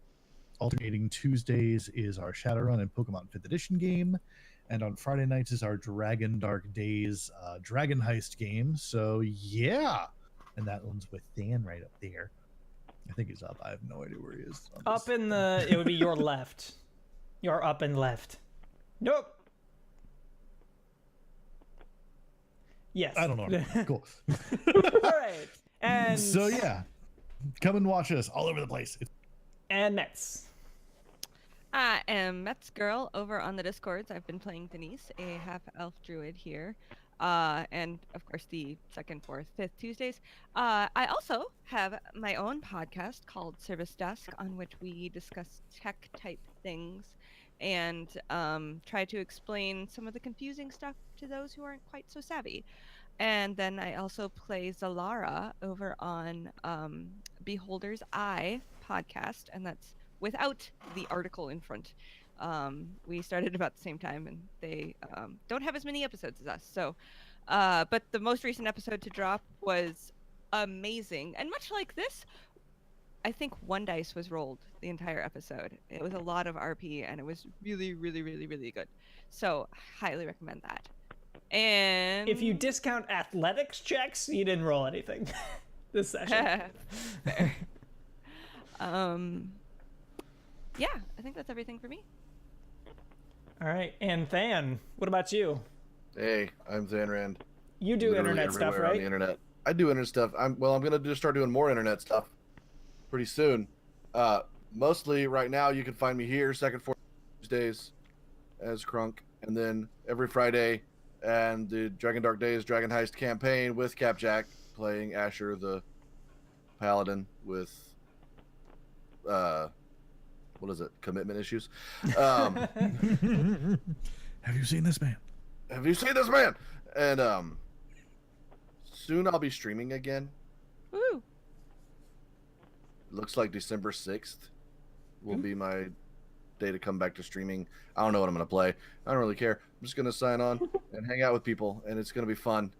Alternating Tuesdays is our Shadowrun and Pokemon 5th Edition game. And on Friday nights is our Dragon Dark Days Dragon Heist game. So yeah. And that one's with Dan right up there. I think he's up. I have no idea where he is. on Up this. in the... It would be your left. Your up and left. Nope. Yes. I don't know. Cool. All right. And So yeah, come and watch us all over the place. and Mets. I am Mets Girl over on the Discords. I've been playing Denise, a half-elf druid here. And of course the second, fourth, fifth Tuesdays. I also have my own podcast called Service Desk, on which we discuss tech type things and try to explain some of the confusing stuff to those who aren't quite so savvy. And then I also play Zalara over on Beholder's Eye podcast, and that's without the article in front. We started about the same time, and they don't have as many episodes as us. So, but the most recent episode to drop was amazing, and much like this, I think one dice was rolled the entire episode. It was a lot of RP, and it was really, really, really, really good. So, highly recommend that. And If you discount athletics checks, you didn't roll anything this session. Fair. Yeah, I think that's everything for me. All right. And Than, what about you? Hey, I'm Zanrand. You do Literally internet stuff, everywhere on right? the internet. I do internet stuff. I'm gonna just start doing more internet stuff pretty soon. Mostly right now you can find me here second, fourth Tuesdays as Crunk, and then every Friday and the Dragon Dark Days Dragon Heist campaign with Capjack playing Asher the Paladin with what is it? Commitment issues. Have you seen this man? Have you seen this man? And soon I'll be streaming again. Woo! Looks like December 6th will be my day to come back to streaming. I don't know what I'm going to play. I don't really care. I'm just going to sign on and hang out with people, and it's going to be fun.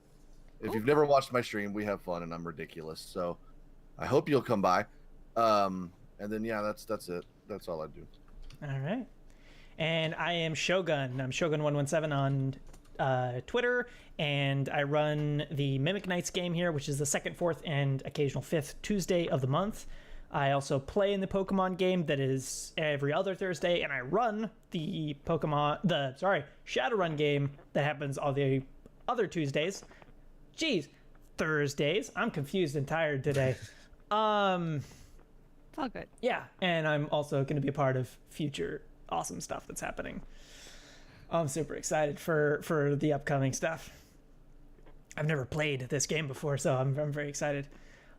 If you've never watched my stream, we have fun, and I'm ridiculous. So I hope you'll come by. And then, yeah, that's it. That's all I do. All right. And I am Shogun. I'm Shogun117 on Twitter, and I run the Mimic Nights game here, which is the second, fourth, and occasional fifth Tuesday of the month. I also play in the Pokemon game that is every other Thursday, and I run the Shadowrun game that happens all the other Tuesdays. Jeez, Thursdays. I'm confused and tired today. It's all good. Yeah, and I'm also going to be a part of future awesome stuff that's happening. I'm super excited for the upcoming stuff. I've never played this game before, so I'm very excited.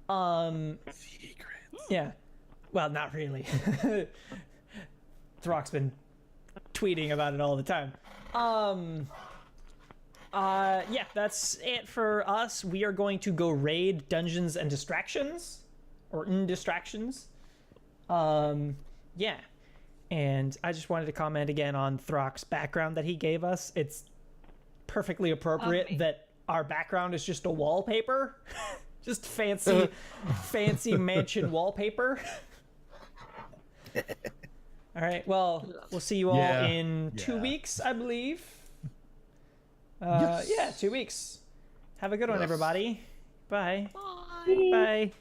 Secrets. Yeah. Well, not really. Throck's been tweeting about it all the time. Yeah, that's it for us. We are going to go raid Dungeons and Distractions, or Distractions. Yeah. And I just wanted to comment again on Throck's background that he gave us. It's perfectly appropriate that our background is just a wallpaper. Just fancy mansion wallpaper. All right. Well, we'll see you all in 2 weeks, I believe. Yes. Yeah, 2 weeks. Have a good one, Yes. everybody. Bye. Bye. Bye.